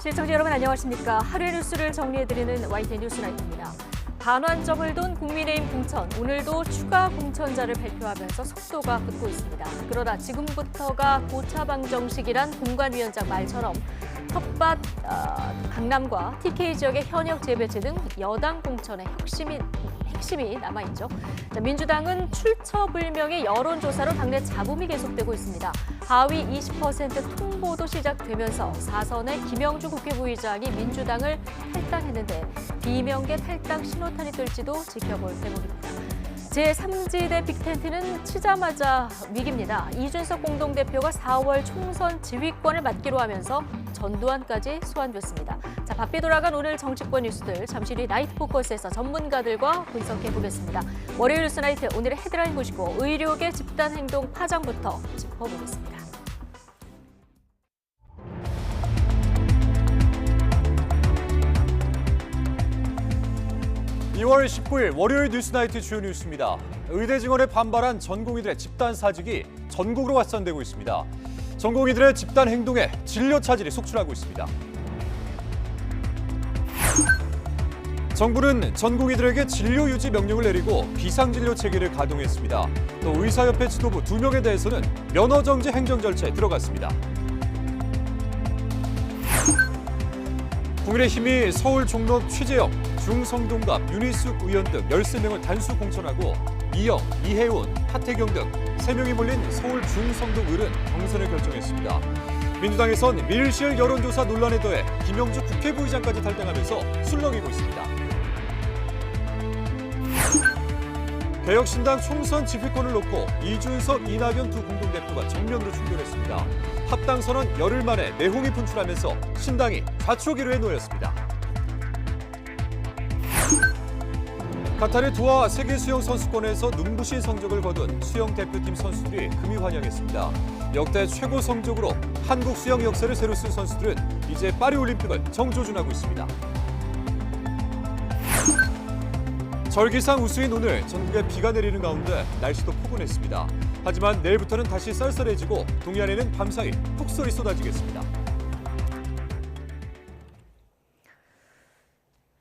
시청자 여러분 안녕하십니까. 하루의 뉴스를 정리해드리는 YTN 뉴스나이트입니다. 반환점을 돈 국민의힘 공천, 오늘도 추가 공천자를 발표하면서 속도가 붙고 있습니다. 그러나 지금부터가 고차방정식이란 공관위원장 말처럼 텃밭, 강남과 TK 지역의 현역 재배치 등 여당 공천의 핵심이 남아있죠. 민주당은 출처불명의 여론조사로 당내 잡음이 계속되고 있습니다. 하위 20% 통보도 시작되면서 4선의 김영주 국회부의장이 민주당을 탈당했는데 비명계 탈당 신호탄이 뜰지도 지켜볼 대목입니다. 제3지대 빅텐트는 치자마자 위기입니다. 이준석 공동대표가 4월 총선 지휘권을 맡기로 하면서 전두환까지 소환됐습니다. 자, 바삐 돌아간 오늘 정치권 뉴스들 잠시 뒤 나이트 포커스에서 전문가들과 분석해보겠습니다. 월요일 뉴스 나이트 오늘의 헤드라인 보시고 의료계 집단행동 파장부터 짚어보겠습니다. 2월 19일 월요일 뉴스나이트 주요 뉴스입니다. 의대 증원에 반발한 전공의들의 집단 사직이 전국으로 확산되고 있습니다. 전공의들의 집단 행동에 진료 차질이 속출하고 있습니다. 정부는 전공의들에게 진료 유지 명령을 내리고 비상진료 체계를 가동했습니다. 또 의사협회 지도부 2명에 대해서는 면허 정지 행정 절차에 들어갔습니다. 국민의힘이 서울 종로 최재형, 중성동갑, 윤희숙 의원 등 13명을 단수 공천하고 이영, 이혜훈, 하태경 등 3명이 몰린 서울 중성동 을은 경선을 결정했습니다. 민주당에선 밀실 여론조사 논란에 더해 김영주 국회부의장까지 탈당하면서 술렁이고 있습니다. 개혁신당 총선 지휘권을 놓고 이준석, 이낙연 두 공동대표가 정면으로 충돌했습니다. 합당 선언 열흘 만에 내홍이 분출하면서 신당이 좌초기로에 놓였습니다. 카타르 도하 세계수영선수권에서 눈부신 성적을 거둔 수영 대표팀 선수들이 금이 환영했습니다. 역대 최고 성적으로 한국 수영 역사를 새로 쓴 선수들은 이제 파리올림픽을 정조준하고 있습니다. 절기상 우수인 오늘 전국에 비가 내리는 가운데 날씨도 포근했습니다. 하지만 내일부터는 다시 쌀쌀해지고 동해안에는 밤사이 폭설이 쏟아지겠습니다.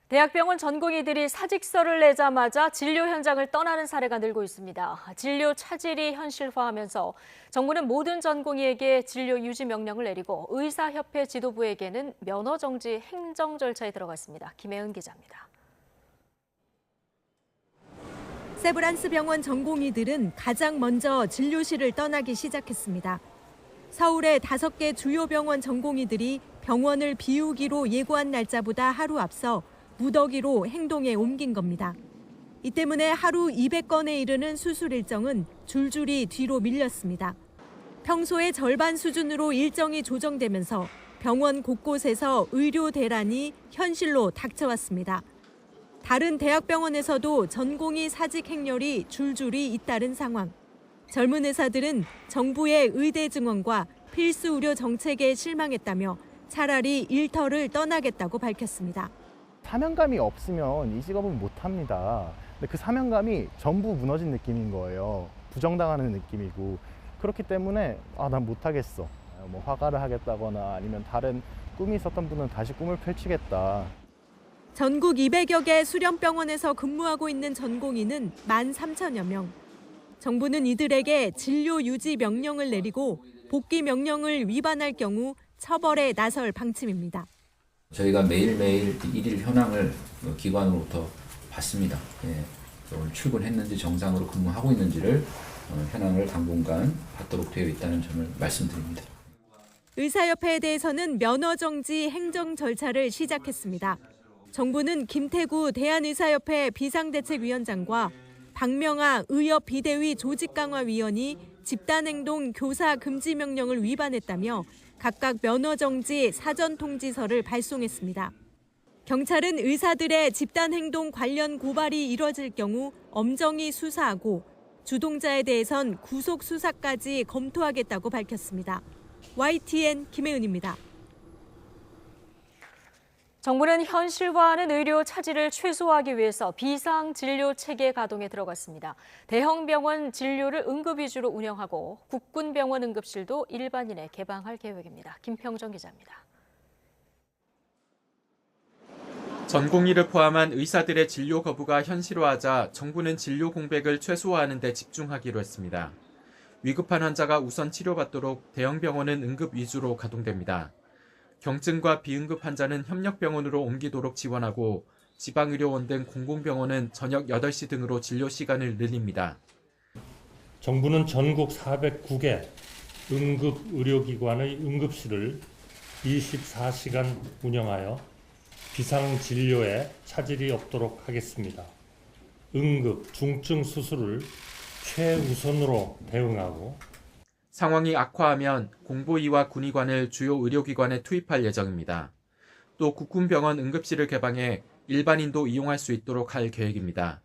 대학병원 전공의들이 사직서를 내자마자 진료 현장을 떠나는 사례가 늘고 있습니다. 진료 차질이 현실화하면서 정부는 모든 전공의에게 진료 유지 명령을 내리고 의사협회 지도부에게는 면허 정지 행정 절차에 들어갔습니다. 김혜은 기자입니다. 세브란스 병원 전공의들은 가장 먼저 진료실을 떠나기 시작했습니다. 서울의 5개 주요 병원 전공의들이 병원을 비우기로 예고한 날짜보다 하루 앞서 무더기로 행동에 옮긴 겁니다. 이 때문에 하루 200건에 이르는 수술 일정은 줄줄이 뒤로 밀렸습니다. 평소의 절반 수준으로 일정이 조정되면서 병원 곳곳에서 의료 대란이 현실로 닥쳐왔습니다. 다른 대학병원에서도 전공의 사직 행렬이 줄줄이 잇따른 상황. 젊은 의사들은 정부의 의대 증원과 필수 의료 정책에 실망했다며 차라리 일터를 떠나겠다고 밝혔습니다. 사명감이 없으면 이 직업은 못합니다. 근데 그 사명감이 전부 무너진 느낌인 거예요. 부정당하는 느낌이고 그렇기 때문에 난 못하겠어. 뭐 화가를 하겠다거나 아니면 다른 꿈이 있었던 분은 다시 꿈을 펼치겠다. 전국 200여 개 수련병원에서 근무하고 있는 전공의는 13,000여 명. 정부는 이들에게 진료 유지 명령을 내리고 복귀 명령을 위반할 경우 처벌에 나설 방침입니다. 저희가 매일매일 일일 현황을 기관으로부터 받습니다. 오늘 출근했는지 정상으로 근무하고 있는지를 현황을 당분간 받도록 되어 있다는 점을 말씀드립니다. 의사협회에 대해서는 면허 정지 행정 절차를 시작했습니다. 정부는 김태구 대한의사협회 비상대책위원장과 박명아 의협 비대위 조직강화위원이 집단행동 교사 금지 명령을 위반했다며 각각 면허 정지 사전 통지서를 발송했습니다. 경찰은 의사들의 집단행동 관련 고발이 이뤄질 경우 엄정히 수사하고 주동자에 대해선 구속 수사까지 검토하겠다고 밝혔습니다. YTN 김혜은입니다. 정부는 현실화하는 의료 차질을 최소화하기 위해서 비상진료 체계 가동에 들어갔습니다. 대형 병원 진료를 응급 위주로 운영하고 국군병원 응급실도 일반인에 개방할 계획입니다. 김평정 기자입니다. 전공의를 포함한 의사들의 진료 거부가 현실화하자 정부는 진료 공백을 최소화하는 데 집중하기로 했습니다. 위급한 환자가 우선 치료받도록 대형 병원은 응급 위주로 가동됩니다. 경증과 비응급 환자는 협력병원으로 옮기도록 지원하고 지방의료원 등 공공병원은 저녁 8시 등으로 진료 시간을 늘립니다. 정부는 전국 409개 응급의료기관의 응급실을 24시간 운영하여 비상진료에 차질이 없도록 하겠습니다. 응급, 중증 수술을 최우선으로 대응하고 상황이 악화하면 공보위와 군의관을 주요 의료기관에 투입할 예정입니다. 또 국군병원 응급실을 개방해 일반인도 이용할 수 있도록 할 계획입니다.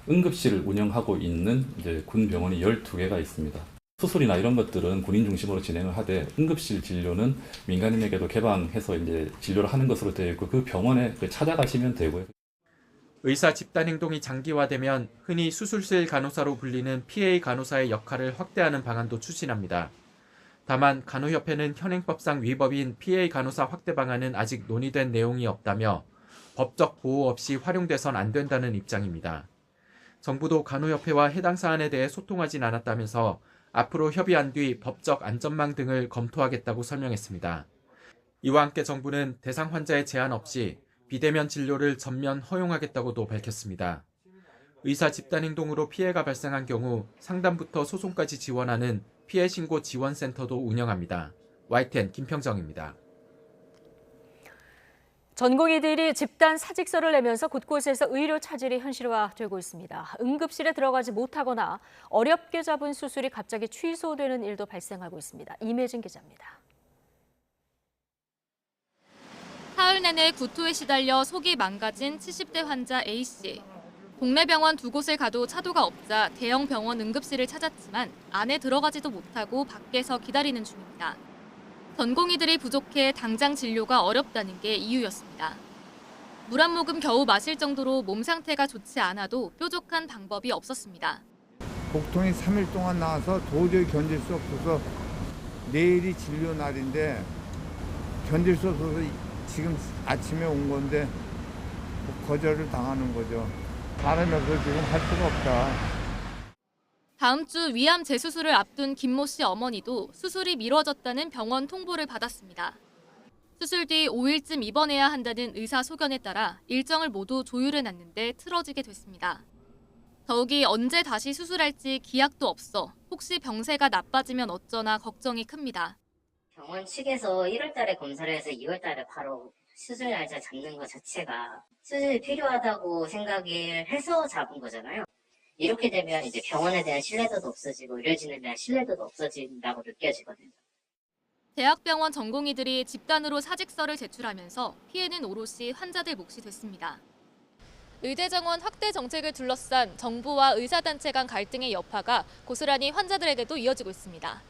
응급실을 운영하고 있는 군 병원이 12개가 있습니다. 수술이나 이런 것들은 군인 중심으로 진행을 하되 응급실 진료는 민간인에게도 개방해서 진료를 하는 것으로 되어 있고 그 병원에 찾아가시면 되고요. 의사 집단 행동이 장기화되면 흔히 수술실 간호사로 불리는 PA 간호사의 역할을 확대하는 방안도 추진합니다. 다만 간호협회는 현행법상 위법인 PA 간호사 확대 방안은 아직 논의된 내용이 없다며 법적 보호 없이 활용돼선 안 된다는 입장입니다. 정부도 간호협회와 해당 사안에 대해 소통하진 않았다면서 앞으로 협의한 뒤 법적 안전망 등을 검토하겠다고 설명했습니다. 이와 함께 정부는 대상 환자의 제한 없이 비대면 진료를 전면 허용하겠다고도 밝혔습니다. 의사 집단 행동으로 피해가 발생한 경우 상담부터 소송까지 지원하는 피해 신고 지원센터도 운영합니다. YTN 김평정입니다. 전공의들이 집단 사직서를 내면서 곳곳에서 의료 차질이 현실화되고 있습니다. 응급실에 들어가지 못하거나 어렵게 잡은 수술이 갑자기 취소되는 일도 발생하고 있습니다. 임혜진 기자입니다. 사흘 내내 구토에 시달려 속이 망가진 70대 환자 A씨. 동네 병원 2곳을 가도 차도가 없자 대형 병원 응급실을 찾았지만 안에 들어가지도 못하고 밖에서 기다리는 중입니다. 전공의들이 부족해 당장 진료가 어렵다는 게 이유였습니다. 물 한 모금 겨우 마실 정도로 몸 상태가 좋지 않아도 뾰족한 방법이 없었습니다. 복통이 3일 동안 나와서 도저히 견딜 수 없어서 내일이 진료 날인데 견딜 수 없어서 지금 아침에 온 건데 거절을 당하는 거죠. 바람에서 지금 할 수가 없다. 다음 주 위암 재수술을 앞둔 김모 씨 어머니도 수술이 미뤄졌다는 병원 통보를 받았습니다. 수술 뒤 5일쯤 입원해야 한다는 의사 소견에 따라 일정을 모두 조율해놨는데 틀어지게 됐습니다. 더욱이 언제 다시 수술할지 기약도 없어 혹시 병세가 나빠지면 어쩌나 걱정이 큽니다. 병원 측에서 1월 달에 검사를 해서 2월 달에 바로 수술 날짜 잡는 것 자체가 수술이 필요하다고 생각을 해서 잡은 거잖아요. 이렇게 되면 이제 병원에 대한 신뢰도도 없어지고 의료진에 대한 신뢰도도 없어진다고 느껴지거든요. 대학병원 전공의들이 집단으로 사직서를 제출하면서 피해는 오롯이 환자들 몫이 됐습니다. 의대 정원 확대 정책을 둘러싼 정부와 의사단체 간 갈등의 여파가 고스란히 환자들에게도 이어지고 있습니다.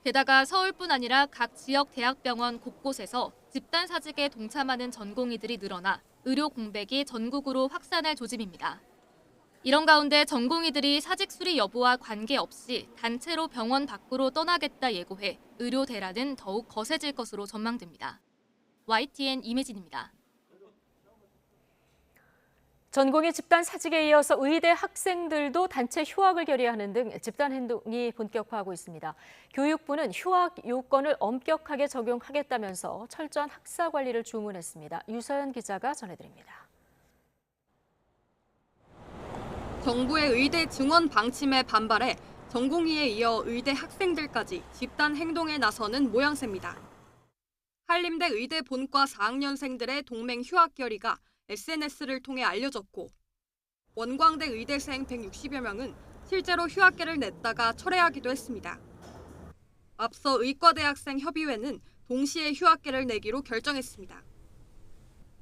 게다가 서울뿐 아니라 각 지역 대학병원 곳곳에서 집단 사직에 동참하는 전공의들이 늘어나 의료 공백이 전국으로 확산할 조짐입니다. 이런 가운데 전공의들이 사직 수리 여부와 관계없이 단체로 병원 밖으로 떠나겠다 예고해 의료 대란은 더욱 거세질 것으로 전망됩니다. YTN 임혜진입니다. 전공의 집단 사직에 이어서 의대 학생들도 단체 휴학을 결의하는 등 집단 행동이 본격화하고 있습니다. 교육부는 휴학 요건을 엄격하게 적용하겠다면서 철저한 학사 관리를 주문했습니다. 유서연 기자가 전해드립니다. 정부의 의대 증원 방침에 반발해 전공의에 이어 의대 학생들까지 집단 행동에 나서는 모양새입니다. 한림대 의대 본과 4학년생들의 동맹 휴학 결의가 SNS를 통해 알려졌고 원광대 의대생 160여 명은 실제로 휴학계를 냈다가 철회하기도 했습니다. 앞서 의과대학생 협의회는 동시에 휴학계를 내기로 결정했습니다.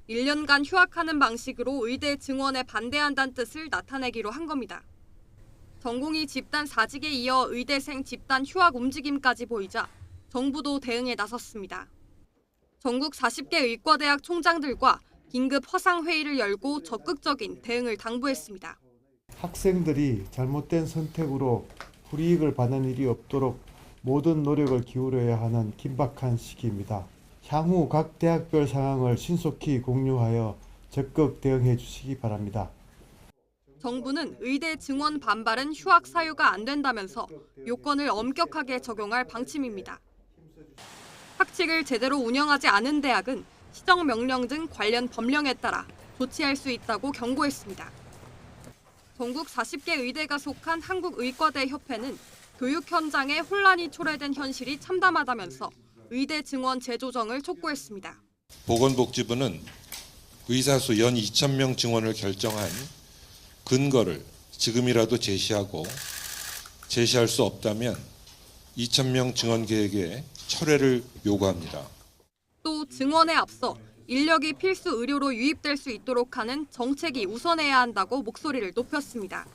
1년간 휴학하는 방식으로 의대 증원에 반대한다는 뜻을 나타내기로 한 겁니다. 전공의 집단 사직에 이어 의대생 집단 휴학 움직임까지 보이자 정부도 대응에 나섰습니다. 전국 40개 의과대학 총장들과 긴급 화상회의를 열고 적극적인 대응을 당부했습니다. 학생들이 잘못된 선택으로 불이익을 받는 일이 없도록 모든 노력을 기울여야 하는 긴박한 시기입니다. 향후 각 대학별 상황을 신속히 공유하여 적극 대응해 주시기 바랍니다. 정부는 의대 증원 반발은 휴학 사유가 안 된다면서 요건을 엄격하게 적용할 방침입니다. 학칙을 제대로 운영하지 않은 대학은 시정명령 등 관련 법령에 따라 조치할 수 있다고 경고했습니다. 전국 40개 의대가 속한 한국의과대협회는 교육 현장에 혼란이 초래된 현실이 참담하다면서 의대 증원 재조정을 촉구했습니다. 보건복지부는 의사수 연 2,000명 증원을 결정한 근거를 지금이라도 제시하고 제시할 수 없다면 2,000명 증원 계획의 철회를 요구합니다. 또 증원에 앞서 인력이 필수 의료로 유입될 수 있도록 하는 정책이 우선해야 한다고 목소리를 높였습니다.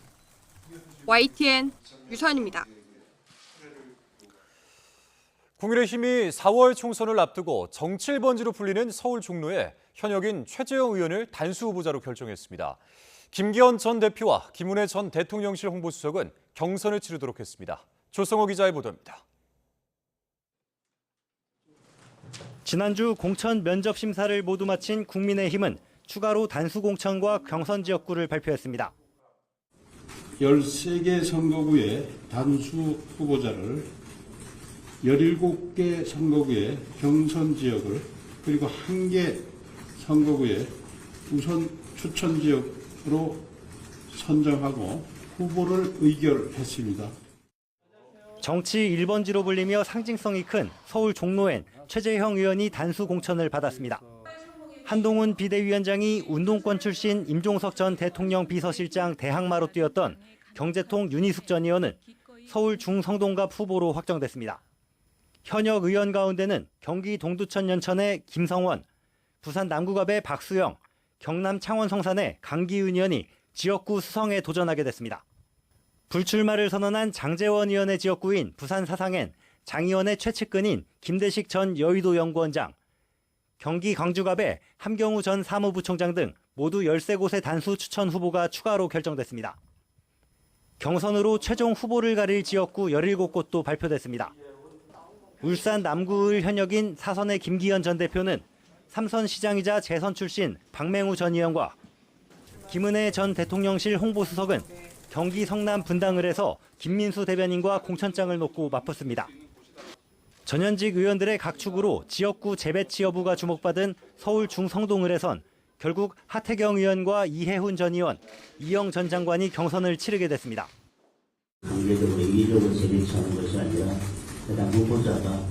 YTN 유서연입니다. 국민의힘이 4월 총선을 앞두고 정칠번지로 불리는 서울 종로에 현역인 최재형 의원을 단수 후보자로 결정했습니다. 김기현 전 대표와 김은혜 전 대통령실 홍보수석은 경선을 치르도록 했습니다. 조성호 기자의 보도입니다. 지난주 공천 면접 심사를 모두 마친 국민의힘은 추가로 단수 공천과 경선 지역구를 발표했습니다. 13개 선거구의 단수 후보자를 17개 선거구의 경선 지역을 그리고 1개 선거구의 우선 추천 지역으로 선정하고 후보를 의결했습니다. 정치 1번지로 불리며 상징성이 큰 서울 종로엔 최재형 의원이 단수 공천을 받았습니다. 한동훈 비대위원장이 운동권 출신 임종석 전 대통령 비서실장 대항마로 뛰었던 경제통 윤희숙 전 의원은 서울 중성동갑 후보로 확정됐습니다. 현역 의원 가운데는 경기 동두천 연천의 김성원, 부산 남구갑의 박수영, 경남 창원 성산의 강기훈 의원이 지역구 수성에 도전하게 됐습니다. 불출마를 선언한 장재원 의원의 지역구인 부산 사상엔 장 의원의 최측근인 김대식 전 여의도 연구원장, 경기 광주갑의 함경우 전 사무부총장 등 모두 13곳의 단수 추천 후보가 추가로 결정됐습니다. 경선으로 최종 후보를 가릴 지역구 17곳도 발표됐습니다. 울산 남구을 현역인 사선의 김기현 전 대표는 삼선 시장이자 재선 출신 박맹우 전 의원과 김은혜 전 대통령실 홍보수석은 경기 성남 분당을에서 김민수 대변인과 공천장을 놓고 맞붙습니다. 전현직 의원들의 각축으로 지역구 재배치 여부가 주목받은 서울 중성동을에선 결국 하태경 의원과 이해훈 전 의원, 이영 전 장관이 경선을 치르게 됐습니다. 강제적으로 이기적으로 재배치하는 것이 아니라 해당 후보자가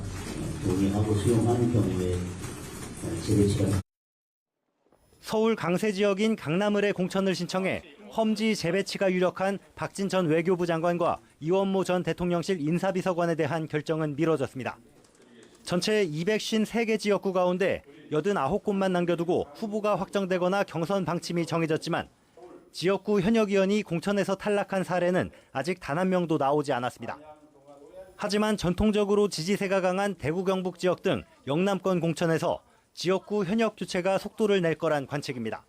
동의하고 수용하는 경우에 재배치가. 서울 강세 지역인 강남을의 공천을 신청해 험지 재배치가 유력한 박진 전 외교부 장관과 이원모 전 대통령실 인사비서관에 대한 결정은 미뤄졌습니다. 전체 253개 지역구 가운데 89곳만 남겨두고 후보가 확정되거나 경선 방침이 정해졌지만 지역구 현역 의원이 공천에서 탈락한 사례는 아직 단 한 명도 나오지 않았습니다. 하지만 전통적으로 지지세가 강한 대구 경북 지역 등 영남권 공천에서 지역구 현역 교체가 속도를 낼 거란 관측입니다.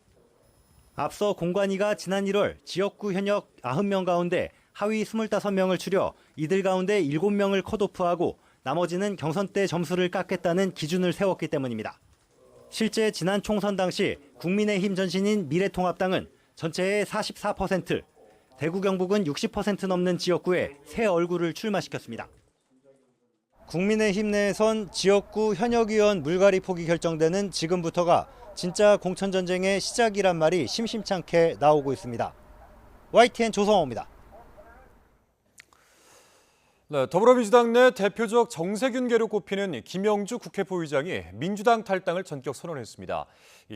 앞서 공관위가 지난 1월 지역구 현역 90명 가운데 하위 25명을 추려 이들 가운데 7명을 컷오프하고 나머지는 경선 때 점수를 깎겠다는 기준을 세웠기 때문입니다. 실제 지난 총선 당시 국민의힘 전신인 미래통합당은 전체의 44%, 대구 경북은 60% 넘는 지역구에 새 얼굴을 출마시켰습니다. 국민의힘 내에선 지역구 현역 의원 물갈이 폭이 결정되는 지금부터가 진짜 공천 전쟁의 시작이란 말이 심심찮게 나오고 있습니다. YTN 조성호입니다. 네, 더불어민주당 내 대표적 정세균계로 꼽히는 김영주 국회 부의장이 민주당 탈당을 전격 선언했습니다.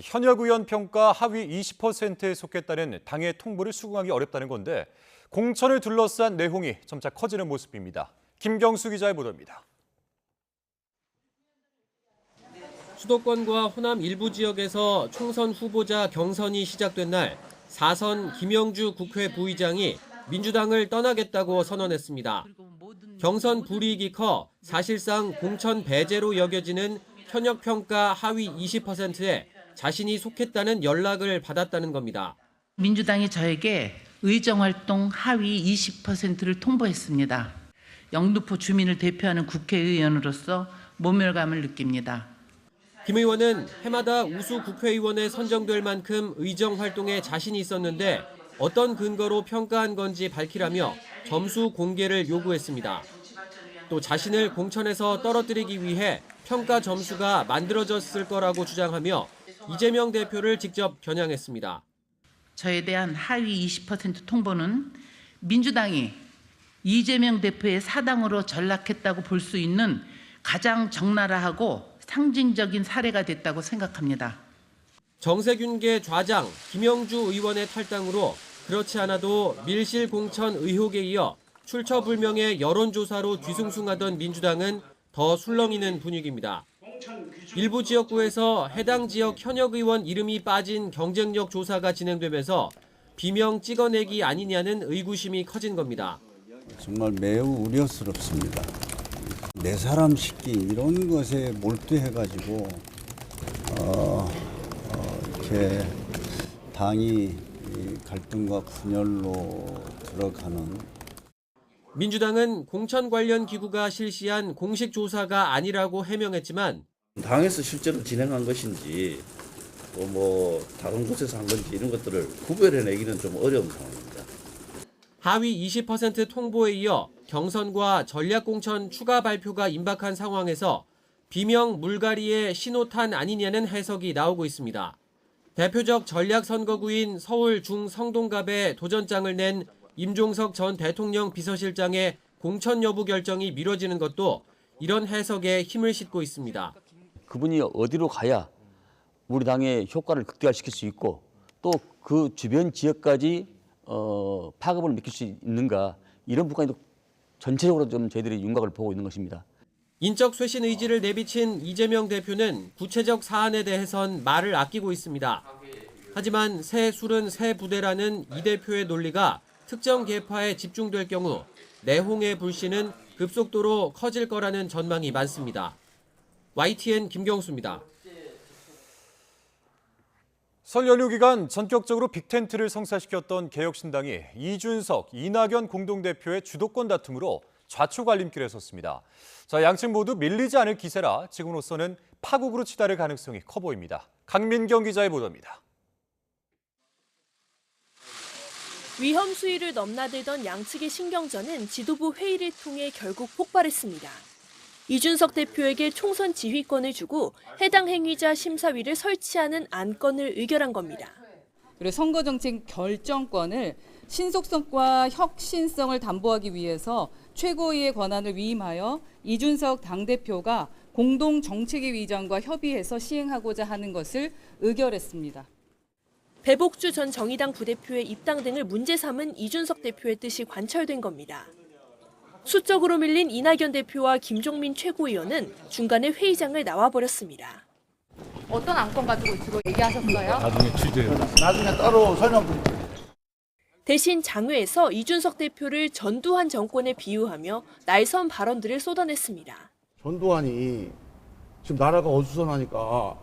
현역 의원 평가 하위 20%에 속했다는 당의 통보를 수긍하기 어렵다는 건데 공천을 둘러싼 내홍이 점차 커지는 모습입니다. 김경수 기자의 보도입니다. 수도권과 호남 일부 지역에서 총선 후보자 경선이 시작된 날 4선 김영주 국회 부의장이 민주당을 떠나겠다고 선언했습니다. 경선 불이익이 커 사실상 공천 배제로 여겨지는 현역 평가 하위 20%에 자신이 속했다는 연락을 받았다는 겁니다. 민주당이 저에게 의정활동 하위 20%를 통보했습니다. 영등포 주민을 대표하는 국회의원으로서 모멸감을 느낍니다. 김 의원은 해마다 우수 국회의원에 선정될 만큼 의정 활동에 자신이 있었는데 어떤 근거로 평가한 건지 밝히라며 점수 공개를 요구했습니다. 또 자신을 공천에서 떨어뜨리기 위해 평가 점수가 만들어졌을 거라고 주장하며 이재명 대표를 직접 겨냥했습니다. 저에 대한 하위 20% 통보는 민주당이 이재명 대표의 사당으로 전락했다고 볼 수 있는 가장 적나라하고 상징적인 사례가 됐다고 생각합니다. 정세균계 좌장 김영주 의원의 탈당으로 그렇지 않아도 밀실 공천 의혹에 이어 출처불명의 여론조사로 뒤숭숭하던 민주당은 더 술렁이는 분위기입니다. 일부 지역구에서 해당 지역 현역 의원 이름이 빠진 경쟁력 조사가 진행되면서 비명 찍어내기 아니냐는 의구심이 커진 겁니다. 정말 매우 우려스럽습니다. 내 사람 시기 이런 것에 몰두해가지고 이렇게 당이 갈등과 분열로 들어가는. 민주당은 공천 관련 기구가 실시한 공식 조사가 아니라고 해명했지만 당에서 실제로 진행한 것인지 또 뭐 다른 곳에서 한 건지 이런 것들을 구별해내기는 좀 어려운 상황입니다. 하위 20% 통보에 이어 경선과 전략공천 추가 발표가 임박한 상황에서 비명 물갈이의 신호탄 아니냐는 해석이 나오고 있습니다. 대표적 전략선거구인 서울 중성동갑에 도전장을 낸 임종석 전 대통령 비서실장의 공천 여부 결정이 미뤄지는 것도 이런 해석에 힘을 싣고 있습니다. 그분이 어디로 가야 우리 당의 효과를 극대화시킬 수 있고 또 그 주변 지역까지 파급을 미칠 수 있는가, 이런 부분까지도 전체적으로 좀 저희들이 윤곽을 보고 있는 것입니다. 인적 쇄신 의지를 내비친 이재명 대표는 구체적 사안에 대해선 말을 아끼고 있습니다. 하지만 새 술은 새 부대라는 이 대표의 논리가 특정 계파에 집중될 경우 내홍의 불씨는 급속도로 커질 거라는 전망이 많습니다. YTN 김경수입니다. 설 연휴 기간 전격적으로 빅텐트를 성사시켰던 개혁신당이 이준석, 이낙연 공동대표의 주도권 다툼으로 좌초 갈림길에 섰습니다. 자, 양측 모두 밀리지 않을 기세라 지금으로서는 파국으로 치달을 가능성이 커 보입니다. 강민경 기자의 보도입니다. 위험 수위를 넘나들던 양측의 신경전은 지도부 회의를 통해 결국 폭발했습니다. 이준석 대표에게 총선 지휘권을 주고 해당 행위자 심사위를 설치하는 안건을 의결한 겁니다. 그리고 선거정책 결정권을 신속성과 혁신성을 담보하기 위해서 최고위의 권한을 위임하여 이준석 당대표가 공동정책위의장과 협의해서 시행하고자 하는 것을 의결했습니다. 배복주 전 정의당 부대표의 입당 등을 문제 삼은 이준석 대표의 뜻이 관철된 겁니다. 수적으로 밀린 이낙연 대표와 김종민 최고위원은 중간에 회의장을 나와버렸습니다. 어떤 안건 가지고 주로 얘기하셨어요? 나중에 취재해요. 나중에 따로 설명드릴게요. 대신 장외에서 이준석 대표를 전두환 정권에 비유하며 날선 발언들을 쏟아냈습니다. 전두환이 지금 나라가 어수선하니까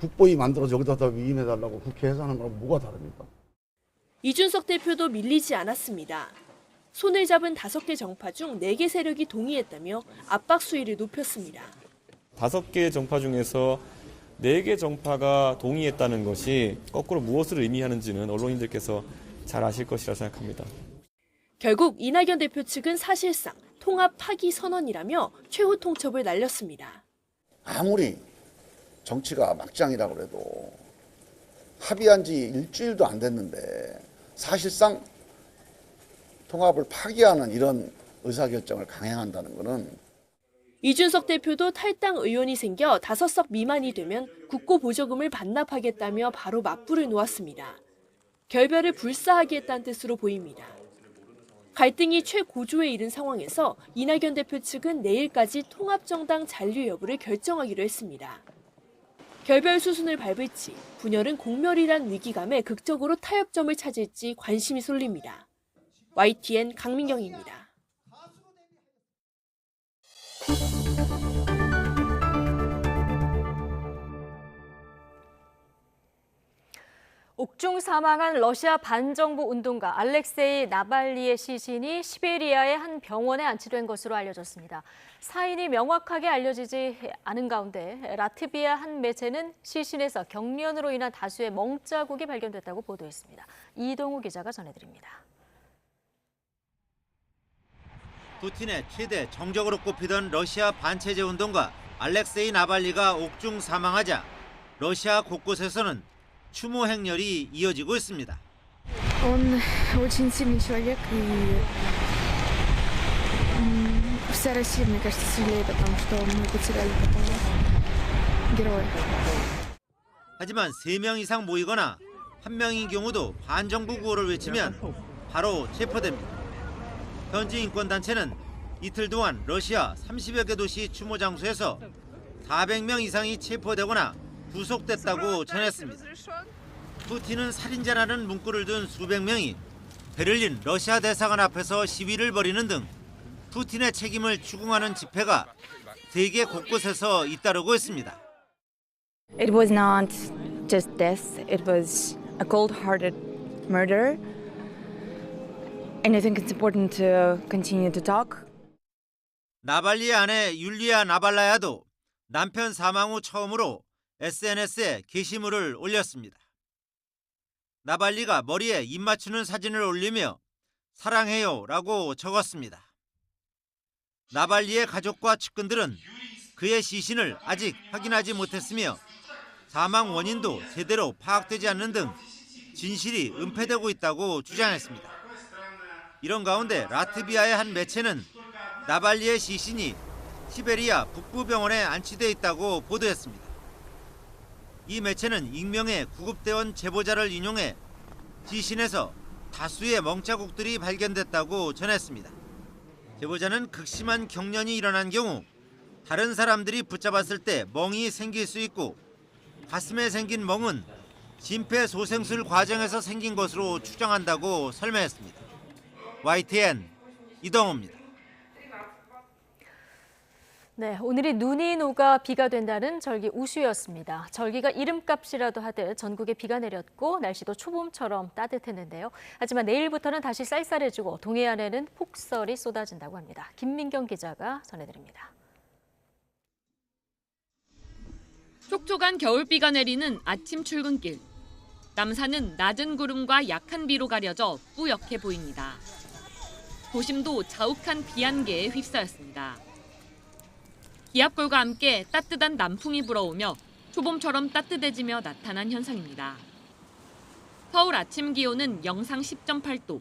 국보위 만들어서 여기다 위임해달라고 국회에서 하는 거랑 뭐가 다릅니까? 이준석 대표도 밀리지 않았습니다. 손을 잡은 5개 정파 중 4개 세력이 동의했다며 압박 수위를 높였습니다. 5개 정파 중에서 4개 정파가 동의했다는 것이 거꾸로 무엇을 의미하는지는 언론인들께서 잘 아실 것이라 생각합니다. 결국 이낙연 대표 측은 사실상 통합 파기 선언이라며 최후 통첩을 날렸습니다. 아무리 정치가 막장이라고 해도 합의한 지 일주일도 안 됐는데 사실상 통합을 파기하는 이런 의사결정을 강행한다는 것은 이준석 대표도 탈당 의원이 생겨 5석 미만이 되면 국고 보조금을 반납하겠다며 바로 맞불을 놓았습니다. 결별을 불사하겠다는 뜻으로 보입니다. 갈등이 최고조에 이른 상황에서 이낙연 대표 측은 내일까지 통합정당 잔류 여부를 결정하기로 했습니다. 결별 수순을 밟을지 분열은 공멸이란 위기감에 극적으로 타협점을 찾을지 관심이 쏠립니다. YTN 강민경입니다. 옥중 사망한 러시아 반정부 운동가 알렉세이 나발리의 시신이 시베리아의 한 병원에 안치된 것으로 알려졌습니다. 사인이 명확하게 알려지지 않은 가운데 라트비아 한 매체는 시신에서 경련으로 인한 다수의 멍자국이 발견됐다고 보도했습니다. 이동우 기자가 전해드립니다. 푸틴의 최대 정적으로 꼽히던 러시아 반체제 운동가 알렉세이 나발리가 옥중 사망하자 러시아 곳곳에서는 추모 행렬이 이어지고 있습니다. Он очень сильный человек, и вся Россия, мне кажется, сожалеет о том, что мы потеряли такого героя. 하지만 3명 이상 모이거나 1명인 경우도 반정부 구호를 외치면 바로 체포됩니다. 현지 인권단체는 이틀 동안 러시아 30여 개 도시 추모 장소에서 400명 이상이 체포되거나 구속됐다고 전했습니다. 푸틴은 살인자라는 문구를 둔 수백 명이 베를린 러시아 대사관 앞에서 시위를 벌이는 등 푸틴의 책임을 추궁하는 집회가 세계 곳곳에서 잇따르고 있습니다. It was not just death, it was a cold-hearted murder. And I think it's important to continue to talk. 나발리의 아내 율리아 나발라야도 남편 사망 후 처음으로 SNS에 게시물을 올렸습니다. 나발리가 머리에 입 맞추는 사진을 올리며 사랑해요 라고 적었습니다. 나발리의 가족과 측근들은 그의 시신을 아직 확인하지 못했으며 사망 원인도 제대로 파악되지 않는 등 진실이 은폐되고 있다고 주장했습니다. 이런 가운데 라트비아의 한 매체는 나발리의 시신이 시베리아 북부병원에 안치돼 있다고 보도했습니다. 이 매체는 익명의 구급대원 제보자를 인용해 시신에서 다수의 멍자국들이 발견됐다고 전했습니다. 제보자는 극심한 경련이 일어난 경우 다른 사람들이 붙잡았을 때 멍이 생길 수 있고 가슴에 생긴 멍은 심폐소생술 과정에서 생긴 것으로 추정한다고 설명했습니다. YTN 이동호입니다. 네, 오늘이 눈이 녹아 비가 된다는 절기 우수였습니다. 절기가 이름값이라도 하듯 전국에 비가 내렸고 날씨도 초봄처럼 따뜻했는데요. 하지만 내일부터는 다시 쌀쌀해지고 동해안에는 폭설이 쏟아진다고 합니다. 김민경 기자가 전해드립니다. 촉촉한 겨울비가 내리는 아침 출근길. 남산은 낮은 구름과 약한 비로 가려져 뿌옇게 보입니다. 도심도 자욱한 비 안개에 휩싸였습니다. 기압골과 함께 따뜻한 남풍이 불어오며 초봄처럼 따뜻해지며 나타난 현상입니다. 서울 아침 기온은 영상 10.8도.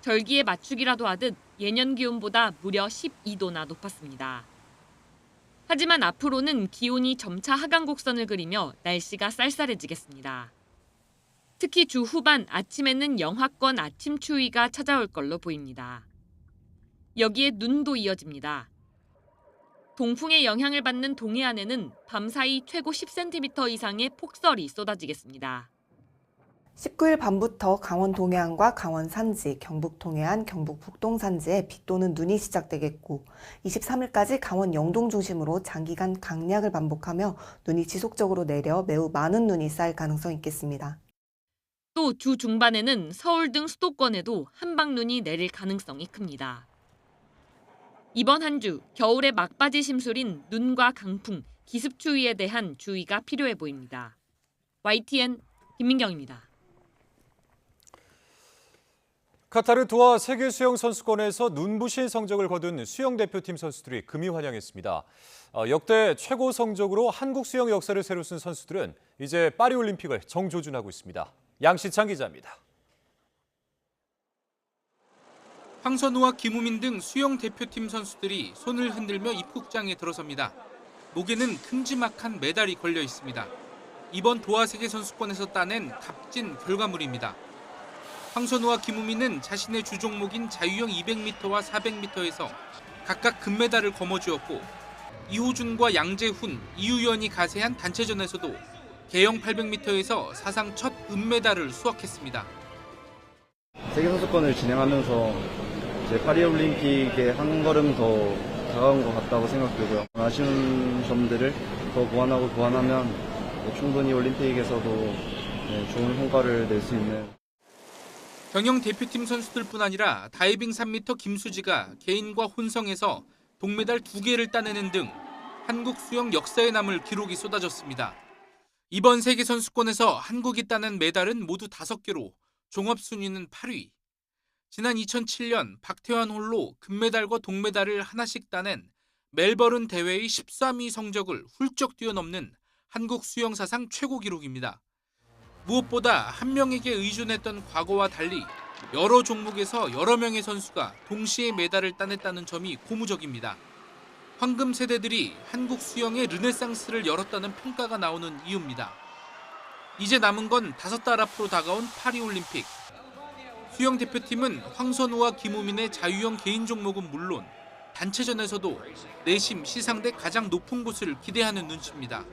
절기에 맞추기라도 하듯 예년 기온보다 무려 12도나 높았습니다. 하지만 앞으로는 기온이 점차 하강 곡선을 그리며 날씨가 쌀쌀해지겠습니다. 특히 주 후반 아침에는 영하권 아침 추위가 찾아올 걸로 보입니다. 여기에 눈도 이어집니다. 동풍의 영향을 받는 동해안에는 밤사이 최고 10cm 이상의 폭설이 쏟아지겠습니다. 19일 밤부터 강원 동해안과 강원 산지, 경북 동해안, 경북 북동 산지에 비 또는 눈이 시작되겠고 23일까지 강원 영동 중심으로 장기간 강약을 반복하며 눈이 지속적으로 내려 매우 많은 눈이 쌓일 가능성이 있겠습니다. 또 주 중반에는 서울 등 수도권에도 한방눈이 내릴 가능성이 큽니다. 이번 한 주 겨울의 막바지 심술인 눈과 강풍, 기습추위에 대한 주의가 필요해 보입니다. YTN 김민경입니다. 카타르 도하 세계 수영 선수권에서 눈부신 성적을 거둔 수영 대표팀 선수들이 금이 환영했습니다. 역대 최고 성적으로 한국 수영 역사를 새로 쓴 선수들은 이제 파리올림픽을 정조준하고 있습니다. 양시창 기자입니다. 황선우와 김우민 등 수영 대표팀 선수들이 손을 흔들며 입국장에 들어섭니다. 목에는 큼지막한 메달이 걸려 있습니다. 이번 도하 세계선수권에서 따낸 값진 결과물입니다. 황선우와 김우민은 자신의 주 종목인 자유형 200m와 400m에서 각각 금메달을 거머쥐었고 이호준과 양재훈, 이유연이 가세한 단체전에서도 개영 800m에서 사상 첫 은메달을 수확했습니다. 세계선수권을 진행하면서 이제 파리올림픽에 한 걸음 더 다가온 것 같다고 생각되고요. 아쉬운 점들을 더 보완하면 충분히 올림픽에서도 좋은 성과를 낼 수 있는. 경영 대표팀 선수들뿐 아니라 다이빙 3m 김수지가 개인과 혼성에서 동메달 2개를 따내는 등 한국 수영 역사에 남을 기록이 쏟아졌습니다. 이번 세계선수권에서 한국이 따낸 메달은 모두 5개로 종합 순위는 8위. 지난 2007년 박태환 홀로 금메달과 동메달을 하나씩 따낸 멜버른 대회의 13위 성적을 훌쩍 뛰어넘는 한국 수영 사상 최고 기록입니다. 무엇보다 한 명에게 의존했던 과거와 달리 여러 종목에서 여러 명의 선수가 동시에 메달을 따냈다는 점이 고무적입니다. 황금 세대들이 한국 수영의 르네상스를 열었다는 평가가 나오는 이유입니다. 이제 남은 건 5달 앞으로 다가온 파리올림픽. 수영 대표팀은 황선우와 김우민의 자유형 개인 종목은 물론 단체전에서도 내심 시상대 가장 높은 곳을 기대하는 눈치입니다.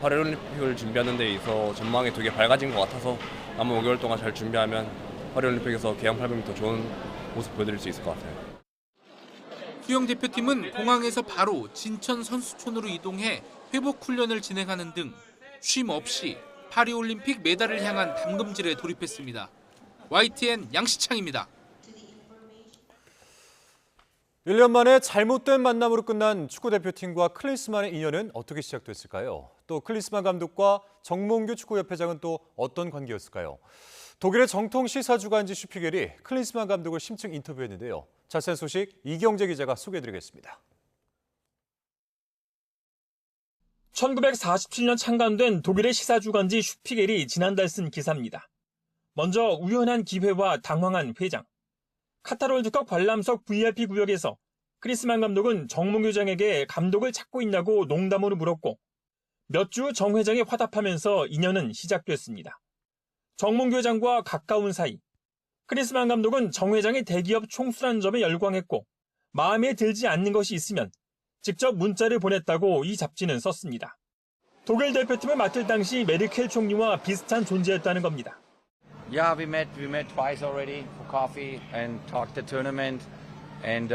파리올림픽을 준비하는 데 있어서 전망이 되게 밝아진 것 같아서 남은 5개월 동안 잘 준비하면 파리올림픽에서 계양 800m 좋은 모습 보여드릴 수 있을 것 같아요. 수영 대표팀은 공항에서 바로 진천 선수촌으로 이동해 회복 훈련을 진행하는 등 쉼 없이 파리올림픽 메달을 향한 담금질에 돌입했습니다. YTN 양시창입니다. 1년 만에 잘못된 만남으로 끝난 축구대표팀과 클린스만의 인연은 어떻게 시작됐을까요? 또 클린스만 감독과 정몽규 축구협회장은 또 어떤 관계였을까요? 독일의 정통 시사주간지 슈피겔이 클린스만 감독을 심층 인터뷰했는데요. 자세한 소식 이경재 기자가 소개해드리겠습니다. 1947년 창간된 독일의 시사주간지 슈피겔이 지난달 쓴 기사입니다. 먼저 우연한 기회와 당황한 회장. 카타르 월드컵 관람석 VIP 구역에서 클린스만 감독은 정몽규 회장에게 감독을 찾고 있냐고 농담으로 물었고 몇 주 후 정 회장이 화답하면서 인연은 시작됐습니다. 정몽규 회장과 가까운 사이. 클린스만 감독은 정 회장의 대기업 총수라는 점에 열광했고 마음에 들지 않는 것이 있으면 직접 문자를 보냈다고 이 잡지는 썼습니다. 독일 대표팀을 맡을 당시 메르켈 총리와 비슷한 존재였다는 겁니다. Yeah, we met twice already for coffee and talked the tournament. And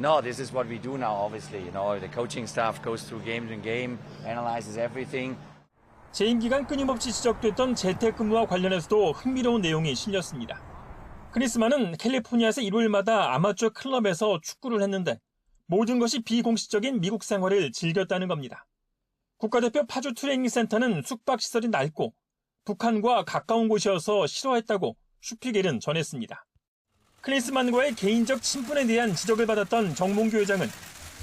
no, this is what we do now. Obviously, the coaching staff goes through game to game, analyzes everything. 재임 기간 끊임없이 지적됐던 재택근무와 관련해서도 흥미로운 내용이 실렸습니다. 클린스만은 캘리포니아에서 일요일마다 아마추어 클럽에서 축구를 했는데 모든 것이 비공식적인 미국 생활을 즐겼다는 겁니다. 국가대표 파주 트레이닝 센터는 숙박시설이 낡고 북한과 가까운 곳이어서 싫어했다고 슈피겔은 전했습니다. 클린스만과의 개인적 친분에 대한 지적을 받았던 정몽규 회장은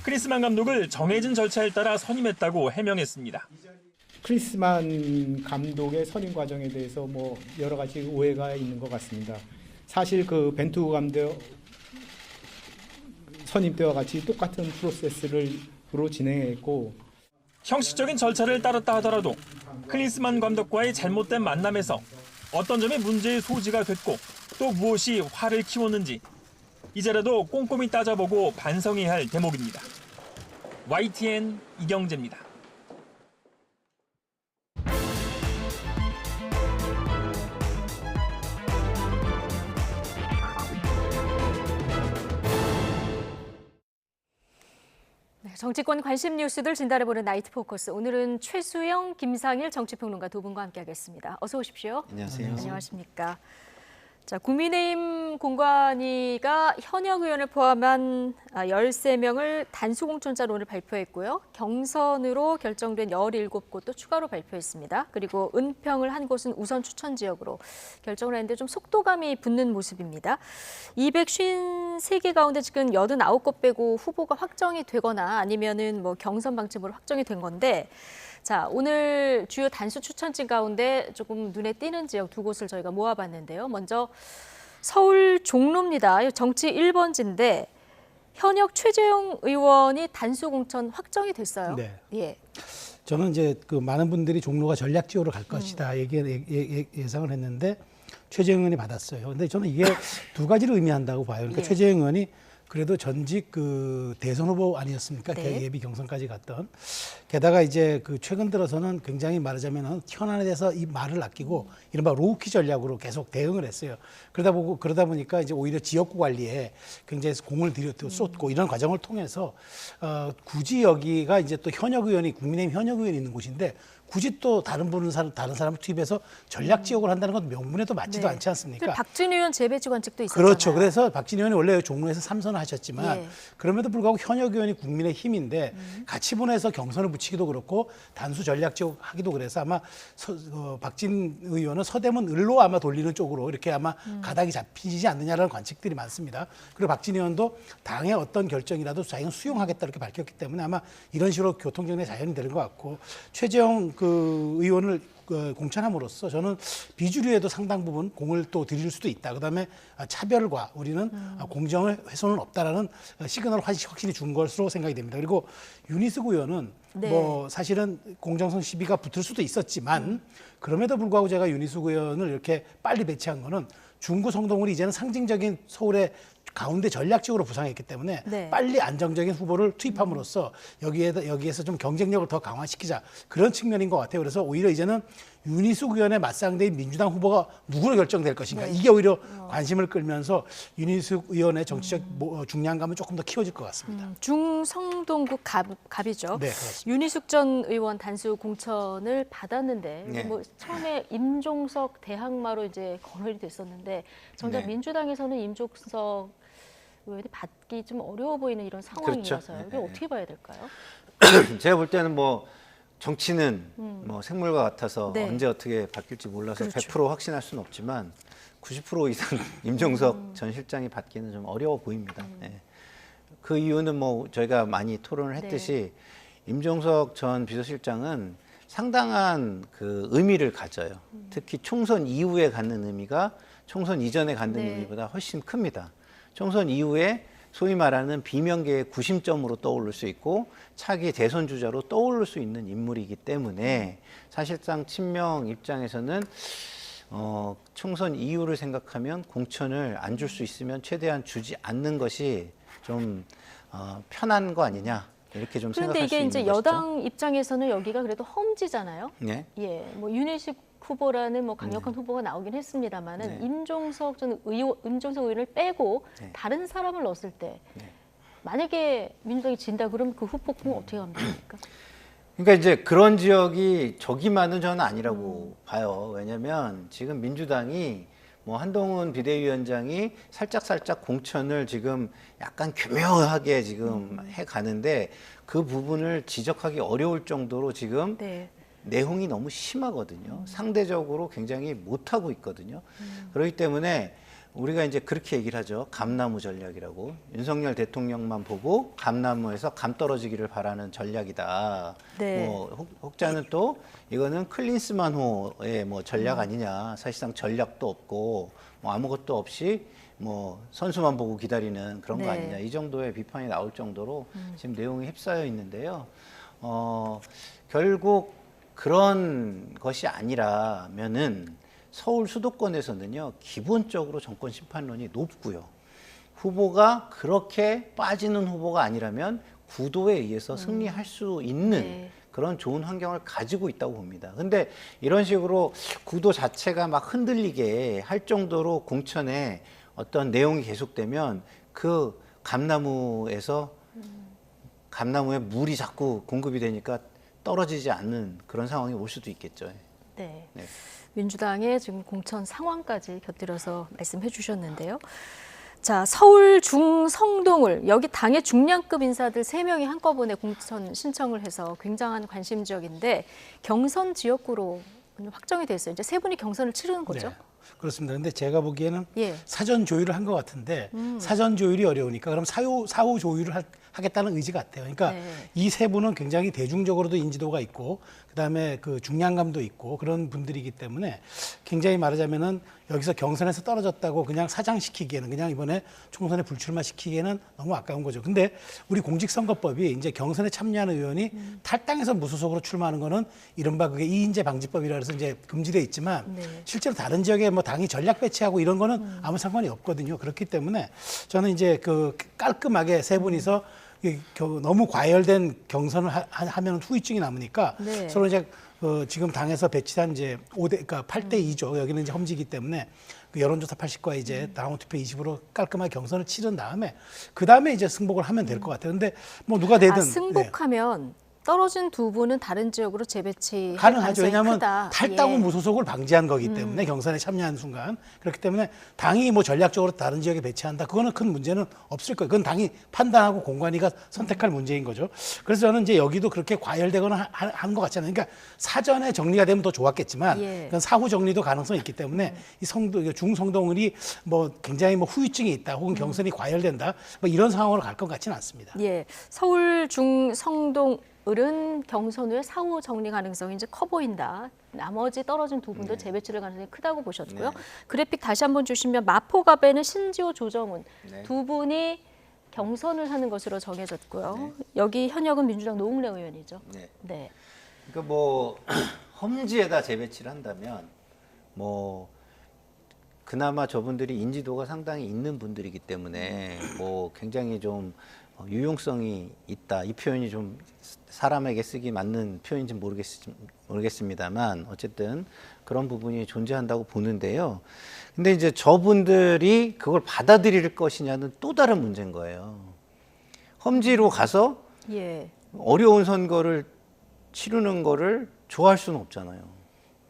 클린스만 감독을 정해진 절차에 따라 선임했다고 해명했습니다. 클린스만 감독의 선임 과정에 대해서 여러 가지 오해가 있는 것 같습니다. 사실 그 벤투 감독 선임 때와 같이 똑같은 프로세스로 진행했고 형식적인 절차를 따랐다 하더라도 클린스만 감독과의 잘못된 만남에서 어떤 점이 문제의 소지가 됐고 또 무엇이 화를 키웠는지 이제라도 꼼꼼히 따져보고 반성해야 할 대목입니다. YTN 이경재입니다. 정치권 관심 뉴스들 진단해보는 나이트 포커스. 오늘은 최수영, 김상일 정치평론가 두 분과 함께하겠습니다. 어서 오십시오. 안녕하세요. 안녕하십니까. 자, 국민의힘 공관위가 현역 의원을 포함한 13명을 단수공천자로 오늘 발표했고요. 경선으로 결정된 17곳도 추가로 발표했습니다. 그리고 은평을 한 곳은 우선 추천 지역으로 결정을 했는데 좀 속도감이 붙는 모습입니다. 253개 가운데 지금 89곳 빼고 후보가 확정이 되거나 아니면은 경선 방침으로 확정이 된 건데 자, 오늘 주요 단수 추천지 가운데 조금 눈에 띄는 지역 두 곳을 저희가 모아봤는데요. 먼저 서울 종로입니다. 정치 1번지인데 현역 최재형 의원이 단수 공천 확정이 됐어요. 네. 예. 저는 이제 많은 분들이 종로가 전략지구로 갈 것이다 예상을 했는데 최재형 의원이 받았어요. 근데 저는 이게 두 가지를 의미한다고 봐요. 그러니까 최재형 의원이 그래도 전직 그 대선 후보 아니었습니까? 네. 예비 경선까지 갔던. 게다가 이제 그 최근 들어서는 굉장히 말하자면 현안에 대해서 이 말을 아끼고 이른바 로우키 전략으로 계속 대응을 했어요. 그러다 보니까 이제 오히려 지역구 관리에 굉장히 공을 쏟고 이런 과정을 통해서 굳이 여기가 이제 또 현역 의원이 국민의힘 현역 의원이 있는 곳인데 굳이 또 다른 사람을 투입해서 전략 지역을 한다는 건 명분에도 맞지도 않지 않습니까? 박진 의원 재배치 관측도 있었잖아요. 그렇죠. 그래서 박진 의원이 원래 종로에서 3선을 하셨지만 예. 그럼에도 불구하고 현역 의원이 국민의힘인데 같이 보내서 경선을 붙이기도 그렇고 단수 전략 지역 하기도 그래서 아마 박진 의원은 서대문 을로 아마 돌리는 쪽으로 이렇게 아마 가닥이 잡히지 않느냐라는 관측들이 많습니다. 그리고 박진 의원도 당의 어떤 결정이라도 자기는 수용하겠다 이렇게 밝혔기 때문에 아마 이런 식으로 교통정리의 자연이 되는 것 같고 최재형 그 의원을 공천함으로써 저는 비주류에도 상당 부분 공을 또 드릴 수도 있다. 그다음에 차별과 우리는 공정을 훼손은 없다라는 시그널을 확실히 준 것으로 생각이 됩니다. 그리고 윤희숙 의원은 네. 뭐 사실은 공정성 시비가 붙을 수도 있었지만 그럼에도 불구하고 제가 윤희숙 의원을 이렇게 빨리 배치한 거는 중구 성동을 이제는 상징적인 서울의 가운데 전략적으로 부상했기 때문에 네. 빨리 안정적인 후보를 투입함으로써 여기에서 좀 경쟁력을 더 강화시키자 그런 측면인 것 같아요. 그래서 오히려 이제는 윤희숙 의원의 맞상대인 민주당 후보가 누구로 결정될 것인가 이게 오히려 관심을 끌면서 윤희숙 의원의 정치적 중량감은 조금 더 키워질 것 같습니다. 중성동구 갑이죠. 네, 그렇습니다. 윤희숙 전 의원 단수 공천을 받았는데 네. 뭐 처음에 임종석 대항마로 이제 거론이 됐었는데 정작 네. 민주당에서는 임종석 의원이 받기 좀 어려워 보이는 이런 상황이라서요. 그렇죠. 이게 어떻게 봐야 될까요? 제가 볼 때는 뭐 정치는 뭐 생물과 같아서 네. 언제 어떻게 바뀔지 몰라서 그렇죠. 100% 확신할 수는 없지만 90% 이상 임종석 전 실장이 받기는 좀 어려워 보입니다. 네. 그 이유는 뭐 저희가 많이 토론을 했듯이 임종석 전 비서실장은 상당한 그 의미를 가져요. 특히 총선 이후에 갖는 의미가 총선 이전에 갖는 네. 의미보다 훨씬 큽니다. 총선 이후에 소위 말하는 비명계의 구심점으로 떠오를 수 있고 차기 대선 주자로 떠오를 수 있는 인물이기 때문에 사실상 친명 입장에서는 총선 이후를 생각하면 공천을 안 줄 수 있으면 최대한 주지 않는 것이 좀 편한 거 아니냐 이렇게 좀 그런데 생각할 수 이게 있는 이제 것이죠. 여당 입장에서는 여기가 그래도 험지잖아요. 네. 예, 뭐 윤희숙 후보라는 뭐 강력한 후보가 나오긴 했습니다만은 네. 임종석 의원을 빼고 다른 사람을 넣었을 때 만약에 민주당이 진다 그러면 그 후폭풍 어떻게 하면 됩니까? 그러니까 이제 그런 지역이 저기만은 저는 아니라고 봐요. 왜냐하면 지금 민주당이 뭐 한동훈 비대위원장이 살짝 공천을 지금 약간 교묘하게 지금 해 가는데 그 부분을 지적하기 어려울 정도로 지금 내홍이 너무 심하거든요. 상대적으로 굉장히 못하고 있거든요. 그렇기 때문에 우리가 이제 그렇게 얘기를 하죠. 감나무 전략이라고. 윤석열 대통령만 보고 감나무에서 감 떨어지기를 바라는 전략이다. 네. 뭐 혹자는 또 이거는 클린스만호의 뭐 전략 아니냐. 사실상 전략도 없고 뭐 아무것도 없이 뭐 선수만 보고 기다리는 그런 거 아니냐. 이 정도의 비판이 나올 정도로 지금 내용이 휩싸여 있는데요. 결국 그런 것이 아니라면은 서울 수도권에서는요, 기본적으로 정권 심판론이 높고요. 후보가 그렇게 빠지는 후보가 아니라면 구도에 의해서 승리할 수 있는 그런 좋은 환경을 가지고 있다고 봅니다. 근데 이런 식으로 구도 자체가 막 흔들리게 할 정도로 공천에 어떤 내용이 계속되면 그 감나무에 물이 자꾸 공급이 되니까 떨어지지 않는 그런 상황이 올 수도 있겠죠. 네. 네. 민주당의 지금 공천 상황까지 곁들여서 말씀해 주셨는데요. 자, 서울 중성동을 여기 당의 중량급 인사들 3명이 한꺼번에 공천 신청을 해서 굉장한 관심 지역인데 경선 지역구로 확정이 됐어요. 이제 3분이 경선을 치르는 거죠? 네, 그렇습니다. 근데 제가 보기에는 예. 사전 조율을 한 것 같은데 사전 조율이 어려우니까 그럼 사후 조율을 하겠다는 의지 같아요. 그러니까 이 3분은 굉장히 대중적으로도 인지도가 있고 그다음에 그 중량감도 있고 그런 분들이기 때문에 굉장히 말하자면은 여기서 경선에서 떨어졌다고 그냥 사장시키기에는 그냥 이번에 총선에 불출마시키기에는 너무 아까운 거죠. 근데 우리 공직선거법이 이제 경선에 참여하는 의원이 탈당해서 무소속으로 출마하는 거는 이른바 그게 이인제 방지법이라 해서 이제 금지돼 있지만 실제로 다른 지역에 뭐 당이 전략 배치하고 이런 거는 아무 상관이 없거든요. 그렇기 때문에 저는 이제 그 깔끔하게 세 분이서 너무 과열된 경선을 하면 후유증이 남으니까 네. 서로 이제 지금 당에서 배치한 이제 그러니까 8대 2죠. 여기는 이제 험지기 때문에 그 여론조사 80과 이제 당원 투표 20으로 깔끔하게 경선을 치른 다음에 그 다음에 이제 승복을 하면 될 것 같아요. 근데 뭐 누가 되든 승복하면 떨어진 두 분은 다른 지역으로 재배치 가능하죠. 왜냐하면 크다. 탈당 후 예. 무소속을 방지한 거기 때문에 경선에 참여한 순간 그렇기 때문에 당이 뭐 전략적으로 다른 지역에 배치한다. 그거는 큰 문제는 없을 거예요. 그건 당이 판단하고 공관위가 선택할 문제인 거죠. 그래서 저는 이제 여기도 그렇게 과열되거나 하는 것 같지 않아요. 그러니까 사전에 정리가 되면 더 좋았겠지만 예. 그건 사후 정리도 가능성이 있기 때문에 이 중성동을이 뭐 굉장히 뭐 후유증이 있다 혹은 경선이 과열된다 뭐 이런 상황으로 갈 것 같지는 않습니다. 예, 서울 중성동 을은 경선 후에 사후 정리 가능성이 이제 커 보인다. 나머지 떨어진 두 분도 재배치를 가능성이 크다고 보셨고요. 네. 그래픽 다시 한번 주시면 마포갑에는 신지호, 조정훈 네. 두 분이 경선을 하는 것으로 정해졌고요. 여기 현역은 민주당 노웅래 의원이죠. 네. 네. 그러니까 뭐 험지에다 재배치를 한다면 뭐 그나마 저분들이 인지도가 상당히 있는 분들이기 때문에 뭐 굉장히 좀 유용성이 있다. 이 표현이 좀 사람에게 쓰기 맞는 표현인지 모르겠습니다만 어쨌든 그런 부분이 존재한다고 보는데요. 근데 이제 저분들이 그걸 받아들일 것이냐는 또 다른 문제인 거예요. 험지로 가서 예. 어려운 선거를 치르는 거를 좋아할 수는 없잖아요.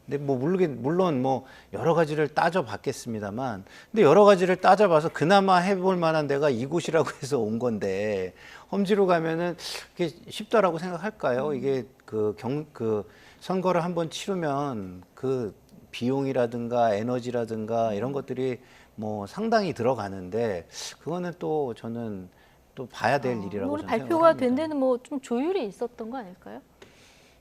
근데 뭐 물론 뭐 여러 가지를 따져봤겠습니다만, 근데 여러 가지를 따져봐서 그나마 해볼 만한 데가 이곳이라고 해서 온 건데 험지로 가면은 그게 쉽다라고 생각할까요? 이게 그 선거를 한번 치르면 그 비용이라든가 에너지라든가 이런 것들이 뭐 상당히 들어가는데 그거는 또 저는 또 봐야 될 일이라고 오늘 저는 발표가 된 데는 뭐 좀 조율이 있었던 거 아닐까요?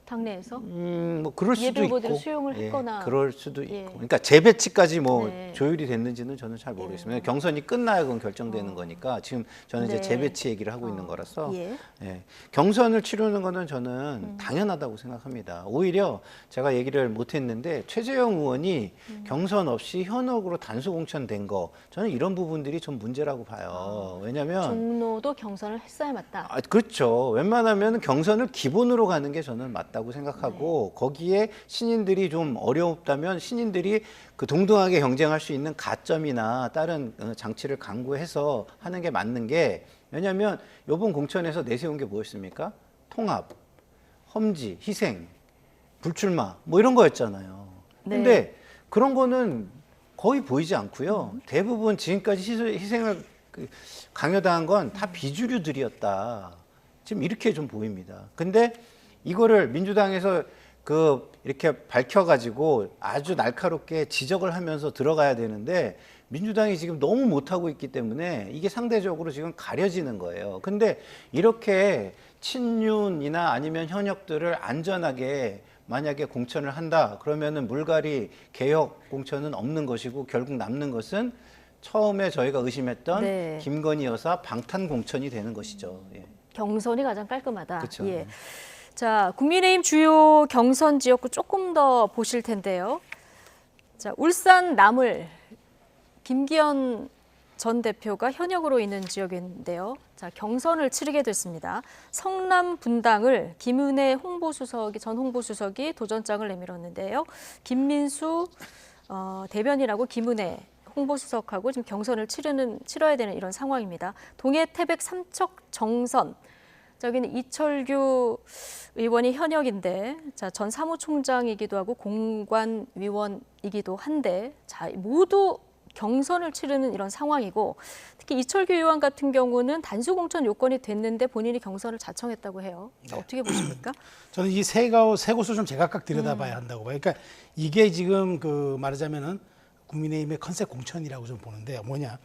당내에서 뭐 그럴 수도 예비 후보들을 있고, 수용을 했거나 그럴 수도 있고, 예. 그러니까 재배치까지 뭐 네. 조율이 됐는지는 저는 잘 모르겠습니다. 경선이 끝나야 그건 결정되는 거니까 지금 저는 네. 이제 재배치 얘기를 하고 있는 거라서 예. 예. 경선을 치르는 거는 저는 당연하다고 생각합니다. 오히려 제가 얘기를 못했는데 최재형 의원이 경선 없이 현역으로 단수 공천된 거 저는 이런 부분들이 좀 문제라고 봐요. 왜냐하면 종로도 경선을 했어야 맞다. 그렇죠. 웬만하면 경선을 기본으로 가는 게 저는 맞다고 생각하고 거기에 신인들이 좀 어렵다면 신인들이 그 동등하게 경쟁할 수 있는 가점이나 다른 장치를 강구해서 하는 게 맞는 게 왜냐하면 이번 공천에서 내세운 게 뭐였습니까? 통합, 험지, 희생, 불출마 뭐 이런 거였잖아요. 네. 근데 그런 거는 거의 보이지 않고요. 대부분 지금까지 희생을 강요당한 건 다 비주류들이었다. 지금 이렇게 좀 보입니다. 근데 이거를 민주당에서 이렇게 밝혀가지고 아주 날카롭게 지적을 하면서 들어가야 되는데 민주당이 지금 너무 못하고 있기 때문에 이게 상대적으로 지금 가려지는 거예요. 근데 이렇게 친윤이나 아니면 현역들을 안전하게 만약에 공천을 한다 그러면은 물갈이 개혁 공천은 없는 것이고 결국 남는 것은 처음에 저희가 의심했던 네. 김건희 여사 방탄 공천이 되는 것이죠. 예. 경선이 가장 깔끔하다. 그렇죠. 예. 자, 국민의힘 주요 경선 지역구 조금 더 보실 텐데요. 자, 울산 남을 김기현 전 대표가 현역으로 있는 지역인데요. 자, 경선을 치르게 됐습니다. 성남 분당을 김은혜 전 홍보수석이 도전장을 내밀었는데요. 김민수 대변이라고 김은혜 홍보수석하고 지금 경선을 치러야 되는 이런 상황입니다. 동해 태백 삼척 정선. 여기는 이철규 의원이 현역인데, 자, 전 사무총장이기도 하고 공관위원이기도 한데, 자, 모두 경선을 치르는 이런 상황이고, 특히 이철규 의원 같은 경우는 단수 공천 요건이 됐는데 본인이 경선을 자청했다고 해요. 자, 어떻게 보십니까? 저는 이 세 곳을 좀 제각각 들여다봐야 한다고 봐요. 그러니까 이게 지금 말하자면은 국민의힘의 컨셉 공천이라고 좀 보는데 뭐냐.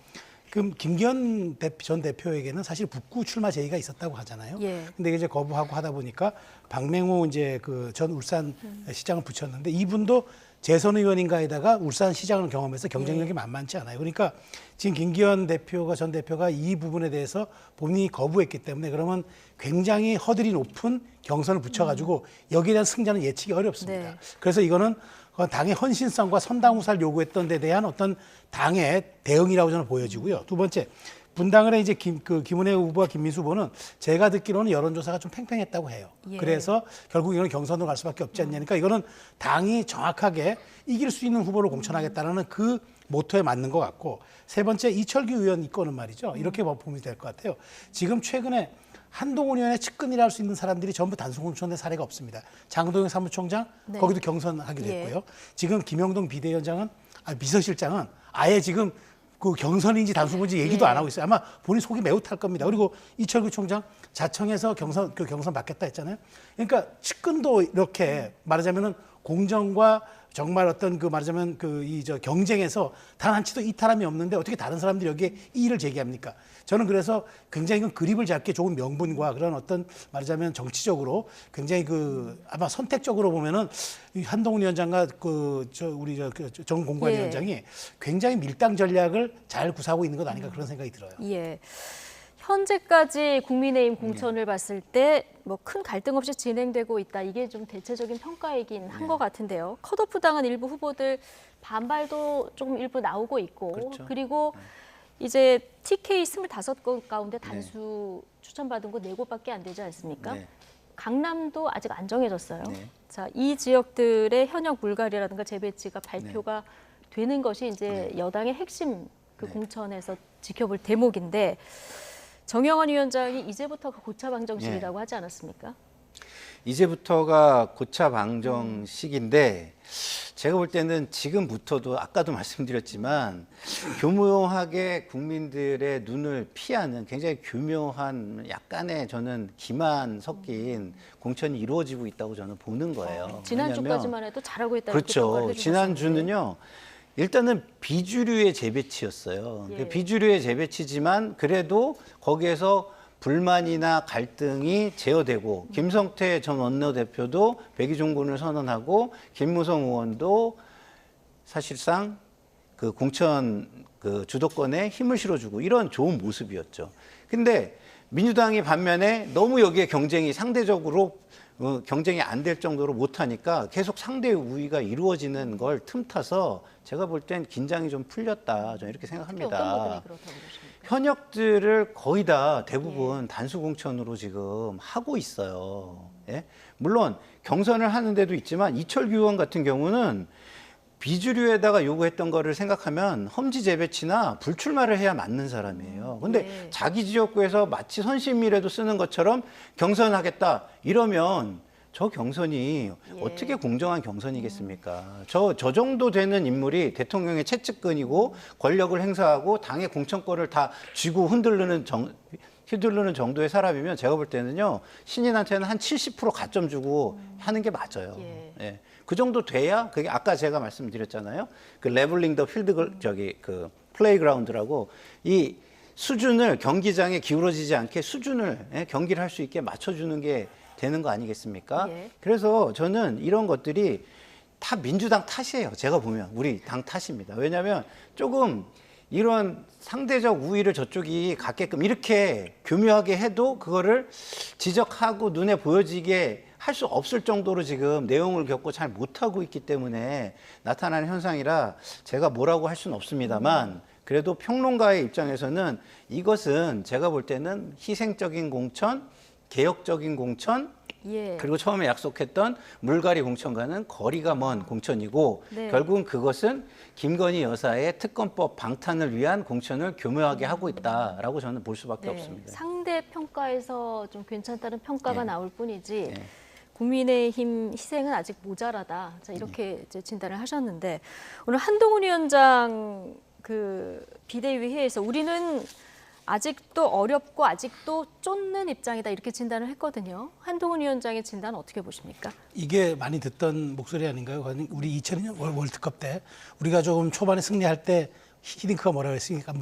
그럼 김기현 전 대표에게는 사실 북구 출마 제의가 있었다고 하잖아요. 예. 근데 이제 거부하고 하다 보니까 박맹호 이제 전 울산 시장을 붙였는데 이분도 재선 의원인가에다가 울산 시장을 경험해서 경쟁력이 만만치 않아요. 그러니까 지금 김기현 전 대표가 이 부분에 대해서 본인이 거부했기 때문에 그러면 굉장히 허들이 높은 경선을 붙여가지고 여기에 대한 승자는 예측이 어렵습니다. 네. 그래서 이거는 그건 당의 헌신성과 선당후사를 요구했던 데 대한 어떤 당의 대응이라고 저는 보여지고요. 두 번째, 분당을의 이제 김은혜 후보와 김민수 후보는 제가 듣기로는 여론조사가 좀 팽팽했다고 해요. 예. 그래서 결국 이건 경선으로 갈 수밖에 없지 않냐니까 이거는 당이 정확하게 이길 수 있는 후보를 공천하겠다는 그 모토에 맞는 것 같고, 세 번째 이철규 의원 이건은 말이죠. 이렇게 보면 될 것 같아요. 지금 최근에 한동훈 의원의 측근이라 할 수 있는 사람들이 전부 단순 공천된 사례가 없습니다. 장도영 사무총장 네. 거기도 경선하기로 예. 했고요. 지금 김영동 비대위원장은 비서실장은 아예 지금 그 경선인지 단순인지 얘기도 예. 안 하고 있어요. 아마 본인 속이 매우 탈 겁니다. 그리고 이철규 총장 자청에서 경선 받겠다 했잖아요. 그러니까 측근도 이렇게 말하자면은 공정과 정말 어떤 그 말하자면 경쟁에서 단 한 치도 이탈함이 없는데 어떻게 다른 사람들이 여기에 이의를 제기합니까? 저는 그래서 굉장히 그립을 잡기 좋은 명분과 그런 어떤 말하자면 정치적으로 굉장히 아마 선택적으로 보면은 이 한동훈 위원장과 정공관위원장이 예. 굉장히 밀당 전략을 잘 구사하고 있는 것 아닌가 그런 생각이 들어요. 예. 현재까지 국민의힘 공천을 봤을 때 뭐 큰 갈등 없이 진행되고 있다. 이게 좀 대체적인 평가이긴 한 것 같은데요. 컷오프 당한 일부 후보들 반발도 조금 일부 나오고 있고, 그렇죠. 그리고 이제 TK 25곳 가운데 단수 추천받은 곳 4곳밖에 안 되지 않습니까? 네. 강남도 아직 안 정해졌어요. 네. 자, 이 지역들의 현역 물갈이라든가 재배치가 발표가 되는 것이 이제 여당의 핵심 공천에서 지켜볼 대목인데, 정영환 위원장이 이제부터가 고차 방정식이라고 하지 않았습니까? 이제부터가 고차 방정식인데 제가 볼 때는 지금부터도 아까도 말씀드렸지만 교묘하게 국민들의 눈을 피하는 굉장히 교묘한 약간의 저는 기만 섞인 공천이 이루어지고 있다고 저는 보는 거예요. 지난주까지만 해도 잘하고 있다. 그렇죠. 지난주는요. 일단은 비주류의 재배치였어요. 예. 비주류의 재배치지만 그래도 거기에서 불만이나 갈등이 제어되고 김성태 전 원내대표도 백의종군을 선언하고 김무성 의원도 사실상 그 공천 주도권에 힘을 실어주고 이런 좋은 모습이었죠. 근데 민주당이 반면에 너무 여기에 경쟁이 상대적으로 경쟁이 안 될 정도로 못하니까 계속 상대 우위가 이루어지는 걸 틈타서 제가 볼 땐 긴장이 좀 풀렸다. 저는 이렇게 생각합니다. 어떤 부분이 그렇다고 보십니까? 현역들을 거의 다 대부분 단수 공천으로 지금 하고 있어요. 예? 물론 경선을 하는 데도 있지만 이철규 의원 같은 경우는 비주류에다가 요구했던 거를 생각하면 험지 재배치나 불출마를 해야 맞는 사람이에요. 근데 자기 지역구에서 마치 선심이라도 쓰는 것처럼 경선하겠다 이러면 저 경선이 어떻게 공정한 경선이겠습니까? 저 정도 되는 인물이 대통령의 최측근이고 권력을 행사하고 당의 공천권을 다 쥐고 휘두르는 정도의 사람이면 제가 볼 때는요, 신인한테는 한 70% 가점 주고 하는 게 맞아요. 예. 그 정도 돼야 그게 아까 제가 말씀드렸잖아요. 그 레블링 더 필드 그 플레이그라운드라고 이 수준을 경기장에 기울어지지 않게 수준을 경기를 할 수 있게 맞춰주는 게 되는 거 아니겠습니까? 예. 그래서 저는 이런 것들이 다 민주당 탓이에요. 제가 보면 우리 당 탓입니다. 왜냐하면 조금 이런 상대적 우위를 저쪽이 갖게끔 이렇게 교묘하게 해도 그거를 지적하고 눈에 보여지게 할 수 없을 정도로 지금 내용을 겪고 잘 못하고 있기 때문에 나타나는 현상이라 제가 뭐라고 할 수는 없습니다만 그래도 평론가의 입장에서는 이것은 제가 볼 때는 희생적인 공천, 개혁적인 공천, 그리고 처음에 약속했던 물갈이 공천과는 거리가 먼 공천이고 결국은 그것은 김건희 여사의 특검법 방탄을 위한 공천을 교묘하게 하고 있다라고 저는 볼 수밖에 없습니다. 상대 평가에서 좀 괜찮다는 평가가 나올 뿐이지 국민의힘 희생은 아직 모자라다. 자, 이렇게 이제 진단을 하셨는데 오늘 한동훈 위원장 그 비대위 회의에서 우리는 아직도 어렵고 아직도 쫓는 입장이다 이렇게 진단을 했거든요. 한동훈 위원장의 진단 어떻게 보십니까? 이게 많이 듣던 목소리 아닌가요? 우리 2002년 월드컵 때 우리가 조금 초반에 승리할 때 히딩크가 뭐라 그랬습니까?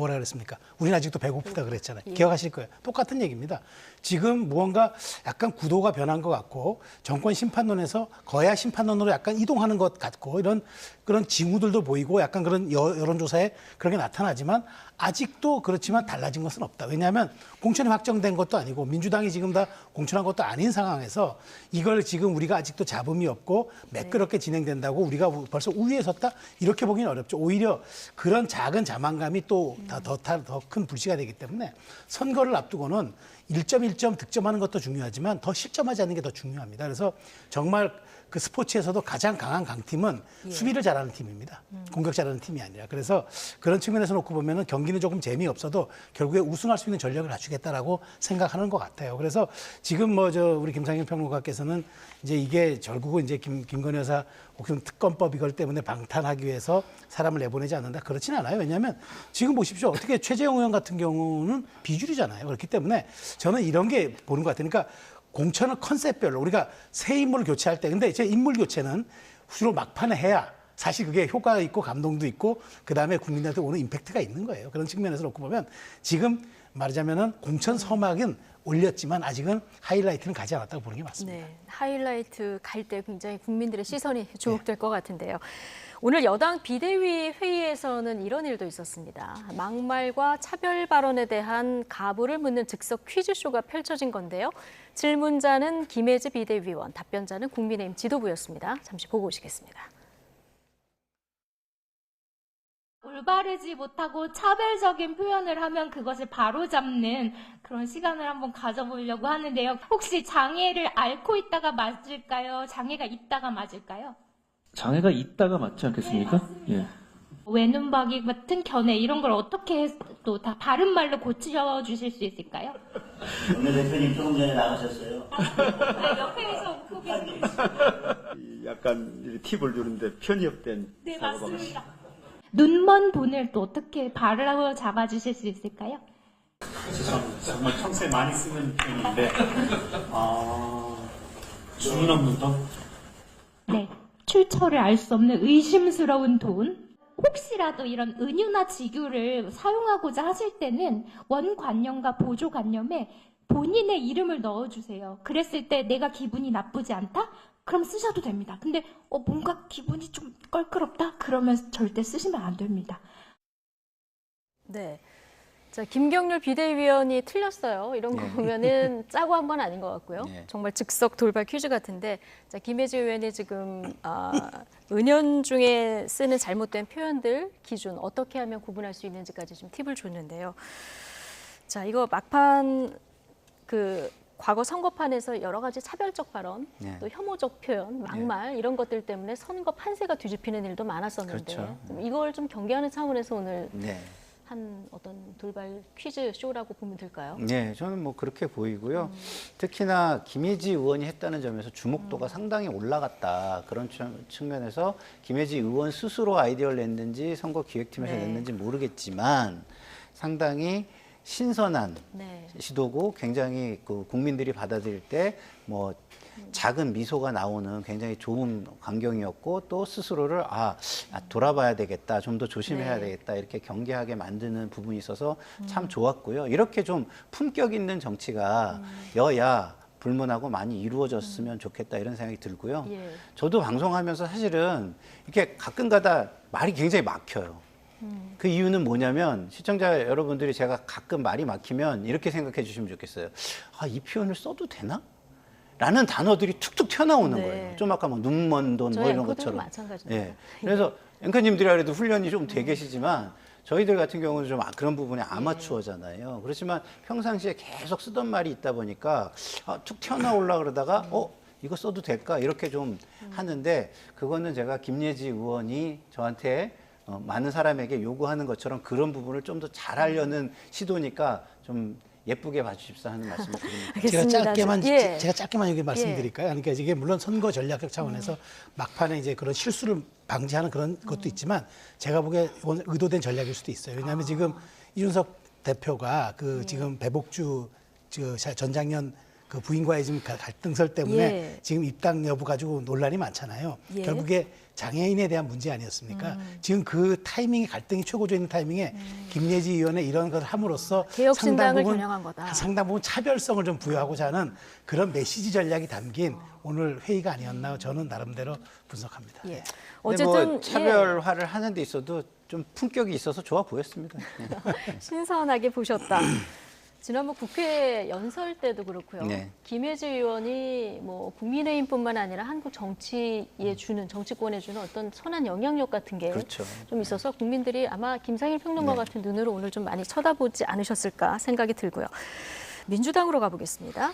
우리는 아직도 배고프다 그랬잖아요. 기억하실 거예요. 똑같은 얘기입니다. 지금 무언가 약간 구도가 변한 것 같고 정권 심판론에서 거야 심판론으로 약간 이동하는 것 같고 이런 그런 징후들도 보이고 약간 그런 여론조사에 그런 게 나타나지만 아직도 그렇지만 달라진 것은 없다. 왜냐하면 공천이 확정된 것도 아니고 민주당이 지금 다 공천한 것도 아닌 상황에서 이걸 지금 우리가 아직도 잡음이 없고 매끄럽게 진행된다고 우리가 벌써 우위에 섰다? 이렇게 보기는 어렵죠. 오히려 그런 작은 자만감이 또 더 큰 불씨가 되기 때문에 선거를 앞두고는 1점 득점하는 것도 중요하지만 더 실점하지 않는 게 더 중요합니다. 그래서 정말 그 스포츠에서도 가장 강한 강팀은 수비를 잘하는 팀입니다. 공격 잘하는 팀이 아니라. 그래서 그런 측면에서 놓고 보면은 경기는 조금 재미없어도 결국에 우승할 수 있는 전력을 갖추겠다라고 생각하는 것 같아요. 그래서 지금 우리 김상현 평론가께서는 이제 이게 결국은 이제 김건희 여사 혹은 특검법 이걸 때문에 방탄하기 위해서 사람을 내보내지 않는다. 그렇진 않아요. 왜냐하면 지금 보십시오. 어떻게 최재형 의원 같은 경우는 비주류잖아요. 그렇기 때문에 저는 이런 게 보는 것 같아요. 그러니까 공천은 컨셉별로 우리가 새 인물을 교체할 때 근데 이제 인물 교체는 주로 막판에 해야 사실 그게 효과가 있고 감동도 있고 그다음에 국민들한테 오는 임팩트가 있는 거예요. 그런 측면에서 놓고 보면 지금 말하자면은 공천 서막은 올렸지만 아직은 하이라이트는 가지 않았다고 보는 게 맞습니다. 네, 하이라이트 갈 때 굉장히 국민들의 시선이 주목될 것 같은데요. 오늘 여당 비대위 회의에서는 이런 일도 있었습니다. 막말과 차별 발언에 대한 가부를 묻는 즉석 퀴즈쇼가 펼쳐진 건데요. 질문자는 김혜지 비대위원, 답변자는 국민의힘 지도부였습니다. 잠시 보고 오시겠습니다. 올바르지 못하고 차별적인 표현을 하면 그것을 바로잡는 그런 시간을 한번 가져보려고 하는데요. 혹시 장애를 앓고 있다가 맞을까요? 장애가 있다가 맞을까요? 장애가 있다가 맞지 않겠습니까? 예. 외눈박이 같은 견해 이런 걸 어떻게 또 다 바른 말로 고쳐주실 수 있을까요? 오늘 대표님 조금 전에 나가셨어요. 옆에서 웃고 계신 약간 팁을 주는데 편협된 네, 사고가 맞습니다. 눈먼 돈을 또 어떻게 바로 잡아주실 수 있을까요? 정말 평소에 많이 쓰는 표현인데 주인 없는 돈? 네, 출처를 알 수 없는 의심스러운 돈. 혹시라도 이런 은유나 직유를 사용하고자 하실 때는 원관념과 보조관념에 본인의 이름을 넣어주세요. 그랬을 때 내가 기분이 나쁘지 않다? 그럼 쓰셔도 됩니다. 근데 뭔가 기분이 좀 껄끄럽다? 그러면 절대 쓰시면 안 됩니다. 네. 자, 김경률 비대위원이 틀렸어요. 이런 거 보면은 짜고 한 건 아닌 것 같고요. 정말 즉석 돌발 퀴즈 같은데, 자, 김혜지 의원이 지금 은연중에 쓰는 잘못된 표현들 기준 어떻게 하면 구분할 수 있는지까지 좀 팁을 줬는데요. 자, 이거 막판 과거 선거판에서 여러 가지 차별적 발언, 또 혐오적 표현, 막말 이런 것들 때문에 선거 판세가 뒤집히는 일도 많았었는데 그렇죠. 이걸 좀 경계하는 차원에서 오늘 한 어떤 돌발 퀴즈 쇼라고 보면 될까요? 네, 저는 뭐 그렇게 보이고요. 특히나 김혜지 의원이 했다는 점에서 주목도가 상당히 올라갔다. 그런 측면에서 김혜지 의원 스스로 아이디어를 냈는지 선거기획팀에서 냈는지 모르겠지만 상당히 신선한 시도고 굉장히 국민들이 받아들일 때 뭐 작은 미소가 나오는 굉장히 좋은 광경이었고 또 스스로를 돌아봐야 되겠다, 좀 더 조심해야 되겠다 이렇게 경계하게 만드는 부분이 있어서 참 좋았고요. 이렇게 좀 품격 있는 정치가 여야 불문하고 많이 이루어졌으면 좋겠다 이런 생각이 들고요. 저도 방송하면서 사실은 이렇게 가끔가다 말이 굉장히 막혀요. 그 이유는 뭐냐면 시청자 여러분들이 제가 가끔 말이 막히면 이렇게 생각해 주시면 좋겠어요. 이 표현을 써도 되나? 라는 단어들이 툭툭 튀어나오는 거예요. 좀 아까 눈먼 돈 뭐 이런 것처럼. 마찬가지입니다. 그래서 앵커님들이 그래도 훈련이 좀 돼 계시지만 저희들 같은 경우는 좀 그런 부분이 아마추어잖아요. 그렇지만 평상시에 계속 쓰던 말이 있다 보니까 툭 튀어나오려고 그러다가 이거 써도 될까? 이렇게 좀 하는데 그거는 제가 김예지 의원이 저한테 많은 사람에게 요구하는 것처럼 그런 부분을 좀 더 잘하려는 시도니까 좀 예쁘게 봐주십사 하는 말씀을 드립니다. 제가 짧게만 여기 말씀드릴까요? 그러니까 이게 물론 선거 전략적 차원에서 막판에 이제 그런 실수를 방지하는 그런 것도 있지만 제가 보기에 이건 의도된 전략일 수도 있어요. 왜냐하면 지금 이준석 대표가 지금 배복주 전장년 그 부인과의 지금 갈등설 때문에 예. 지금 입당 여부 가지고 논란이 많잖아요. 예. 결국에 장애인에 대한 문제 아니었습니까? 지금 그 타이밍이 갈등이 최고조 있는 타이밍에 김예지 의원의 이런 것을 함으로써 개혁신당을 겨냥한 거다. 상당 부분 차별성을 좀 부여하고자 하는 그런 메시지 전략이 담긴 오늘 회의가 아니었나 저는 나름대로 분석합니다. 예. 근데 어쨌든 뭐 차별화를 하는 데 있어도 좀 품격이 있어서 좋아 보였습니다. 신선하게 보셨다. 지난번 국회 연설 때도 그렇고요. 네. 김혜지 의원이 뭐 국민의힘뿐만 아니라 한국 정치에 주는 정치권에 주는 어떤 선한 영향력 같은 게 좀 그렇죠. 있어서 국민들이 아마 김상일 평론가 같은 눈으로 오늘 좀 많이 쳐다보지 않으셨을까 생각이 들고요. 민주당으로 가보겠습니다.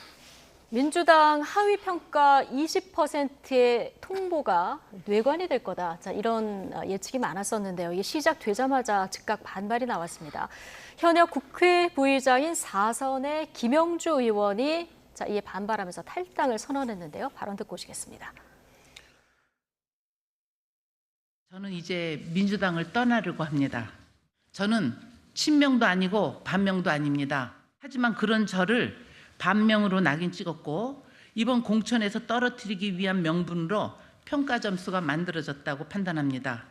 민주당 하위 평가 20%의 통보가 뇌관이 될 거다. 자, 이런 예측이 많았었는데요. 이게 시작되자마자 즉각 반발이 나왔습니다. 현역 국회 부의장인 4선의 김영주 의원이 자, 이에 반발하면서 탈당을 선언했는데요. 발언 듣고 오시겠습니다. 저는 이제 민주당을 떠나려고 합니다. 저는 친명도 아니고 반명도 아닙니다. 하지만 그런 저를 반명으로 낙인 찍었고 이번 공천에서 떨어뜨리기 위한 명분으로 평가 점수가 만들어졌다고 판단합니다.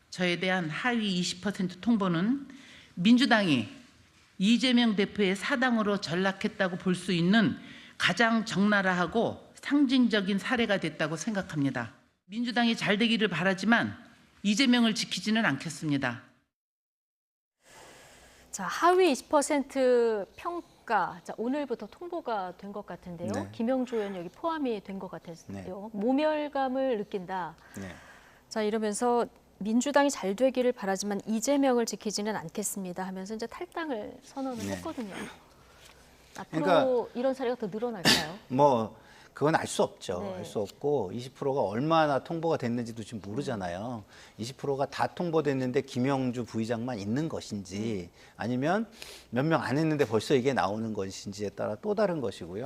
저에 대한 하위 20% 통보는 민주당이 이재명 대표의 사당으로 전락했다고 볼 수 있는 가장 적나라하고 상징적인 사례가 됐다고 생각합니다. 민주당이 잘 되기를 바라지만 이재명을 지키지는 않겠습니다. 자, 하위 20% 평가, 자, 오늘부터 통보가 된 것 같은데요. 네. 김영주 의원 여기 포함이 된 것 같았어요. 네. 모멸감을 느낀다. 네. 자, 이러면서 민주당이 잘 되기를 바라지만 이재명을 지키지는 않겠습니다 하면서 이제 탈당을 선언을 네. 했거든요. 앞으로 그러니까 이런 사례가 더 늘어날까요? 뭐 그건 알 수 없죠. 네. 알 수 없고 20%가 얼마나 통보가 됐는지도 지금 모르잖아요. 20%가 다 통보됐는데 김영주 부의장만 있는 것인지 아니면 몇 명 안 했는데 벌써 이게 나오는 것인지에 따라 또 다른 것이고요.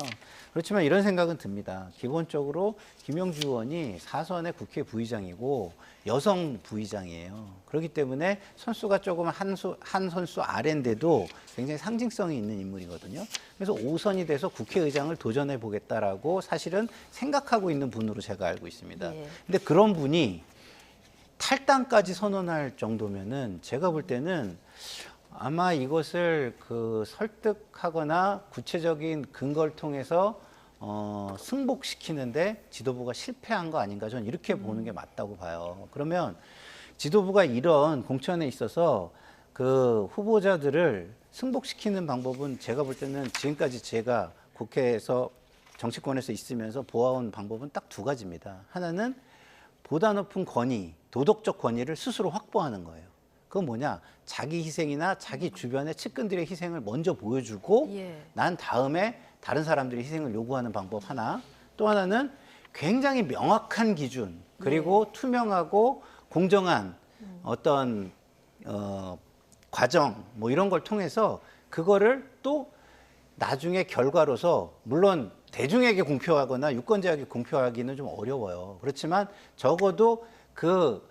그렇지만 이런 생각은 듭니다. 기본적으로 김영주 의원이 4선의 국회 부의장이고 여성 부의장이에요. 그렇기 때문에 선수가 조금 한 선수 아래인데도 굉장히 상징성이 있는 인물이거든요. 그래서 5선이 돼서 국회의장을 도전해 보겠다라고 사실은 생각하고 있는 분으로 제가 알고 있습니다. 예. 근데 그런 분이 탈당까지 선언할 정도면은 제가 볼 때는 아마 이것을 설득하거나 구체적인 근거를 통해서 승복시키는데 지도부가 실패한 거 아닌가 저는 이렇게 보는 게 맞다고 봐요. 그러면 지도부가 이런 공천에 있어서 그 후보자들을 승복시키는 방법은 제가 볼 때는 지금까지 제가 국회에서 정치권에서 있으면서 보아온 방법은 딱 두 가지입니다. 하나는 보다 높은 권위, 도덕적 권위를 스스로 확보하는 거예요. 그건 뭐냐? 자기 희생이나 자기 주변의 측근들의 희생을 먼저 보여주고 난 다음에 다른 사람들의 희생을 요구하는 방법 하나. 또 하나는 굉장히 명확한 기준 그리고 투명하고 공정한 어떤 과정 뭐 이런 걸 통해서 그거를 또 나중에 결과로서 물론 대중에게 공표하거나 유권자에게 공표하기는 좀 어려워요. 그렇지만 적어도 그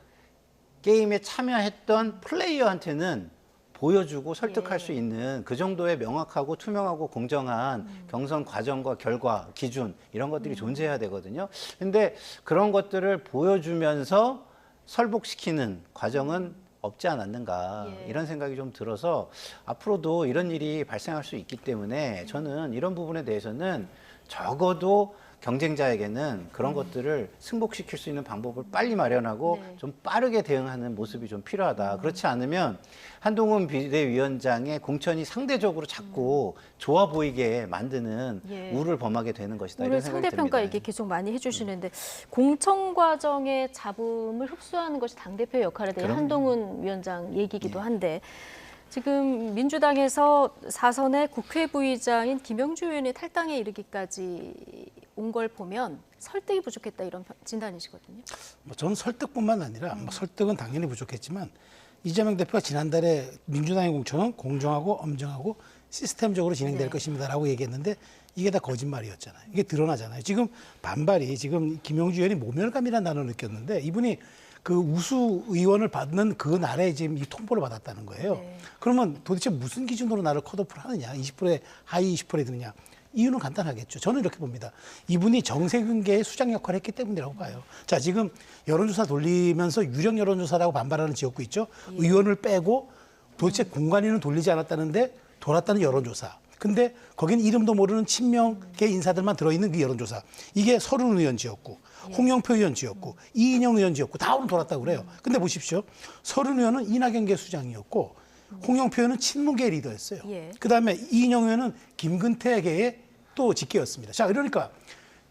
게임에 참여했던 플레이어한테는 보여주고 설득할 수 있는 그 정도의 명확하고 투명하고 공정한 경선 과정과 결과, 기준 이런 것들이 존재해야 되거든요. 근데 그런 것들을 보여주면서 설복시키는 과정은 없지 않았는가 이런 생각이 좀 들어서 앞으로도 이런 일이 발생할 수 있기 때문에 저는 이런 부분에 대해서는 적어도 경쟁자에게는 그런 것들을 승복시킬 수 있는 방법을 빨리 마련하고 좀 빠르게 대응하는 모습이 좀 필요하다. 그렇지 않으면 한동훈 비대위원장의 공천이 상대적으로 자꾸 좋아 보이게 만드는 우를 범하게 되는 것이다. 오늘 이런 생각이 상대평가 듭니다. 얘기 계속 많이 해주시는데 공천 과정의 잡음을 흡수하는 것이 당대표의 역할에 대한 한동훈 위원장 얘기이기도 한데 지금 민주당에서 4선의 국회 부의장인 김영주 의원의 탈당에 이르기까지 온 걸 보면 설득이 부족했다 이런 진단이시거든요. 저는 설득뿐만 아니라 설득은 당연히 부족했지만 이재명 대표가 지난달에 민주당의 공천은 공정하고 엄정하고 시스템적으로 진행될 것입니다라고 얘기했는데 이게 다 거짓말이었잖아요. 이게 드러나잖아요. 지금 반발이 지금 김영주 의원이 모멸감이라는 단어를 느꼈는데 이분이 그 우수 의원을 받는 그 날에 지금 이 통보를 받았다는 거예요. 그러면 도대체 무슨 기준으로 나를 컷오프를 하느냐? 20%에 하위 20%에 드느냐? 이유는 간단하겠죠. 저는 이렇게 봅니다. 이분이 정세균계의 수장 역할을 했기 때문이라고 봐요. 자, 지금 여론조사 돌리면서 유령 여론조사라고 반발하는 지역구 있죠. 의원을 빼고 도대체 공관위는 돌리지 않았다는데 돌았다는 여론조사. 근데 거기는 이름도 모르는 친명계 인사들만 들어있는 그 여론조사. 이게 서른 의원 지역구, 홍영표 의원 지역구, 이인영 의원 지역구 다 오늘 돌았다고 그래요. 근데 보십시오. 서른 의원은 이낙연계 수장이었고 홍영표 의원은 친문계 리더였어요. 그다음에 이인영 의원은 김근태계의 또 직계였습니다. 자, 그러니까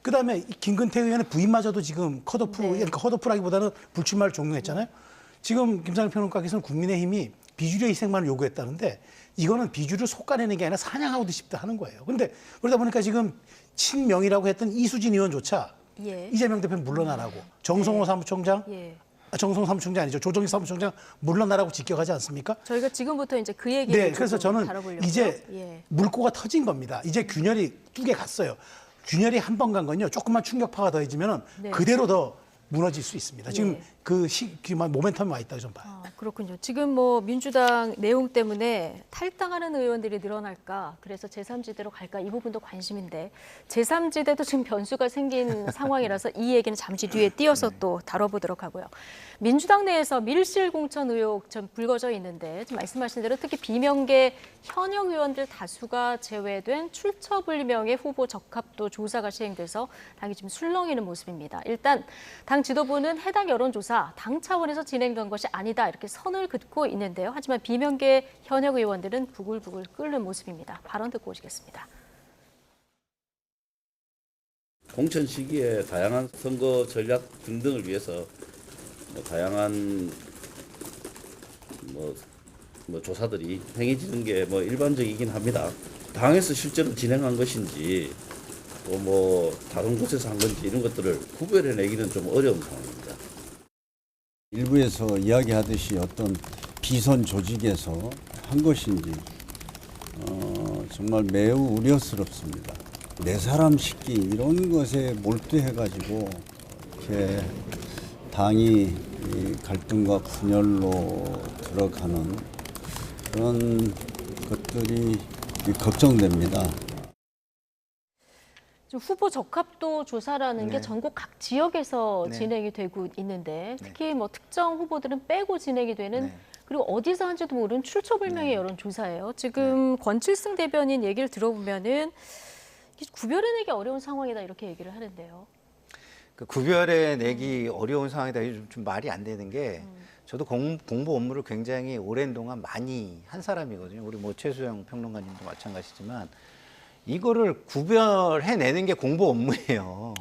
그다음에 김근태 의원의 부인마저도 지금 컷오프, 그러니까 컷오프라기보다는 불출마를 종용했잖아요. 지금 김상일 평론가께서는 국민의힘이 비주류의 희생만을 요구했다는데 이거는 비주류를 속아내는 게 아니라 사냥하고 싶다 하는 거예요. 근데 그러다 보니까 지금 친명이라고 했던 이수진 의원조차 이재명 대표는 물러나라고 정성호 사무총장, 정성호 사무총장 아니죠. 조정희 사무총장 물러나라고 직격하지 않습니까? 저희가 지금부터 이제 그 얘기를 그래서 저는 다뤄보려고요. 이제 물꼬가 터진 겁니다. 이제 균열이 뚝에 갔어요. 균열이 한 번 간 건요. 조금만 충격파가 더해지면 그대로 더 무너질 수 있습니다. 지금 그 모멘텀이 와 있다고 좀 봐요. 그렇군요. 지금 뭐 민주당 내용 때문에 탈당하는 의원들이 늘어날까, 그래서 제3지대로 갈까, 이 부분도 관심인데 제3지대도 지금 변수가 생긴 상황이라서 이 얘기는 잠시 뒤에 띄어서 또 다뤄보도록 하고요. 민주당 내에서 밀실 공천 의혹 좀 불거져 있는데 지금 말씀하신 대로 특히 비명계 현역 의원들 다수가 제외된 출처불명의 후보 적합도 조사가 시행돼서 당이 지금 술렁이는 모습입니다. 일단 당 지도부는 해당 여론조사 당 차원에서 진행된 것이 아니다 이렇게 선을 긋고 있는데요. 하지만 비명계 현역 의원들은 부글부글 끓는 모습입니다. 발언 듣고 오시겠습니다. 공천 시기에 다양한 선거 전략 등등을 위해서 다양한 조사들이 행해지는 게 일반적이긴 합니다. 당에서 실제로 진행한 것인지 또 다른 곳에서 한 건지 이런 것들을 구별해내기는 좀 어려운 상황입니다. 일부에서 이야기하듯이 어떤 비선 조직에서 한 것인지 정말 매우 우려스럽습니다. 네 사람 싣기 이런 것에 몰두해가지고 이렇게 당이 갈등과 분열로 들어가는 그런 것들이 걱정됩니다. 후보 적합도 조사라는 게 전국 각 지역에서 진행이 되고 있는데 특히 특정 후보들은 빼고 진행이 되는 그리고 어디서 한지도 모르는 출처불명의 여론조사예요. 지금 권칠승 대변인 얘기를 들어보면은 구별해내기 어려운 상황이다 이렇게 얘기를 하는데요. 그 구별해내기 어려운 상황이다 좀 말이 안 되는 게 저도 공보 업무를 굉장히 오랜 동안 많이 한 사람이거든요. 우리 최수영 평론가님도 마찬가지지만 이거를 구별해내는 게 공보 업무예요.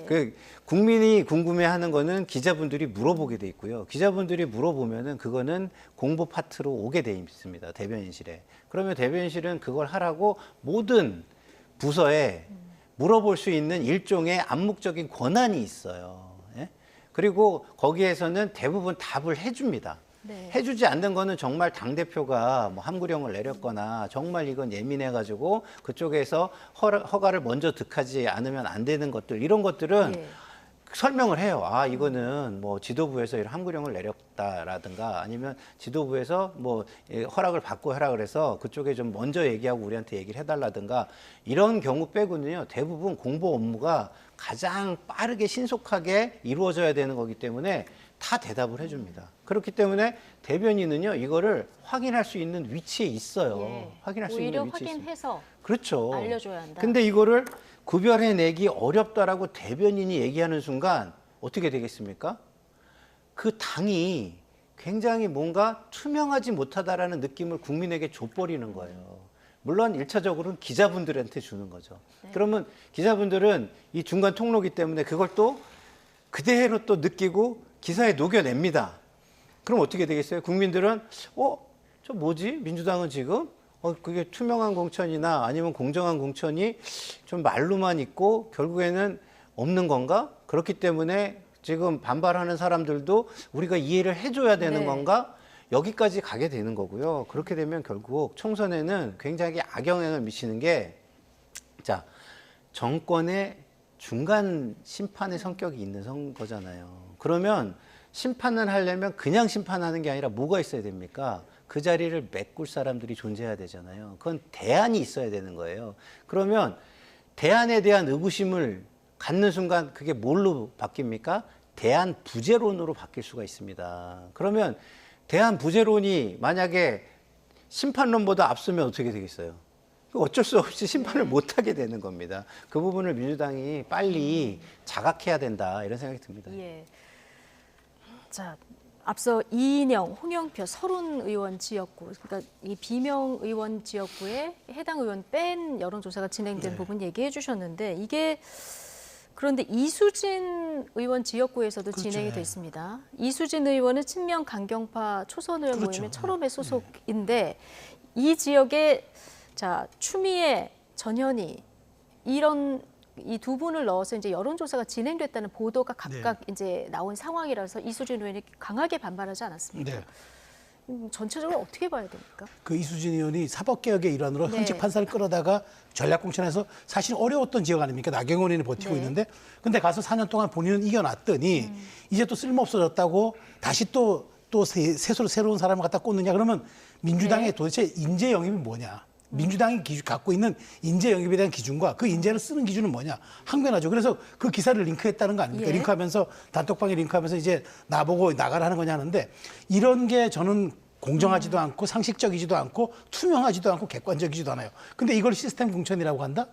그 국민이 궁금해하는 거는 기자분들이 물어보게 돼 있고요. 기자분들이 물어보면은 그거는 공보 파트로 오게 돼 있습니다. 대변인실에. 그러면 대변인실은 그걸 하라고 모든 부서에 물어볼 수 있는 일종의 암묵적인 권한이 있어요. 그리고 거기에서는 대부분 답을 해줍니다. 해주지 않는 거는 정말 당대표가 함구령을 내렸거나 정말 이건 예민해가지고 그쪽에서 허가를 먼저 득하지 않으면 안 되는 것들, 이런 것들은 설명을 해요. 이거는 지도부에서 이런 함구령을 내렸다라든가 아니면 지도부에서 허락을 받고 하라 그래서 그쪽에 좀 먼저 얘기하고 우리한테 얘기를 해달라든가 이런 경우 빼고는요, 대부분 공보 업무가 가장 빠르게 신속하게 이루어져야 되는 거기 때문에 다 대답을 해줍니다. 그렇기 때문에 대변인은요, 이거를 확인할 수 있는 위치에 있어요. 확인할 수 있는 위치에 확인해서 있어요. 그렇죠. 알려줘야 한다. 근데 이거를 구별해내기 어렵다라고 대변인이 얘기하는 순간 어떻게 되겠습니까? 그 당이 굉장히 뭔가 투명하지 못하다라는 느낌을 국민에게 줘버리는 거예요. 물론 1차적으로는 기자분들한테 주는 거죠. 그러면 기자분들은 이 중간 통로기 때문에 그걸 또 그대로 또 느끼고 기사에 녹여냅니다. 그럼 어떻게 되겠어요? 국민들은 저 뭐지? 민주당은 지금 그게 투명한 공천이나 아니면 공정한 공천이 좀 말로만 있고 결국에는 없는 건가? 그렇기 때문에 지금 반발하는 사람들도 우리가 이해를 해줘야 되는 건가? 여기까지 가게 되는 거고요. 그렇게 되면 결국 총선에는 굉장히 악영향을 미치는 게, 자, 정권의 중간 심판의 성격이 있는 선거잖아요. 그러면 심판을 하려면 그냥 심판하는 게 아니라 뭐가 있어야 됩니까? 그 자리를 메꿀 사람들이 존재해야 되잖아요. 그건 대안이 있어야 되는 거예요. 그러면 대안에 대한 의구심을 갖는 순간 그게 뭘로 바뀝니까? 대안 부재론으로 바뀔 수가 있습니다. 그러면 대안 부재론이 만약에 심판론보다 앞서면 어떻게 되겠어요? 어쩔 수 없이 심판을 못하게 되는 겁니다. 그 부분을 민주당이 빨리 자각해야 된다 이런 생각이 듭니다. 예. 자, 앞서 이인영, 홍영표, 서른 의원 지역구, 그러니까 이 비명 의원 지역구에 해당 의원 뺀 여론조사가 진행된 부분 얘기해 주셨는데 이게 그런데 이수진 의원 지역구에서도 진행이 됐습니다. 이수진 의원은 친명 강경파 초선 의원 모임의 철험의 소속인데 이 지역에 자 추미애, 전현희 이런 이 두 분을 넣어서 이제 여론조사가 진행됐다는 보도가 각각 이제 나온 상황이라서 이수진 의원이 강하게 반발하지 않았습니까? 전체적으로 어떻게 봐야 됩니까? 그 이수진 의원이 사법개혁의 일환으로 현직 판사를 끌어다가 전략공천해서 사실 어려웠던 지역 아닙니까? 나경원 의원이 버티고 있는데 근데 가서 4년 동안 본인은 이겨놨더니 이제 또 쓸모없어졌다고 다시 또 새로운 사람을 갖다 꽂느냐 그러면 민주당의 도대체 인재 영입이 뭐냐? 민주당이 갖고 있는 인재 영입에 대한 기준과 그 인재를 쓰는 기준은 뭐냐? 항변하죠. 그래서 그 기사를 링크했다는 거 아닙니까? 링크하면서 단톡방에 링크하면서 이제 나보고 나가라는 거냐 하는데 이런 게 저는 공정하지도 않고 상식적이지도 않고 투명하지도 않고 객관적이지도 않아요. 근데 이걸 시스템 공천이라고 한다?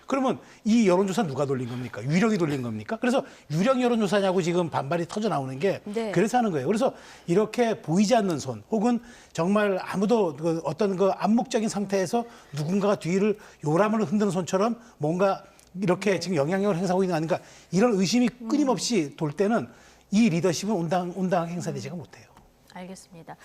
그러면 이 여론조사 누가 돌린 겁니까? 유력이 돌린 겁니까? 그래서 유력 여론조사냐고 지금 반발이 터져 나오는 게 그래서 하는 거예요. 그래서 이렇게 보이지 않는 손 혹은 정말 아무도 어떤 그 암묵적인 상태에서 누군가가 뒤를 요람을 흔드는 손처럼 뭔가 이렇게 지금 영향력을 행사하고 있는 거 아닌가 이런 의심이 끊임없이 돌 때는 이 리더십은 온당하게 행사되지가 못해요. 알겠습니다.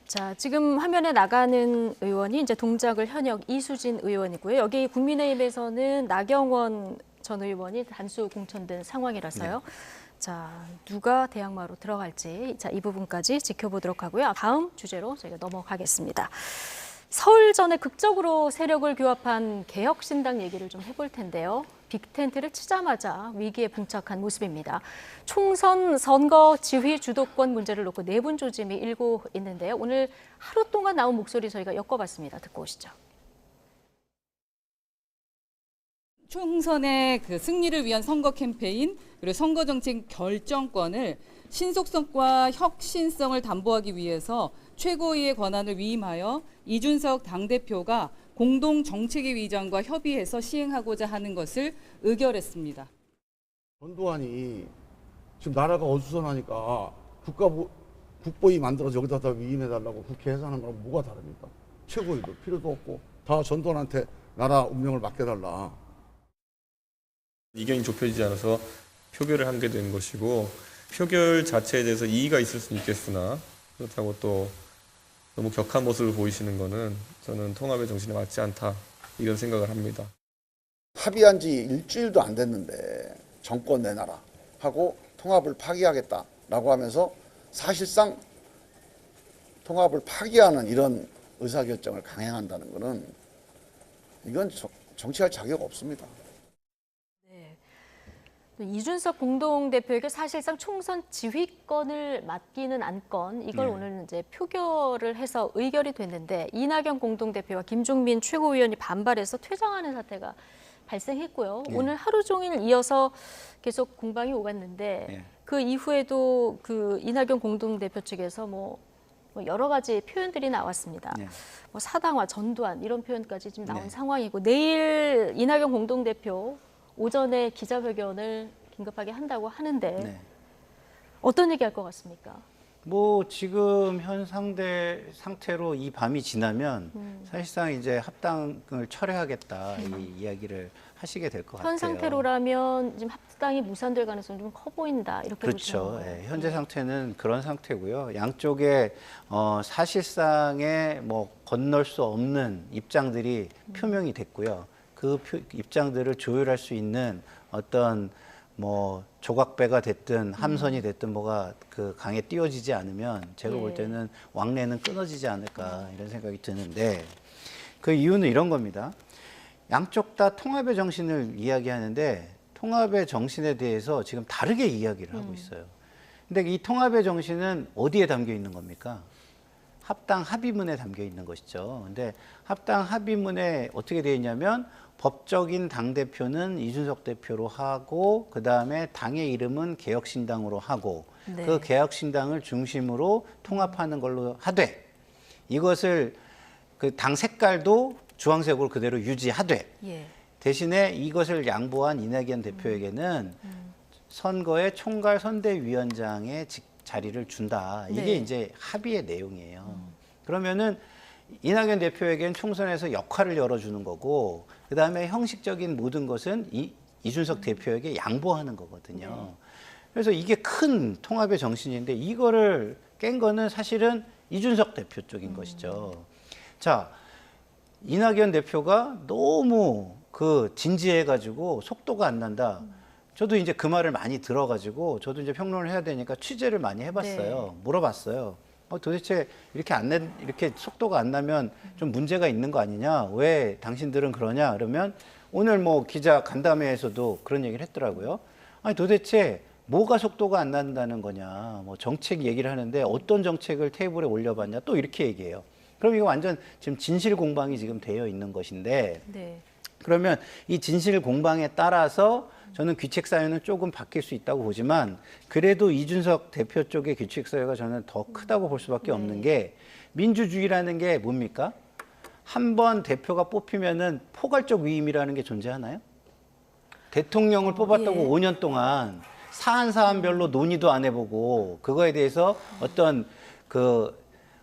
자, 지금 화면에 나가는 의원이 이제 동작을 현역 이수진 의원이고요. 여기 국민의힘에서는 나경원 전 의원이 단수 공천된 상황이라서요. 자, 누가 대항마로 들어갈지 자, 이 부분까지 지켜보도록 하고요. 다음 주제로 저희가 넘어가겠습니다. 서울전에 극적으로 세력을 규합한 개혁신당 얘기를 좀 해볼 텐데요. 빅텐트를 치자마자 위기에 봉착한 모습입니다. 총선 선거 지휘 주도권 문제를 놓고 내분 조짐이 일고 있는데요. 오늘 하루 동안 나온 목소리 저희가 엮어봤습니다. 듣고 오시죠. 총선의 그 승리를 위한 선거 캠페인 그리고 선거 정책 결정권을 신속성과 혁신성을 담보하기 위해서 최고위의 권한을 위임하여 이준석 당대표가 공동 정책위 위원장과 협의해서 시행하고자 하는 것을 의결했습니다. 전두환이 지금 나라가 어수선하니까 국보위 만들어서 여기다 위임해달라고 국회에서 하는 거랑 뭐가 다릅니까? 최고위도 필요도 없고 다 전두환한테 나라 운명을 맡겨달라. 이견이 좁혀지지 않아서 표결을 하게 된 것이고 표결 자체에 대해서 이의가 있을 수는 있겠으나 그렇다고 또 너무 격한 모습을 보이시는 거는 저는 통합의 정신에 맞지 않다 이런 생각을 합니다. 합의한 지 일주일도 안 됐는데 정권 내놔라 하고 통합을 파기하겠다라고 하면서 사실상 통합을 파기하는 이런 의사결정을 강행한다는 것은 이건 정치할 자격 없습니다. 이준석 공동대표에게 사실상 총선 지휘권을 맡기는 안건 이걸 오늘 이제 표결을 해서 의결이 됐는데 이낙연 공동대표와 김종민 최고위원이 반발해서 퇴장하는 사태가 발생했고요. 오늘 하루 종일 이어서 계속 공방이 오갔는데 그 이후에도 그 이낙연 공동대표 측에서 뭐 여러 가지 표현들이 나왔습니다. 뭐 사당화, 전두환 이런 표현까지 지금 나온 상황이고 내일 이낙연 공동대표 오전에 기자회견을 긴급하게 한다고 하는데 어떤 얘기할 것 같습니까? 뭐 지금 현 상태로 이 밤이 지나면 사실상 이제 합당을 철회하겠다 이 이야기를 하시게 될 것 같아요. 현 상태로라면 지금 합당이 무산될 가능성이 좀 커 보인다 이렇게 그렇죠. 현재 상태는 그런 상태고요. 양쪽에 사실상의 뭐 건널 수 없는 입장들이 표명이 됐고요. 그 입장들을 조율할 수 있는 어떤 뭐 조각배가 됐든 함선이 됐든 뭐가 그 강에 띄워지지 않으면 제가 볼 때는 왕래는 끊어지지 않을까 이런 생각이 드는데 그 이유는 이런 겁니다. 양쪽 다 통합의 정신을 이야기하는데 통합의 정신에 대해서 지금 다르게 이야기를 하고 있어요. 근데 이 통합의 정신은 어디에 담겨 있는 겁니까? 합당 합의문에 담겨 있는 것이죠. 근데 합당 합의문에 어떻게 되어 있냐면 법적인 당대표는 이준석 대표로 하고 그다음에 당의 이름은 개혁신당으로 하고 네. 그 개혁신당을 중심으로 통합하는 걸로 하되 이것을 그 당 색깔도 주황색으로 그대로 유지하되 예. 대신에 이것을 양보한 이낙연 대표에게는 선거의 총괄 선대위원장의 자리를 준다. 이게 네. 이제 합의의 내용이에요. 그러면은 이낙연 대표에게는 총선에서 역할을 열어주는 거고 그다음에 형식적인 모든 것은 이준석 대표에게 양보하는 거거든요. 네. 그래서 이게 큰 통합의 정신인데 이거를 깬 거는 사실은 이준석 대표 쪽인 것이죠. 자, 이낙연 대표가 너무 그 진지해가지고 속도가 안 난다. 저도 이제 그 말을 많이 들어가지고 저도 이제 평론을 해야 되니까 취재를 많이 해봤어요. 네. 물어봤어요. 도대체 이렇게 속도가 안 나면 좀 문제가 있는 거 아니냐? 왜 당신들은 그러냐? 그러면 오늘 뭐 기자 간담회에서도 그런 얘기를 했더라고요. 아니 도대체 뭐가 속도가 안 난다는 거냐? 뭐 정책 얘기를 하는데 어떤 정책을 테이블에 올려봤냐? 또 이렇게 얘기해요. 그럼 이거 완전 지금 진실 공방이 지금 되어 있는 것인데 네. 그러면 이 진실 공방에 따라서 저는 귀책 사유는 조금 바뀔 수 있다고 보지만 그래도 이준석 대표 쪽의 귀책 사유가 저는 더 크다고 볼 수밖에 없는 게 민주주의라는 게 뭡니까? 한 번 대표가 뽑히면은 포괄적 위임이라는 게 존재하나요? 대통령을 뽑았다고 예. 5년 동안 사안별로 논의도 안 해보고 그거에 대해서 어떤 그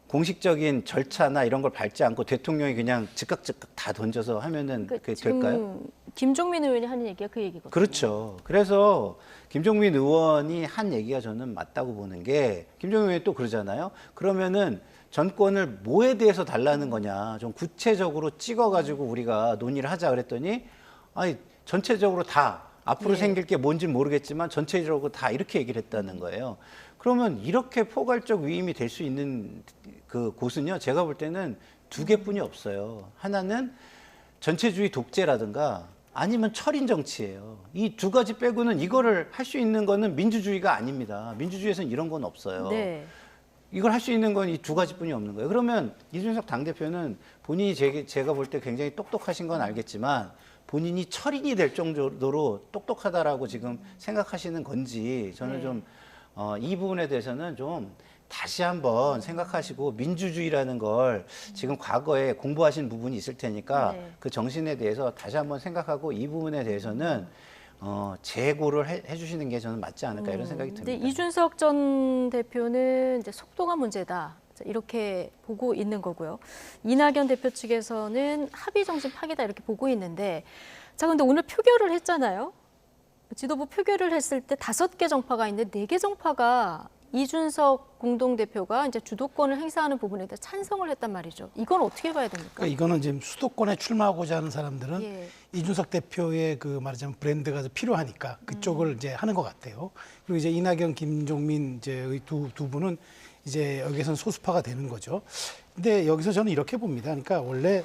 공식적인 절차나 이런 걸 밟지 않고 대통령이 그냥 즉각 다 던져서 하면은 그게 될까요? 김종민 의원이 하는 얘기가 그 얘기거든요. 그렇죠. 그래서 김종민 의원이 한 얘기가 저는 맞다고 보는 게 김종민 의원이 또 그러잖아요. 그러면은 전권을 뭐에 대해서 달라는 거냐. 좀 구체적으로 찍어가지고 우리가 논의를 하자 그랬더니 아니 전체적으로 다 앞으로 생길 게 뭔지 모르겠지만 전체적으로 다 이렇게 얘기를 했다는 거예요. 그러면 이렇게 포괄적 위임이 될 수 있는 그 곳은요. 제가 볼 때는 두 개뿐이 없어요. 하나는 전체주의 독재라든가 아니면 철인 정치예요. 이 두 가지 빼고는 이거를 할 수 있는 거는 민주주의가 아닙니다. 민주주의에서는 이런 건 없어요. 네. 이걸 할 수 있는 건 이 두 가지뿐이 없는 거예요. 그러면 이준석 당대표는 본인이 제가 볼 때 굉장히 똑똑하신 건 알겠지만 본인이 철인이 될 정도로 똑똑하다라고 지금 생각하시는 건지 저는 좀 이 부분에 대해서는 좀 다시 한번 생각하시고 민주주의라는 걸 지금 과거에 공부하신 부분이 있을 테니까 그 정신에 대해서 다시 한번 생각하고 이 부분에 대해서는 재고를 해주시는 게 저는 맞지 않을까 이런 생각이 듭니다. 근데 이준석 전 대표는 이제 속도가 문제다. 이렇게 보고 있는 거고요. 이낙연 대표 측에서는 합의 정신 파기다 이렇게 보고 있는데 자, 근데 오늘 표결을 했잖아요. 지도부 표결을 했을 때 5개 정파가 있는데 4개 정파가 이준석 공동대표가 이제 주도권을 행사하는 부분에 대해 찬성을 했단 말이죠. 이건 어떻게 봐야 됩니까? 그러니까 이거는 지금 수도권에 출마하고자 하는 사람들은 이준석 대표의 그 말하자면 브랜드가 필요하니까 그쪽을 이제 하는 것 같아요. 그리고 이제 이낙연, 김종민 이제 두 분은 이제 여기서는 소수파가 되는 거죠. 근데 여기서 저는 이렇게 봅니다. 그러니까 원래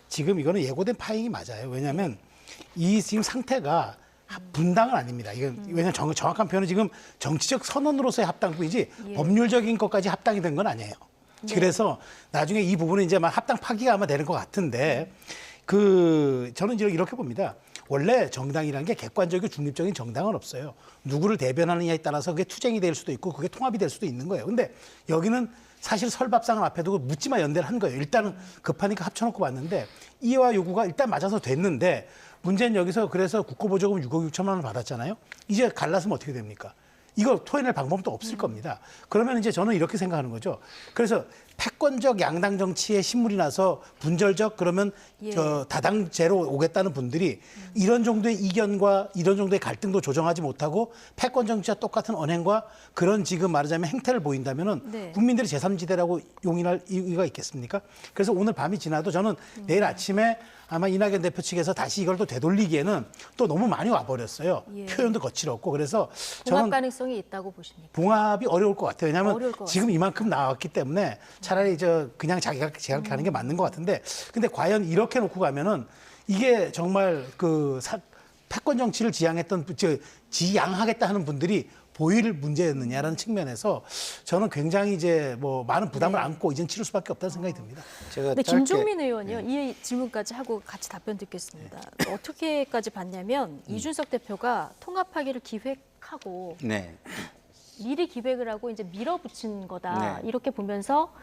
지금 이거는 예고된 파행이 맞아요. 왜냐하면 이 지금 상태가 분당은 아닙니다. 이건 왜냐하면 정확한 표현은 지금 정치적 선언으로서의 합당뿐이지 법률적인 것까지 합당이 된 건 아니에요. 그래서 나중에 이 부분은 이제 막 합당 파기가 아마 되는 것 같은데 저는 이렇게 봅니다. 원래 정당이라는 게 객관적이고 중립적인 정당은 없어요. 누구를 대변하느냐에 따라서 그게 투쟁이 될 수도 있고 그게 통합이 될 수도 있는 거예요. 근데 여기는 사실 설밥상을 앞에 두고 묻지마 연대를 한 거예요. 일단은 급하니까 합쳐놓고 봤는데 이해와 요구가 일단 맞아서 됐는데 문제는 여기서 그래서 국고보조금 6억 6천만 원을 받았잖아요. 이제 갈라서면 어떻게 됩니까? 이거 토해낼 방법도 없을 겁니다. 그러면 이제 저는 이렇게 생각하는 거죠. 그래서 패권적 양당 정치에 신물이 나서 분절적 그러면 다당제로 오겠다는 분들이 이런 정도의 이견과 이런 정도의 갈등도 조정하지 못하고 패권 정치와 똑같은 언행과 그런 지금 말하자면 행태를 보인다면은 국민들이 제3지대라고 용인할 이유가 있겠습니까? 그래서 오늘 밤이 지나도 저는 내일 아침에 아마 이낙연 대표 측에서 다시 이걸 또 되돌리기에는 또 너무 많이 와버렸어요. 표현도 거칠었고 그래서 봉합 가능성이 있다고 보십니까? 봉합이 어려울 것 같아요. 왜냐하면 지금 이만큼 나왔기 때문에 차라리 그냥 자기가 하는 게 맞는 것 같은데 근데 과연 이렇게 놓고 가면은 이게 정말 패권 정치를 지향하겠다 하는 분들이 보일 문제였느냐라는 측면에서 저는 굉장히 이제 뭐 많은 부담을 안고 이젠 치를 수밖에 없다는 생각이 듭니다. 네, 김종민 의원이요. 이 질문까지 하고 같이 답변 듣겠습니다. 어떻게까지 봤냐면 이준석 대표가 통합하기를 기획하고 미리 기획을 하고 이제 밀어붙인 거다. 이렇게 보면서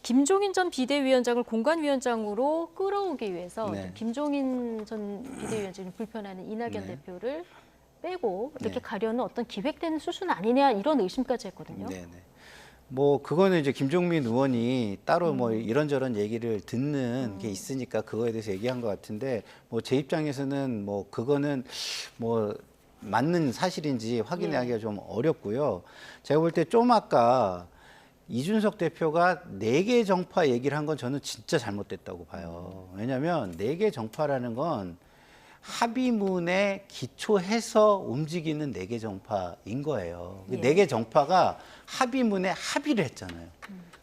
김종인 전 비대위원장을 공관위원장으로 끌어오기 위해서 김종인 전 비대위원장이 불편해하는 이낙연 대표를 빼고 이렇게 가려는 어떤 기획된 수순 아니냐 이런 의심까지 했거든요. 뭐 그거는 이제 김종민 의원이 따로 뭐 이런저런 얘기를 듣는 게 있으니까 그거에 대해서 얘기한 것 같은데 뭐 제 입장에서는 뭐 그거는 뭐 맞는 사실인지 확인하기가 좀 어렵고요. 제가 볼 때 좀 아까 이준석 대표가 4개 정파 얘기를 한 건 저는 진짜 잘못됐다고 봐요. 왜냐하면 4개 정파라는 건 합의문에 기초해서 움직이는 4개 정파인 거예요. 4개 정파가 합의문에 합의를 했잖아요.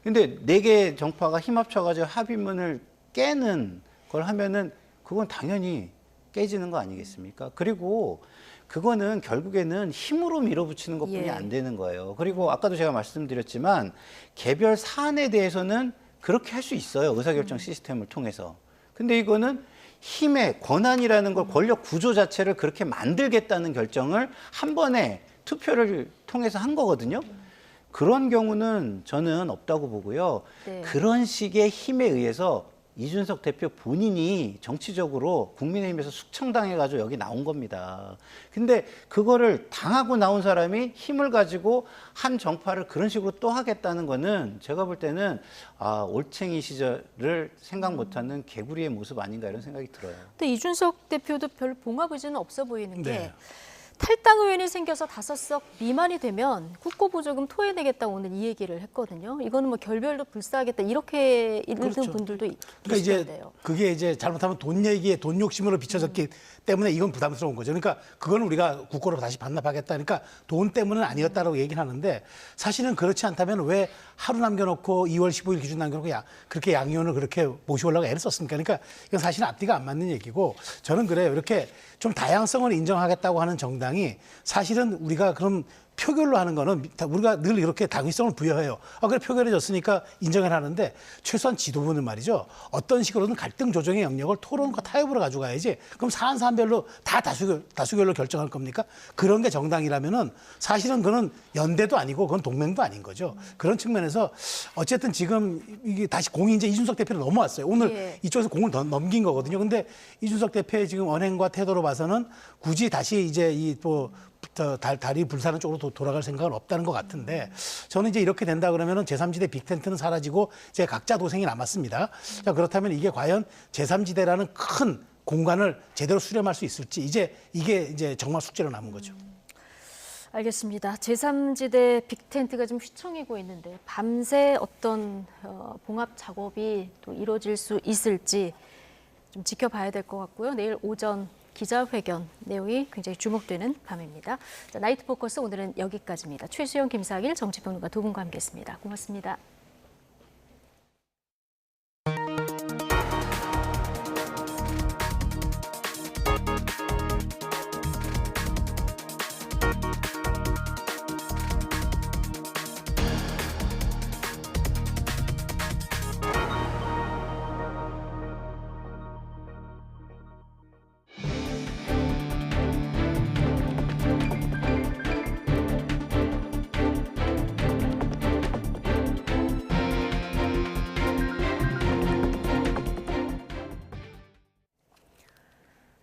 근데 4개 정파가 힘합쳐가지고 합의문을 깨는 걸 하면은 그건 당연히 깨지는 거 아니겠습니까? 그리고 그거는 결국에는 힘으로 밀어붙이는 것뿐이 안 되는 거예요. 그리고 아까도 제가 말씀드렸지만 개별 사안에 대해서는 그렇게 할 수 있어요. 의사결정 시스템을 통해서. 근데 이거는 힘의 권한이라는 걸 권력 구조 자체를 그렇게 만들겠다는 결정을 한 번에 투표를 통해서 한 거거든요. 그런 경우는 저는 없다고 보고요. 그런 식의 힘에 의해서 이준석 대표 본인이 정치적으로 국민의힘에서 숙청당해가지고 여기 나온 겁니다. 근데 그거를 당하고 나온 사람이 힘을 가지고 한 정파를 그런 식으로 또 하겠다는 거는 제가 볼 때는 올챙이 시절을 생각 못하는 개구리의 모습 아닌가 이런 생각이 들어요. 근데 이준석 대표도 별 봉합 의지는 없어 보이는 게 탈당 의원이 생겨서 5석 미만이 되면 국고보조금 토해내겠다 오늘 이 얘기를 했거든요. 이거는 뭐 결별도 불사하겠다 이렇게 읽는 분들도 그러니까 이제 그게 이제 잘못하면 돈 얘기에 돈 욕심으로 비춰졌기 때문에 이건 부담스러운 거죠. 그러니까 그건 우리가 국고로 다시 반납하겠다. 그러니까 돈 때문은 아니었다라고 얘기를 하는데 사실은 그렇지 않다면 왜 하루 남겨놓고 2월 15일 기준 남겨놓고 그렇게 양 의원을 그렇게 모셔오려고 애를 썼습니까? 그러니까 이건 사실은 앞뒤가 안 맞는 얘기고 저는 그래요. 이렇게 좀 다양성을 인정하겠다고 하는 정당이 사실은 우리가 그럼 표결로 하는 거는 우리가 늘 이렇게 당위성을 부여해요. 그래 표결해졌으니까 인정을 하는데 최소한 지도부는 말이죠. 어떤 식으로든 갈등 조정의 영역을 토론과 타협으로 가져가야지. 그럼 사안별로 다 다수결로 결정할 겁니까? 그런 게 정당이라면은 사실은 그건 연대도 아니고 그건 동맹도 아닌 거죠. 그런 측면에서 어쨌든 지금 이게 다시 공이 이제 이준석 대표로 넘어왔어요. 오늘 이쪽에서 공을 넘긴 거거든요. 근데 이준석 대표의 지금 언행과 태도로 봐서는 굳이 다시 이제 다리 불사는 쪽으로 돌아갈 생각은 없다는 것 같은데 저는 이제 이렇게 된다 그러면은 제3지대 빅텐트는 사라지고 이제 각자 도생이 남았습니다. 자, 그렇다면 이게 과연 제3지대라는 큰 공간을 제대로 수렴할 수 있을지 이게 이제 정말 숙제로 남은 거죠. 알겠습니다. 제3지대 빅텐트가 좀 휘청이고 있는데 밤새 어떤 봉합 작업이 또 이루어질 수 있을지 좀 지켜봐야 될 것 같고요. 내일 오전 기자회견 내용이 굉장히 주목되는 밤입니다. 자, 나이트 포커스 오늘은 여기까지입니다. 최수영, 김상일 정치평론가 두 분과 함께했습니다. 고맙습니다.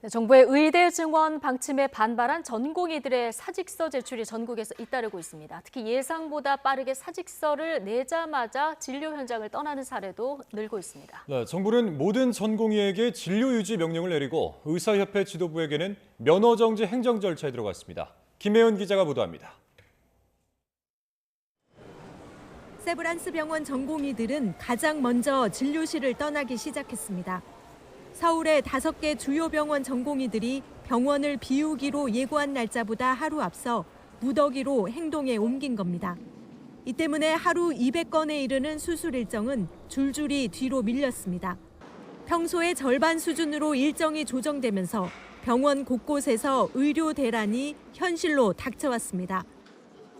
정부의 의대 증원 방침에 반발한 전공의들의 사직서 제출이 전국에서 잇따르고 있습니다. 특히 예상보다 빠르게 사직서를 내자마자 진료 현장을 떠나는 사례도 늘고 있습니다. 네, 정부는 모든 전공의에게 진료 유지 명령을 내리고 의사협회 지도부에게는 면허정지 행정 절차에 들어갔습니다. 김혜연 기자가 보도합니다. 세브란스 병원 전공의들은 가장 먼저 진료실을 떠나기 시작했습니다. 서울의 5개 주요 병원 전공의들이 병원을 비우기로 예고한 날짜보다 하루 앞서 무더기로 행동에 옮긴 겁니다. 이 때문에 하루 200건에 이르는 수술 일정은 줄줄이 뒤로 밀렸습니다. 평소의 절반 수준으로 일정이 조정되면서 병원 곳곳에서 의료 대란이 현실로 닥쳐왔습니다.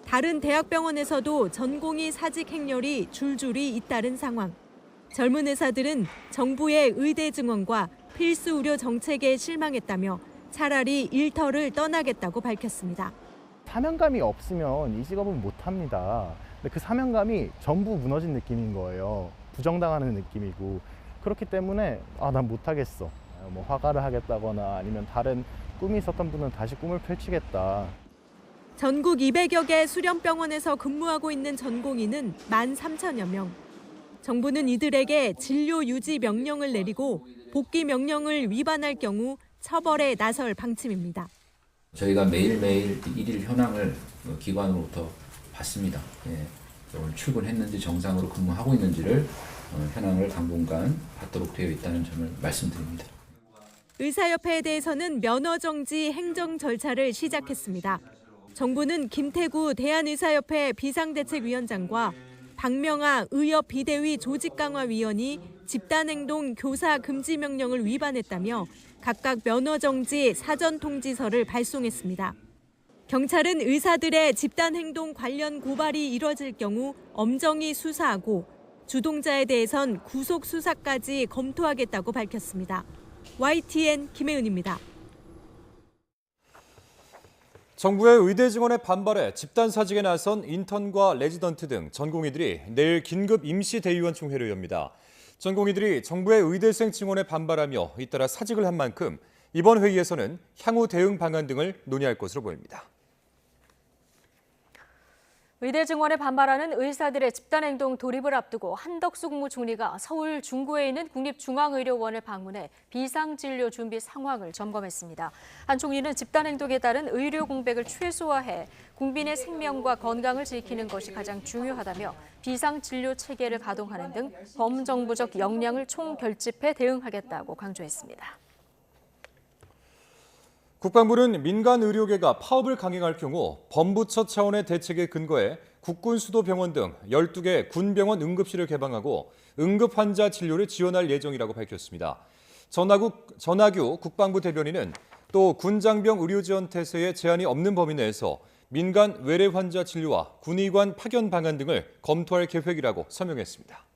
다른 대학병원에서도 전공의 사직 행렬이 줄줄이 잇따른 상황. 젊은 의사들은 정부의 의대 증원과 필수 의료 정책에 실망했다며 차라리 일터를 떠나겠다고 밝혔습니다. 사명감이 없으면 이 직업은 못합니다. 근데 그 사명감이 전부 무너진 느낌인 거예요. 부정당하는 느낌이고. 그렇기 때문에 난 못하겠어. 뭐 화가를 하겠다거나 아니면 다른 꿈이 있었던 분은 다시 꿈을 펼치겠다. 전국 200여 개 수련병원에서 근무하고 있는 전공의는 13,000여 명. 정부는 이들에게 진료 유지 명령을 내리고 복귀 명령을 위반할 경우 처벌에 나설 방침입니다. 저희가 매일매일 일일 현황을 기관으로부터 받습니다. 오늘 출근했는지 정상으로 근무하고 있는지를 현황을 당분간 받도록 되어 있다는 점을 말씀드립니다. 의사협회에 대해서는 면허 정지 행정 절차를 시작했습니다. 정부는 김태구 대한의사협회 비상대책위원장과 박명아 의협 비대위 조직강화위원이 집단행동 교사 금지 명령을 위반했다며 각각 면허 정지 사전 통지서를 발송했습니다. 경찰은 의사들의 집단행동 관련 고발이 이뤄질 경우 엄정히 수사하고 주동자에 대해선 구속 수사까지 검토하겠다고 밝혔습니다. YTN 김혜은입니다. 정부의 의대 증원에 반발해 집단 사직에 나선 인턴과 레지던트 등 전공의들이 내일 긴급 임시대의원 총회를 엽니다. 전공의들이 정부의 의대생 증원에 반발하며 잇따라 사직을 한 만큼 이번 회의에서는 향후 대응 방안 등을 논의할 것으로 보입니다. 의대 증원에 반발하는 의사들의 집단행동 돌입을 앞두고 한덕수 국무총리가 서울 중구에 있는 국립중앙의료원을 방문해 비상진료 준비 상황을 점검했습니다. 한 총리는 집단행동에 따른 의료 공백을 최소화해 국민의 생명과 건강을 지키는 것이 가장 중요하다며 비상진료 체계를 가동하는 등 범정부적 역량을 총결집해 대응하겠다고 강조했습니다. 국방부는 민간 의료계가 파업을 강행할 경우 범부처 차원의 대책에 근거해 국군수도병원 등 12개 군병원 응급실을 개방하고 응급 환자 진료를 지원할 예정이라고 밝혔습니다. 전하규 국방부 대변인은 또 군장병 의료지원 태세에 제한이 없는 범위 내에서 민간 외래 환자 진료와 군의관 파견 방안 등을 검토할 계획이라고 설명했습니다.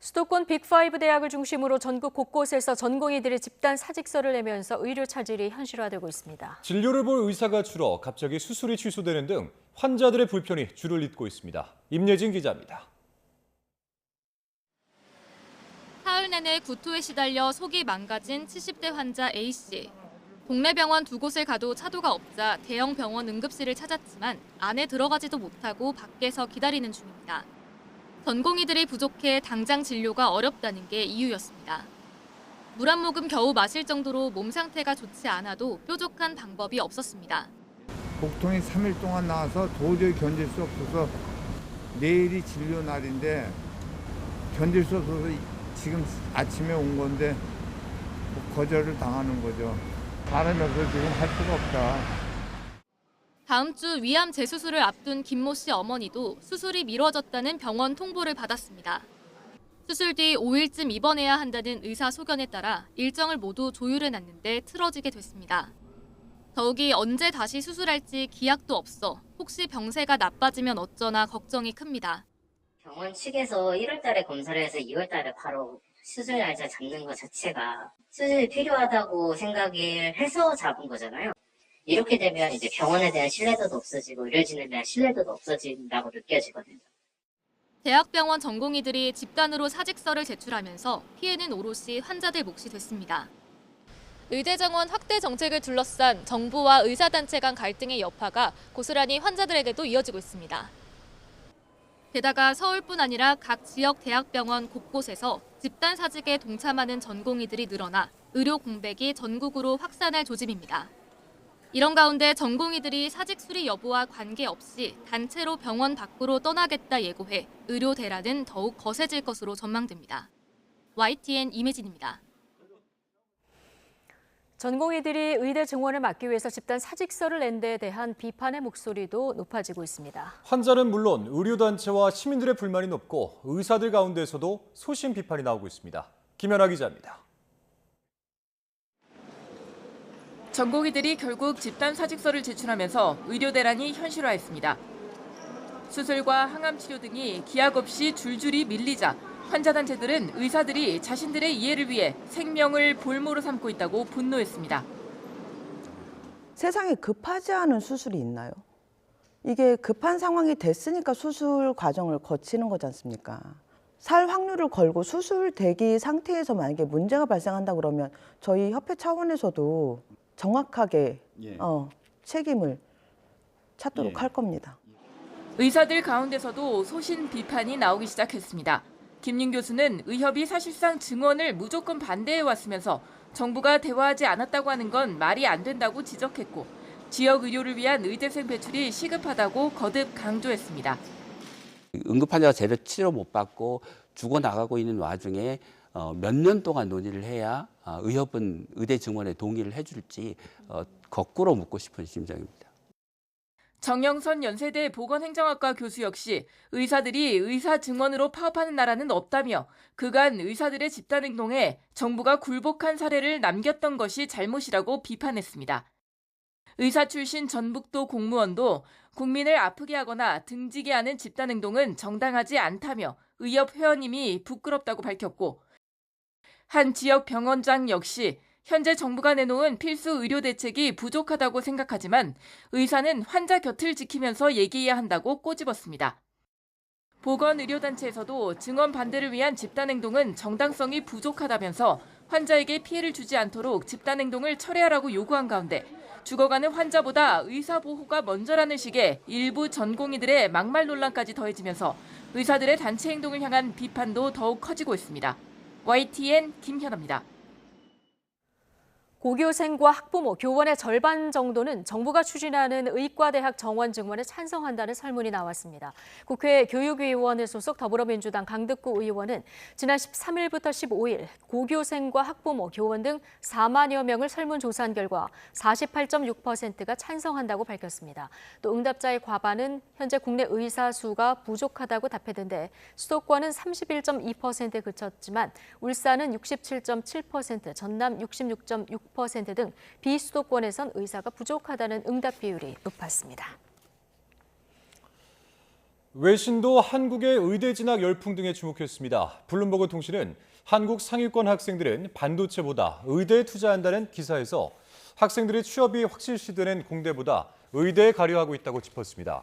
수도권 빅5 대학을 중심으로 전국 곳곳에서 전공의들이 집단 사직서를 내면서 의료 차질이 현실화되고 있습니다. 진료를 볼 의사가 줄어 갑자기 수술이 취소되는 등 환자들의 불편이 줄을 잇고 있습니다. 임예진 기자입니다. 사흘 내내 구토에 시달려 속이 망가진 70대 환자 A씨. 동네 병원 두 곳을 가도 차도가 없자 대형 병원 응급실을 찾았지만 안에 들어가지도 못하고 밖에서 기다리는 중입니다. 전공의들이 부족해 당장 진료가 어렵다는 게 이유였습니다. 물 한 모금 겨우 마실 정도로 몸 상태가 좋지 않아도 뾰족한 방법이 없었습니다. 복통이 3일 동안 나와서 도저히 견딜 수 없어서 내일이 진료 날인데 견딜 수 없어서 지금 아침에 온 건데 거절을 당하는 거죠. 바람에서 지금 할 수가 없다. 다음 주 위암 재수술을 앞둔 김모 씨 어머니도 수술이 미뤄졌다는 병원 통보를 받았습니다. 수술 뒤 5일쯤 입원해야 한다는 의사 소견에 따라 일정을 모두 조율해놨는데 틀어지게 됐습니다. 더욱이 언제 다시 수술할지 기약도 없어 혹시 병세가 나빠지면 어쩌나 걱정이 큽니다. 병원 측에서 1월 달에 검사를 해서 2월 달에 바로 수술 날짜 잡는 것 자체가 수술이 필요하다고 생각을 해서 잡은 거잖아요. 이렇게 되면 이제 병원에 대한 신뢰도도 없어지고 의료진에 대한 신뢰도도 없어진다고 느껴지거든요. 대학병원 전공의들이 집단으로 사직서를 제출하면서 피해는 오롯이 환자들 몫이 됐습니다. 의대 정원 확대 정책을 둘러싼 정부와 의사단체 간 갈등의 여파가 고스란히 환자들에게도 이어지고 있습니다. 게다가 서울뿐 아니라 각 지역 대학병원 곳곳에서 집단 사직에 동참하는 전공의들이 늘어나 의료 공백이 전국으로 확산할 조짐입니다. 이런 가운데 전공의들이 사직 수리 여부와 관계없이 단체로 병원 밖으로 떠나겠다 예고해 의료 대란은 더욱 거세질 것으로 전망됩니다. YTN 임혜진입니다. 전공의들이 의대 증원을 막기 위해서 집단 사직서를 낸 데에 대한 비판의 목소리도 높아지고 있습니다. 환자는 물론 의료단체와 시민들의 불만이 높고 의사들 가운데서도 소신 비판이 나오고 있습니다. 김연아 기자입니다. 전공의들이 결국 집단 사직서를 제출하면서 의료 대란이 현실화했습니다. 수술과 항암 치료 등이 기약 없이 줄줄이 밀리자 환자 단체들은 의사들이 자신들의 이해를 위해 생명을 볼모로 삼고 있다고 분노했습니다. 세상에 급하지 않은 수술이 있나요? 이게 급한 상황이 됐으니까 수술 과정을 거치는 거지 않습니까? 살 확률을 걸고 수술 대기 상태에서 만약에 문제가 발생한다 그러면 저희 협회 차원에서도 정확하게 책임을 찾도록 할 겁니다. 의사들 가운데서도 소신 비판이 나오기 시작했습니다. 김윤 교수는 의협이 사실상 증원을 무조건 반대해왔으면서 정부가 대화하지 않았다고 하는 건 말이 안 된다고 지적했고 지역 의료를 위한 의대생 배출이 시급하다고 거듭 강조했습니다. 응급환자가 제대로 치료 못 받고 죽어나가고 있는 와중에 몇 년 동안 논의를 해야 의협은 의대 증원에 동의를 해줄지 거꾸로 묻고 싶은 심정입니다. 정영선 연세대 보건행정학과 교수 역시 의사들이 의사 증원으로 파업하는 나라는 없다며 그간 의사들의 집단행동에 정부가 굴복한 사례를 남겼던 것이 잘못이라고 비판했습니다. 의사 출신 전북도 공무원도 국민을 아프게 하거나 등지게 하는 집단행동은 정당하지 않다며 의협 회원님이 부끄럽다고 밝혔고 한 지역 병원장 역시 현재 정부가 내놓은 필수 의료 대책이 부족하다고 생각하지만 의사는 환자 곁을 지키면서 얘기해야 한다고 꼬집었습니다. 보건의료단체에서도 증원 반대를 위한 집단행동은 정당성이 부족하다면서 환자에게 피해를 주지 않도록 집단행동을 철회하라고 요구한 가운데 죽어가는 환자보다 의사 보호가 먼저라는 식의 일부 전공의들의 막말 논란까지 더해지면서 의사들의 단체 행동을 향한 비판도 더욱 커지고 있습니다. YTN 김현아입니다. 고교생과 학부모, 교원의 절반 정도는 정부가 추진하는 의과대학 정원 증원에 찬성한다는 설문이 나왔습니다. 국회 교육위원회 소속 더불어민주당 강득구 의원은 지난 13일부터 15일 고교생과 학부모, 교원 등 4만여 명을 설문조사한 결과 48.6%가 찬성한다고 밝혔습니다. 또 응답자의 과반은 현재 국내 의사 수가 부족하다고 답했는데 수도권은 31.2%에 그쳤지만 울산은 67.7%, 전남 66.6%, 등 비수도권에선 의사가 부족하다는 응답 비율이 높았습니다. 외신도 한국의 의대 진학 열풍 등에 주목했습니다. 블룸버그 통신은 한국 상위권 학생들은 반도체보다 의대에 투자한다는 기사에서 학생들의 취업이 확실시되는 공대보다 의대에 가려하고 있다고 짚었습니다.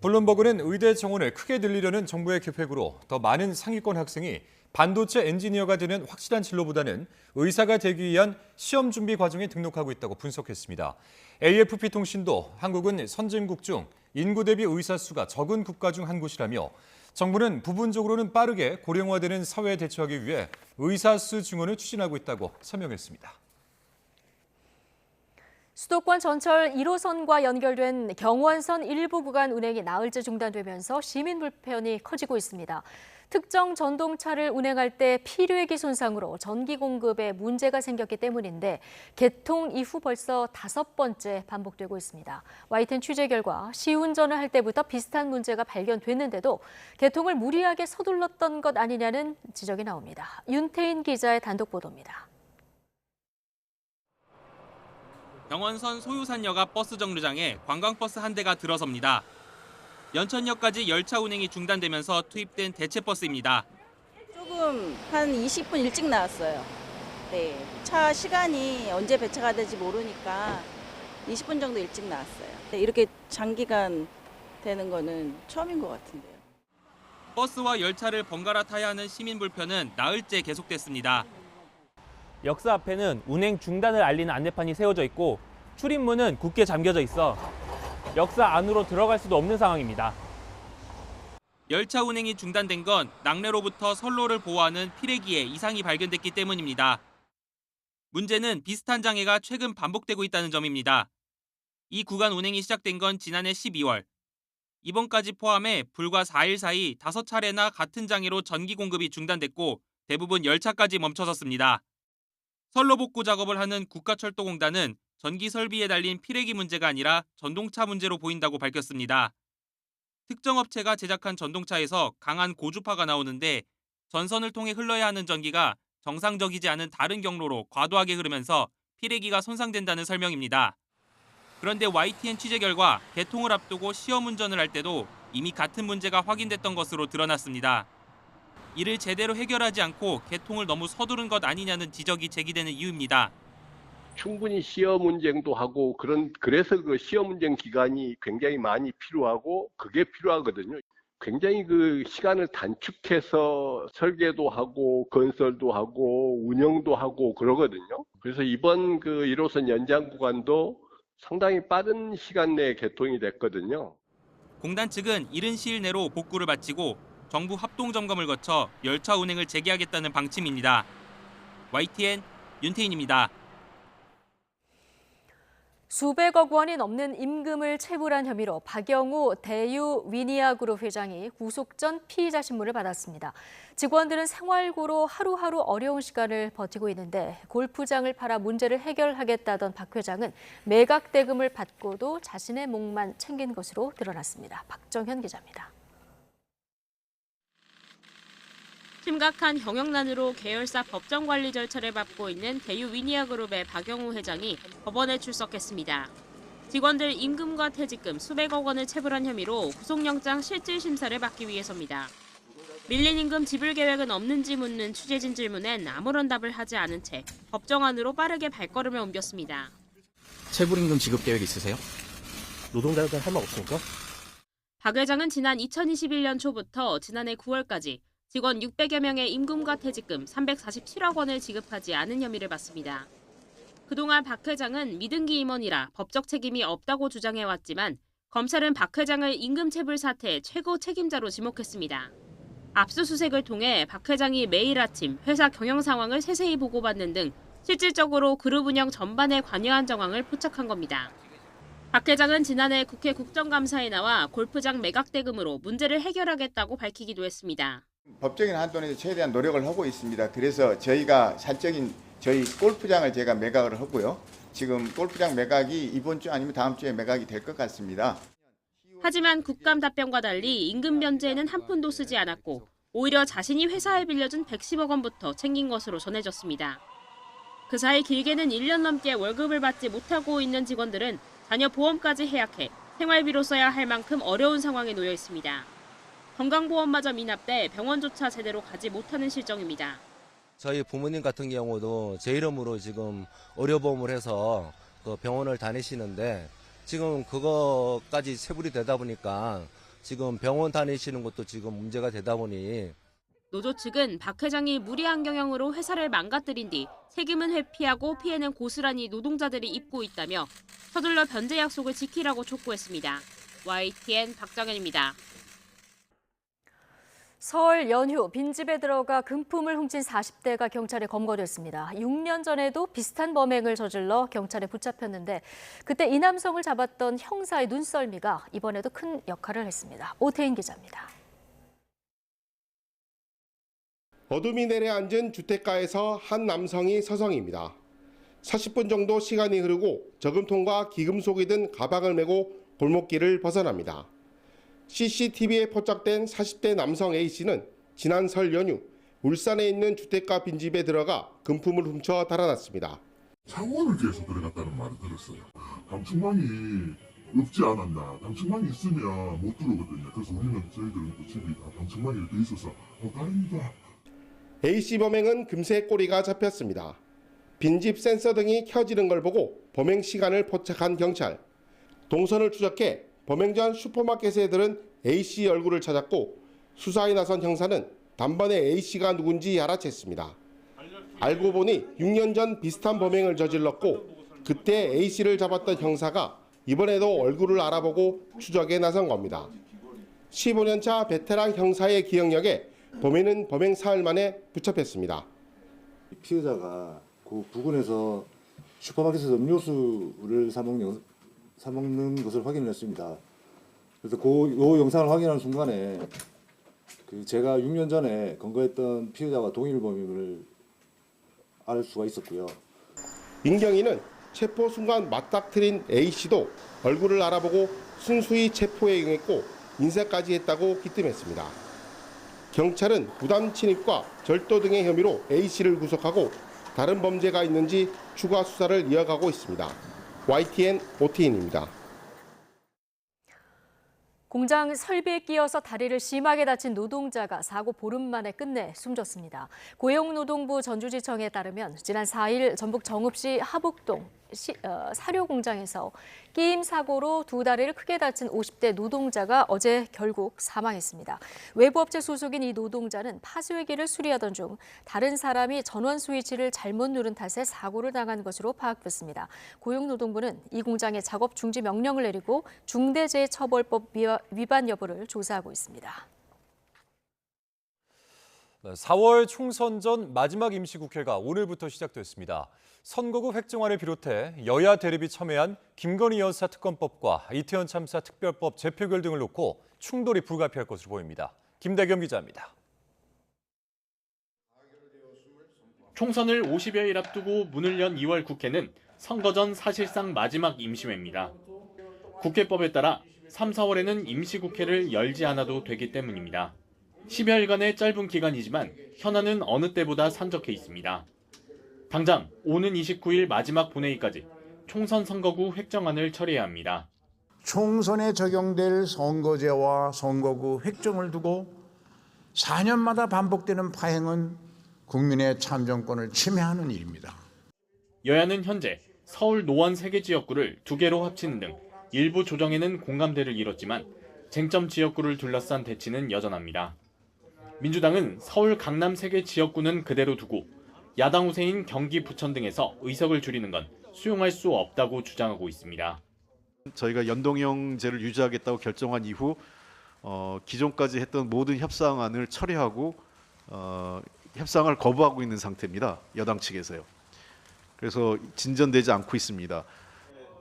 블룸버그는 의대 정원을 크게 늘리려는 정부의 계획으로 더 많은 상위권 학생이 반도체 엔지니어가 되는 확실한 진로보다는 의사가 되기 위한 시험 준비 과정에 등록하고 있다고 분석했습니다. AFP 통신도 한국은 선진국 중 인구 대비 의사 수가 적은 국가 중 한 곳이라며 정부는 부분적으로는 빠르게 고령화되는 사회에 대처하기 위해 의사 수 증원을 추진하고 있다고 설명했습니다. 수도권 전철 1호선과 연결된 경원선 일부 구간 운행이 나흘째 중단되면서 시민 불편이 커지고 있습니다. 특정 전동차를 운행할 때 피뢰기 손상으로 전기 공급에 문제가 생겼기 때문인데 개통 이후 벌써 5번째 반복되고 있습니다. YTN 취재 결과 시운전을 할 때부터 비슷한 문제가 발견됐는데도 개통을 무리하게 서둘렀던 것 아니냐는 지적이 나옵니다. 윤태인 기자의 단독 보도입니다. 경원선 소유산역앞 버스 정류장에 관광버스 한 대가 들어섭니다. 연천역까지 열차 운행이 중단되면서 투입된 대체버스입니다. 조금 한 20분 일찍 나왔어요. 네, 차 시간이 언제 배차가 될지 모르니까 20분 정도 일찍 나왔어요. 네, 이렇게 장기간 되는 거는 처음인 것 같은데요. 버스와 열차를 번갈아 타야 하는 시민 불편은 나흘째 계속됐습니다. 역사 앞에는 운행 중단을 알리는 안내판이 세워져 있고 출입문은 굳게 잠겨져 있어 역사 안으로 들어갈 수도 없는 상황입니다. 열차 운행이 중단된 건 낙뢰로부터 선로를 보호하는 피뢰기에 이상이 발견됐기 때문입니다. 문제는 비슷한 장애가 최근 반복되고 있다는 점입니다. 이 구간 운행이 시작된 건 지난해 12월. 이번까지 포함해 불과 4일 사이 5차례나 같은 장애로 전기 공급이 중단됐고 대부분 열차까지 멈춰섰습니다. 선로 복구 작업을 하는 국가철도공단은 전기 설비에 달린 피뢰기 문제가 아니라 전동차 문제로 보인다고 밝혔습니다. 특정 업체가 제작한 전동차에서 강한 고주파가 나오는데 전선을 통해 흘러야 하는 전기가 정상적이지 않은 다른 경로로 과도하게 흐르면서 피레기가 손상된다는 설명입니다. 그런데 YTN 취재 결과 개통을 앞두고 시험 운전을 할 때도 이미 같은 문제가 확인됐던 것으로 드러났습니다. 이를 제대로 해결하지 않고 개통을 너무 서두른 것 아니냐는 지적이 제기되는 이유입니다. 충분히 시험 운전도 하고 그래서 그 시험 운전 기간이 굉장히 많이 필요하고 그게 필요하거든요. 굉장히 그 시간을 단축해서 설계도 하고 건설도 하고 운영도 하고 그러거든요. 그래서 이번 그 1호선 연장 구간도 상당히 빠른 시간 내에 개통이 됐거든요. 공단 측은 이른 시일 내로 복구를 마치고 정부 합동 점검을 거쳐 열차 운행을 재개하겠다는 방침입니다. YTN 윤태인입니다. 수백억 원이 넘는 임금을 체불한 혐의로 박영우 대유 위니아그룹 회장이 구속 전 피의자 신문을 받았습니다. 직원들은 생활고로 하루하루 어려운 시간을 버티고 있는데 골프장을 팔아 문제를 해결하겠다던 박 회장은 매각 대금을 받고도 자신의 몫만 챙긴 것으로 드러났습니다. 박정현 기자입니다. 심각한 경영난으로 계열사 법정 관리 절차를 밟고 있는 대유 위니아그룹의 박영우 회장이 법원에 출석했습니다. 직원들 임금과 퇴직금 수백억 원을 체불한 혐의로 구속영장 실질 심사를 받기 위해서입니다. 밀린 임금 지불 계획은 없는지 묻는 취재진 질문엔 아무런 답을 하지 않은 채 법정 안으로 빠르게 발걸음을 옮겼습니다. 체불임금 지급 계획 있으세요? 노동자들 할 말 없습니까? 박 회장은 지난 2021년 초부터 지난해 9월까지 직원 600여 명의 임금과 퇴직금 347억 원을 지급하지 않은 혐의를 받습니다. 그동안 박 회장은 미등기 임원이라 법적 책임이 없다고 주장해왔지만 검찰은 박 회장을 임금 체불 사태의 최고 책임자로 지목했습니다. 압수수색을 통해 박 회장이 매일 아침 회사 경영 상황을 세세히 보고받는 등 실질적으로 그룹 운영 전반에 관여한 정황을 포착한 겁니다. 박 회장은 지난해 국회 국정감사에 나와 골프장 매각 대금으로 문제를 해결하겠다고 밝히기도 했습니다. 법적인 한도 내에서 최대한 노력을 하고 있습니다. 그래서 저희가 사적인 저희 골프장을 제가 매각을 하고요. 지금 골프장 매각이 이번 주 아니면 다음 주에 매각이 될 것 같습니다. 하지만 국감 답변과 달리 임금 변제에는 한 푼도 쓰지 않았고 오히려 자신이 회사에 빌려준 110억 원부터 챙긴 것으로 전해졌습니다. 그 사이 길게는 1년 넘게 월급을 받지 못하고 있는 직원들은 자녀 보험까지 해약해 생활비로 써야 할 만큼 어려운 상황에 놓여 있습니다. 건강보험마저 미납돼 병원조차 제대로 가지 못하는 실정입니다. 저희 부모님 같은 경우도 제 이름으로 지금 의료보험을 해서 그 병원을 다니시는데 지금 그거까지 체불이 되다 보니까 지금 병원 다니시는 것도 지금 문제가 되다 보니 노조 측은 박 회장이 무리한 경영으로 회사를 망가뜨린 뒤 책임은 회피하고 피해는 고스란히 노동자들이 입고 있다며 서둘러 변제 약속을 지키라고 촉구했습니다. YTN 박정현입니다. 설 연휴 빈집에 들어가 금품을 훔친 40대가 경찰에 검거됐습니다. 6년 전에도 비슷한 범행을 저질러 경찰에 붙잡혔는데 그때 이 남성을 잡았던 형사의 눈썰미가 이번에도 큰 역할을 했습니다. 오태인 기자입니다. 어둠이 내려앉은 주택가에서 한 남성이 서성입니다. 40분 정도 시간이 흐르고 저금통과 기금속이 든 가방을 메고 골목길을 벗어납니다. CCTV에 포착된 40대 남성 A씨는 지난 설 연휴 울산에 있는 주택가 빈집에 들어가 금품을 훔쳐 달아났습니다. 창원을 계속 들어갔다는 말을 들었어요. 방충망이 없지 않았나. 방충망이 있으면 못 들어오거든요. 그래서 우리는 저희들은 그 집이 다 방충망이 돼 있어서 다행이다. A씨 범행은 금세 꼬리가 잡혔습니다. 빈집 센서 등이 켜지는 걸 보고 범행 시간을 포착한 경찰. 동선을 추적해 범행 전 슈퍼마켓에 들은 A씨 얼굴을 찾았고 수사에 나선 형사는 단번에 A씨가 누군지 알아챘습니다. 알고 보니 6년 전 비슷한 범행을 저질렀고 그때 A씨를 잡았던 형사가 이번에도 얼굴을 알아보고 추적에 나선 겁니다. 15년 차 베테랑 형사의 기억력에 범인은 범행 사흘 만에 붙잡혔습니다. 피해자가 그 부근에서 슈퍼마켓에서 음료수를 사 먹는 것을 확인했습니다. 그래서 그 영상을 확인하는 순간에 제가 6년 전에 검거했던 피해자와 동일 범임을 알 수가 있었고요. 민경이는 체포 순간 맞닥뜨린 A씨도 얼굴을 알아보고 순수히 체포에 응했고 인사까지 했다고 기뜸했습니다. 경찰은 무단 침입과 절도 등의 혐의로 A씨를 구속하고 다른 범죄가 있는지 추가 수사를 이어가고 있습니다. YTN 오태인입니다. 공장 설비에 끼어서 다리를 심하게 다친 노동자가 사고 보름 만에 끝내 숨졌습니다. 고용노동부 전주지청에 따르면 지난 4일 전북 정읍시 하북동 사료 공장에서 끼임 사고로 두 다리를 크게 다친 50대 노동자가 어제 결국 사망했습니다. 외부 업체 소속인 이 노동자는 파쇄기를 수리하던 중 다른 사람이 전원 스위치를 잘못 누른 탓에 사고를 당한 것으로 파악됐습니다. 고용노동부는 이 공장에 작업 중지 명령을 내리고 중대재해처벌법 위반 여부를 조사하고 있습니다. 4월 총선 전 마지막 임시국회가 오늘부터 시작됐습니다. 선거구 획정안을 비롯해 여야 대립이 첨예한 김건희 여사 특검법과 이태원 참사 특별법 재표결 등을 놓고 충돌이 불가피할 것으로 보입니다. 김대겸 기자입니다. 총선을 50여일 앞두고 문을 연 2월 국회는 선거 전 사실상 마지막 임시회입니다. 국회법에 따라 3, 4월에는 임시국회를 열지 않아도 되기 때문입니다. 10여일간의 짧은 기간이지만 현안은 어느 때보다 산적해 있습니다. 당장 오는 29일 마지막 본회의까지 총선 선거구 획정안을 처리해야 합니다. 총선에 적용될 선거제와 선거구 획정을 두고 4년마다 반복되는 파행은 국민의 참정권을 침해하는 일입니다. 여야는 현재 서울 노원 3개 지역구를 2개로 합치는 등 일부 조정에는 공감대를 이뤘지만 쟁점 지역구를 둘러싼 대치는 여전합니다. 민주당은 서울 강남 3개 지역구는 그대로 두고 야당 우세인 경기 부천 등에서 의석을 줄이는 건 수용할 수 없다고 주장하고 있습니다. 저희가 연동형제를 유지하겠다고 결정한 이후 기존까지 했던 모든 협상안을 철회하고 협상을 거부하고 있는 상태입니다. 여당 측에서요. 그래서 진전되지 않고 있습니다.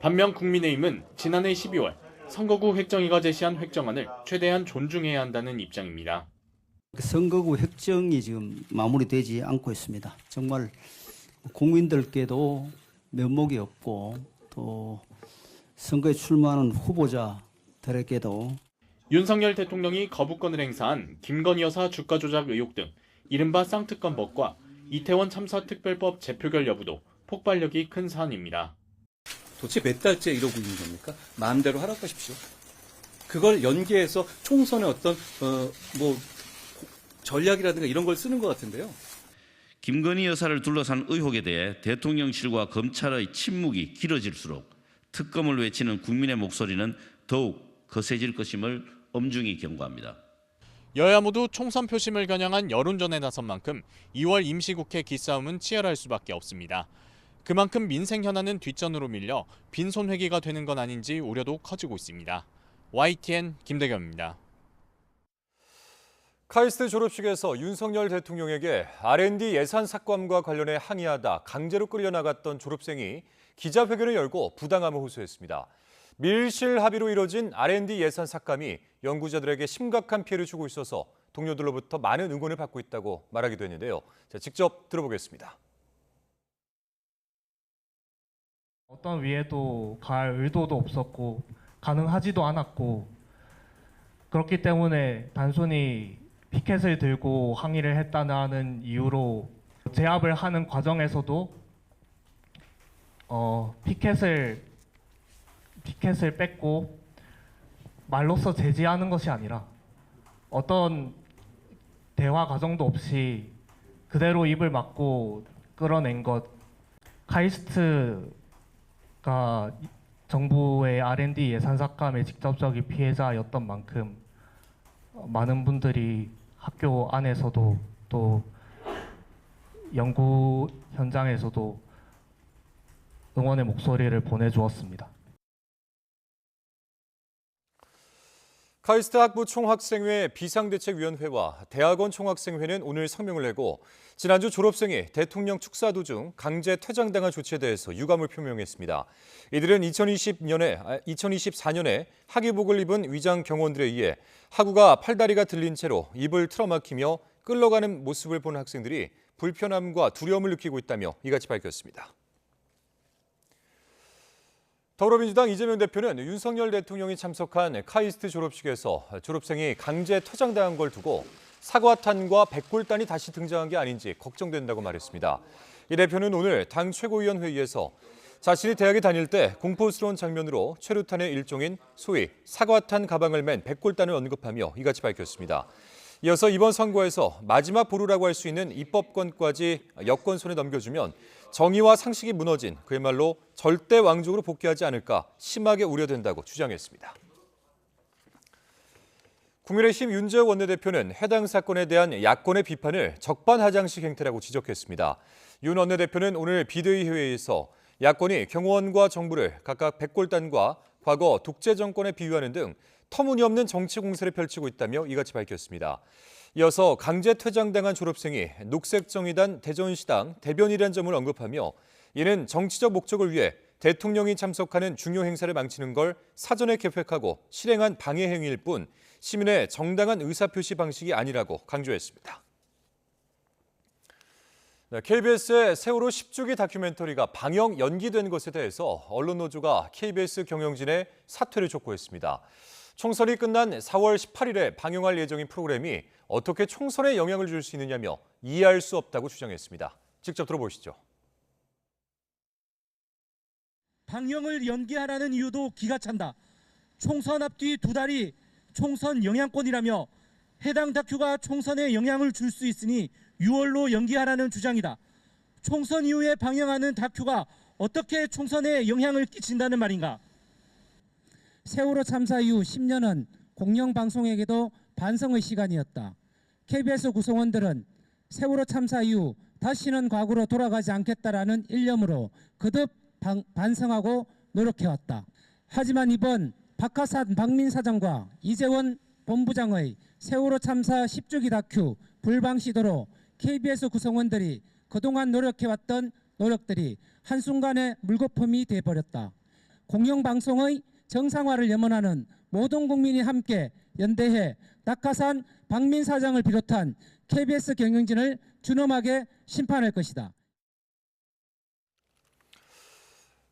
반면 국민의힘은 지난해 12월 선거구 획정위가 제시한 획정안을 최대한 존중해야 한다는 입장입니다. 선거구 획정이 지금 마무리되지 않고 있습니다. 정말 국민들께도 면목이 없고 또 선거에 출마하는 후보자들에게도 윤석열 대통령이 거부권을 행사한 김건희 여사 주가 조작 의혹 등 이른바 쌍특검법과 이태원 참사 특별법 재표결 여부도 폭발력이 큰 사안입니다. 도대체 몇 달째 이러고 있는 겁니까? 마음대로 하라고 하십시오. 그걸 연계해서 총선의 어떤 전략이라든가 이런 걸 쓰는 것 같은데요. 김건희 여사를 둘러싼 의혹에 대해 대통령실과 검찰의 침묵이 길어질수록 특검을 외치는 국민의 목소리는 더욱 거세질 것임을 엄중히 경고합니다. 여야 모두 총선 표심을 겨냥한 여론전에 나선 만큼 2월 임시국회 기싸움은 치열할 수밖에 없습니다. 그만큼 민생 현안은 뒷전으로 밀려 빈손 회기가 되는 건 아닌지 우려도 커지고 있습니다. YTN 김대겸입니다. 카이스트 졸업식에서 윤석열 대통령에게 R&D 예산 삭감과 관련해 항의하다 강제로 끌려나갔던 졸업생이 기자회견을 열고 부당함을 호소했습니다. 밀실 합의로 이뤄진 R&D 예산 삭감이 연구자들에게 심각한 피해를 주고 있어서 동료들로부터 많은 응원을 받고 있다고 말하기도 했는데요. 직접 들어보겠습니다. 어떤 위에도 갈 의도도 없었고 가능하지도 않았고 그렇기 때문에 단순히 피켓을 들고 항의를 했다는 이유로 제압을 하는 과정에서도 피켓을 뺐고 말로써 제지하는 것이 아니라 어떤 대화 과정도 없이 그대로 입을 막고 끌어낸 것. 카이스트가 정부의 R&D 예산 삭감의 직접적인 피해자였던 만큼 많은 분들이 학교 안에서도 또 연구 현장에서도 응원의 목소리를 보내주었습니다. 카이스트 학부 총학생회 비상대책위원회와 대학원 총학생회는 오늘 성명을 내고 지난주 졸업생이 대통령 축사 도중 강제 퇴장당한 조치에 대해서 유감을 표명했습니다. 이들은 2024년에 학위복을 입은 위장 경호원들에 의해 하구가 팔다리가 들린 채로 입을 틀어막히며 끌러가는 모습을 본 학생들이 불편함과 두려움을 느끼고 있다며 이같이 밝혔습니다. 더불어민주당 이재명 대표는 윤석열 대통령이 참석한 카이스트 졸업식에서 졸업생이 강제 퇴장당한 걸 두고 사과탄과 백골단이 다시 등장한 게 아닌지 걱정된다고 말했습니다. 이 대표는 오늘 당 최고위원 회의에서 자신이 대학에 다닐 때 공포스러운 장면으로 최루탄의 일종인 소위 사과탄 가방을 맨 백골단을 언급하며 이같이 밝혔습니다. 이어서 이번 선거에서 마지막 보루라고 할 수 있는 입법권까지 여권 손에 넘겨주면 정의와 상식이 무너진 그야말로 절대 왕족으로 복귀하지 않을까 심하게 우려된다고 주장했습니다. 국민의힘 윤재욱 원내대표는 해당 사건에 대한 야권의 비판을 적반하장식 행태라고 지적했습니다. 윤 원내대표는 오늘 비대위 회의에서 야권이 경호원과 정부를 각각 백골단과 과거 독재 정권에 비유하는 등 터무니없는 정치 공세를 펼치고 있다며 이같이 밝혔습니다. 이어서 강제 퇴장당한 졸업생이 녹색정의단 대전시당 대변이라는 점을 언급하며 이는 정치적 목적을 위해 대통령이 참석하는 중요 행사를 망치는 걸 사전에 계획하고 실행한 방해 행위일 뿐 시민의 정당한 의사표시 방식이 아니라고 강조했습니다. KBS의 세월호 10주기 다큐멘터리가 방영 연기된 것에 대해서 언론노조가 KBS 경영진에 사퇴를 촉구했습니다. 총선이 끝난 4월 18일에 방영할 예정인 프로그램이 어떻게 총선에 영향을 줄 수 있느냐며 이해할 수 없다고 주장했습니다. 직접 들어보시죠. 방영을 연기하라는 이유도 기가 찬다. 총선 앞뒤 2달이 총선 영향권이라며 해당 다큐가 총선에 영향을 줄 수 있으니 6월로 연기하라는 주장이다. 총선 이후에 방영하는 다큐가 어떻게 총선에 영향을 끼친다는 말인가? 세월호 참사 이후 10년은 공영방송에게도 반성의 시간이었다. KBS 구성원들은 세월호 참사 이후 다시는 과거로 돌아가지 않겠다라는 일념으로 거듭 반성하고 노력해왔다. 하지만 이번 박하산 박민사장과 이재원 본부장의 세월호 참사 10주기 다큐 불방 시도로 KBS 구성원들이 그동안 노력해왔던 노력들이 한순간에 물거품이 돼버렸다. 공영방송의 정상화를 염원하는 모든 국민이 함께 연대해 낙하산 박민사장을 비롯한 KBS 경영진을 준엄하게 심판할 것이다.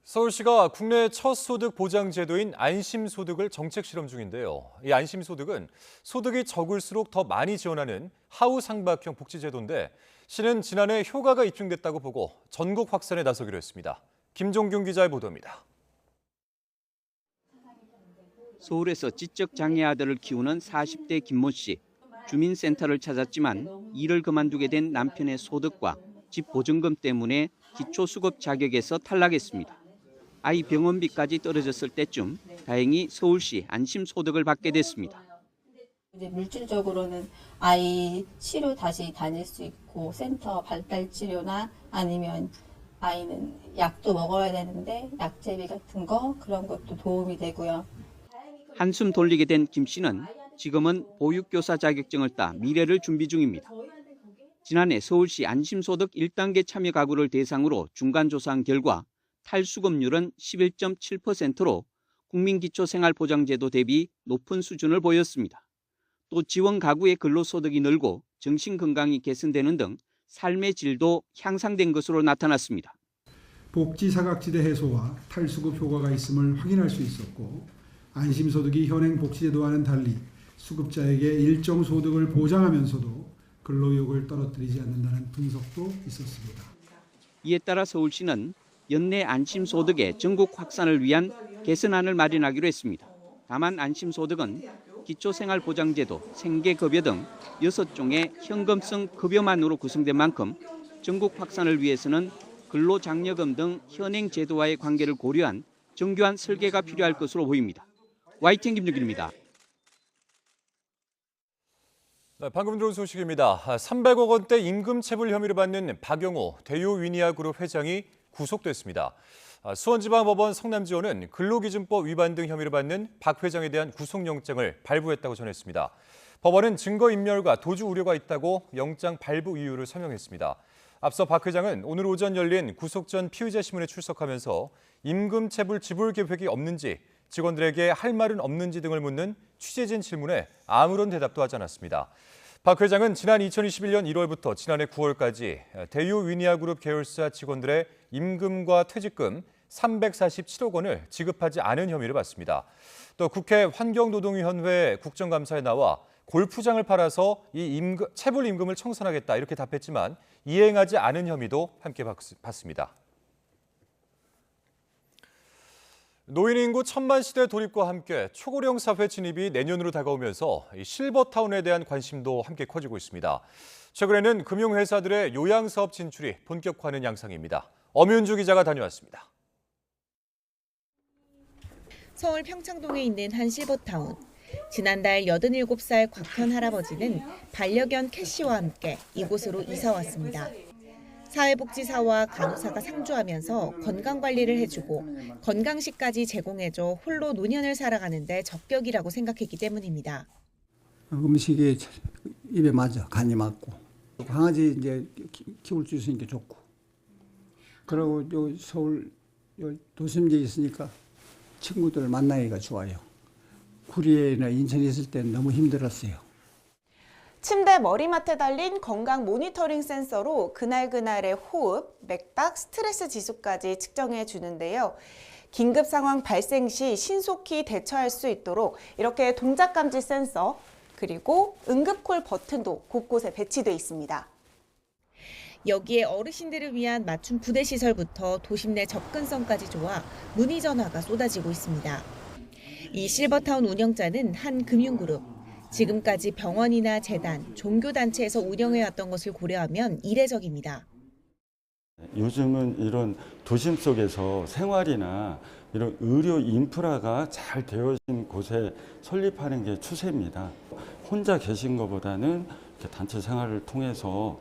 서울시가 국내 첫 소득 보장 제도인 안심소득을 정책 실험 중인데요. 이 안심소득은 소득이 적을수록 더 많이 지원하는 하우상박형 복지제도인데 시는 지난해 효과가 입증됐다고 보고 전국 확산에 나서기로 했습니다. 김종균 기자의 보도입니다. 서울에서 지적 장애 아들을 키우는 40대 김모 씨. 주민센터를 찾았지만 일을 그만두게 된 남편의 소득과 집 보증금 때문에 기초수급 자격에서 탈락했습니다. 아이 병원비까지 떨어졌을 때쯤 다행히 서울시 안심소득을 받게 됐습니다. 이제 물질적으로는 아이 치료 다시 다닐 수 있고 센터 발달 치료나 아니면 아이는 약도 먹어야 되는데 약제비 같은 거 그런 것도 도움이 되고요. 한숨 돌리게 된 김 씨는 지금은 보육교사 자격증을 따 미래를 준비 중입니다. 지난해 서울시 안심소득 1단계 참여 가구를 대상으로 중간조사한 결과 탈수급률은 11.7%로 국민기초생활보장제도 대비 높은 수준을 보였습니다. 또 지원 가구의 근로소득이 늘고 정신건강이 개선되는 등 삶의 질도 향상된 것으로 나타났습니다. 복지 사각지대 해소와 탈수급 효과가 있음을 확인할 수 있었고 안심소득이 현행 복지제도와는 달리 수급자에게 일정 소득을 보장하면서도 근로욕을 떨어뜨리지 않는다는 분석도 있었습니다. 이에 따라 서울시는 연내 안심소득의 전국 확산을 위한 개선안을 마련하기로 했습니다. 다만 안심소득은 기초생활보장제도, 생계급여 등 6종의 현금성 급여만으로 구성된 만큼 전국 확산을 위해서는 근로장려금 등 현행 제도와의 관계를 고려한 정교한 설계가 필요할 것으로 보입니다. YTN 김종균입니다. 방금 들어온 소식입니다. 300억 원대 임금 체불 혐의를 받는 박영호 대유위니아그룹 회장이 구속됐습니다. 수원지방법원 성남지원은 근로기준법 위반 등 혐의를 받는 박 회장에 대한 구속영장을 발부했다고 전했습니다. 법원은 증거인멸과 도주 우려가 있다고 영장 발부 이유를 설명했습니다. 앞서 박 회장은 오늘 오전 열린 구속 전 피의자 신문에 출석하면서 임금 체불 지불 계획이 없는지, 직원들에게 할 말은 없는지 등을 묻는 취재진 질문에 아무런 대답도 하지 않았습니다. 박 회장은 지난 2021년 1월부터 지난해 9월까지 대유위니아그룹 계열사 직원들의 임금과 퇴직금 347억 원을 지급하지 않은 혐의를 받습니다. 또 국회 환경노동위원회 국정감사에 나와 골프장을 팔아서 체불 임금을 청산하겠다 이렇게 답했지만 이행하지 않은 혐의도 함께 받습니다. 노인 인구 1000만 시대 돌입과 함께 초고령 사회 진입이 내년으로 다가오면서 실버타운에 대한 관심도 함께 커지고 있습니다. 최근에는 금융회사들의 요양사업 진출이 본격화하는 양상입니다. 엄윤주 기자가 다녀왔습니다. 서울 평창동에 있는 한 실버타운. 지난달 87살 곽현 할아버지는 반려견 캐시와 함께 이곳으로 이사 왔습니다. 사회복지사와 간호사가 상주하면서 건강관리를 해주고 건강식까지 제공해줘 홀로 노년을 살아가는데 적격이라고 생각했기 때문입니다. 음식이 입에 맞아, 간이 맞고 강아지 이제 키울 수 있으니까 좋고 그리고 요 서울 요 도심지에 있으니까 친구들 만나기가 좋아요. 구리에나 인천에 있을 땐 너무 힘들었어요. 침대 머리맡에 달린 건강 모니터링 센서로 그날그날의 호흡, 맥박, 스트레스 지수까지 측정해 주는데요. 긴급 상황 발생 시 신속히 대처할 수 있도록 이렇게 동작 감지 센서, 그리고 응급콜 버튼도 곳곳에 배치돼 있습니다. 여기에 어르신들을 위한 맞춤 부대 시설부터 도심 내 접근성까지 좋아 문의 전화가 쏟아지고 있습니다. 이 실버타운 운영자는 한 금융그룹. 지금까지 병원이나 재단, 종교단체에서 운영해왔던 것을 고려하면 이례적입니다. 요즘은 이런 도심 속에서 생활이나 이런 의료 인프라가 잘 되어진 곳에 설립하는 게 추세입니다. 혼자 계신 것보다는 이렇게 단체 생활을 통해서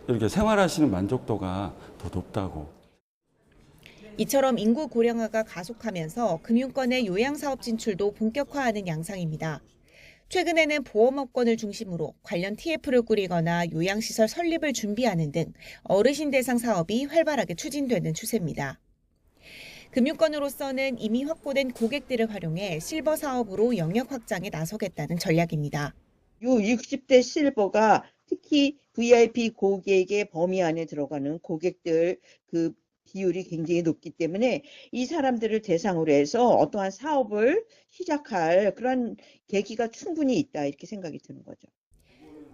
이렇게 생활하시는 만족도가 더 높다고. 이처럼 인구 고령화가 가속하면서 금융권의 요양사업 진출도 본격화하는 양상입니다. 최근에는 보험업권을 중심으로 관련 TF를 꾸리거나 요양시설 설립을 준비하는 등 어르신 대상 사업이 활발하게 추진되는 추세입니다. 금융권으로서는 이미 확보된 고객들을 활용해 실버 사업으로 영역 확장에 나서겠다는 전략입니다. 요 60대 실버가 특히 VIP 고객의 범위 안에 들어가는 고객들 그 비율이 굉장히 높기 때문에 이 사람들을 대상으로 해서 어떠한 사업을 시작할 그런 계기가 충분히 있다 이렇게 생각이 드는 거죠.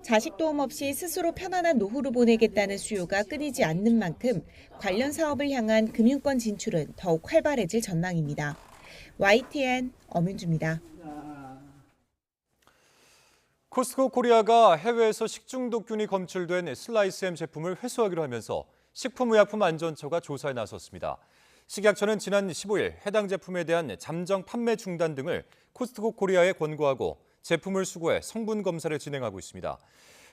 자식 도움 없이 스스로 편안한 노후를 보내겠다는 수요가 끊이지 않는 만큼 관련 사업을 향한 금융권 진출은 더욱 활발해질 전망입니다. YTN 엄윤주입니다. 코스트코 코리아가 해외에서 식중독균이 검출된 슬라이스햄 제품을 회수하기로 하면서 식품의약품안전처가 조사에 나섰습니다. 식약처는 지난 15일 해당 제품에 대한 잠정 판매 중단 등을 코스트코 코리아에 권고하고 제품을 수거해 성분 검사를 진행하고 있습니다.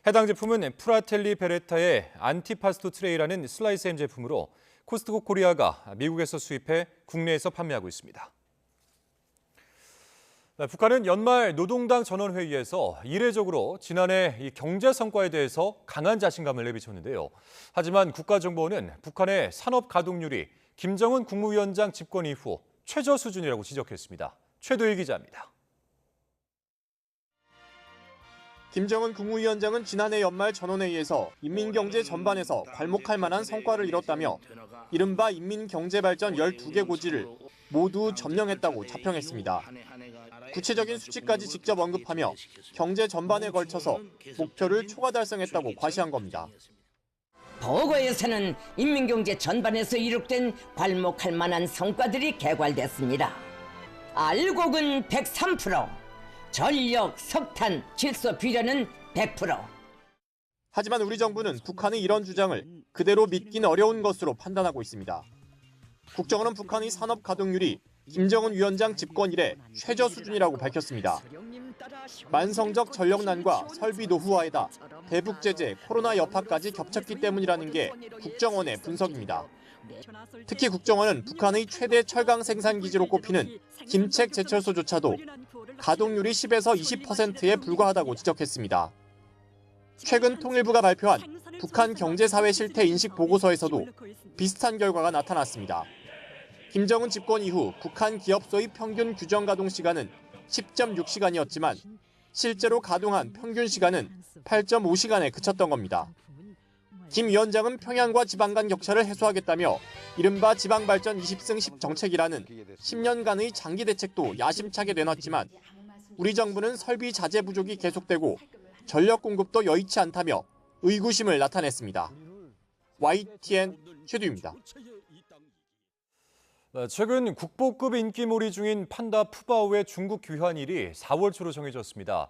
해당 제품은 프라텔리 베레타의 안티파스토 트레이라는 슬라이스햄 제품으로 코스트코 코리아가 미국에서 수입해 국내에서 판매하고 있습니다. 북한은 연말 노동당 전원회의에서 이례적으로 지난해 이 경제 성과에 대해서 강한 자신감을 내비쳤는데요. 하지만 국가정보원은 북한의 산업 가동률이 김정은 국무위원장 집권 이후 최저 수준이라고 지적했습니다. 최도희 기자입니다. 김정은 국무위원장은 지난해 연말 전원회의에서 인민경제 전반에서 괄목할 만한 성과를 이뤘다며 이른바 인민경제발전 12개 고지를 모두 점령했다고 자평했습니다. 구체적인 수치까지 직접 언급하며 경제 전반에 걸쳐서 목표를 초과 달성했다고 과시한 겁니다. 보고에서는 인민경제 전반에서 이룩된 괄목할 만한 성과들이 개괄됐습니다. 알곡은 103%, 전력, 석탄, 질소 비료는 100%. 하지만 우리 정부는 북한의 이런 주장을 그대로 믿긴 어려운 것으로 판단하고 있습니다. 국정원은 북한의 산업 가동률이 김정은 위원장 집권 이래 최저 수준이라고 밝혔습니다. 만성적 전력난과 설비 노후화에다 대북 제재, 코로나 여파까지 겹쳤기 때문이라는 게 국정원의 분석입니다. 특히 국정원은 북한의 최대 철강 생산 기지로 꼽히는 김책 제철소조차도 가동률이 10에서 20%에 불과하다고 지적했습니다. 최근 통일부가 발표한 북한 경제사회 실태 인식 보고서에서도 비슷한 결과가 나타났습니다. 김정은 집권 이후 북한 기업소의 평균 규정 가동 시간은 10.6시간이었지만 실제로 가동한 평균 시간은 8.5시간에 그쳤던 겁니다. 김 위원장은 평양과 지방 간 격차를 해소하겠다며 이른바 지방발전 20승 10정책이라는 10년간의 장기 대책도 야심차게 내놨지만 우리 정부는 설비 자재 부족이 계속되고 전력 공급도 여의치 않다며 의구심을 나타냈습니다. YTN 최두입니다. 최근 국보급 인기몰이 중인 판다 푸바오의 중국 귀환일이 4월 초로 정해졌습니다.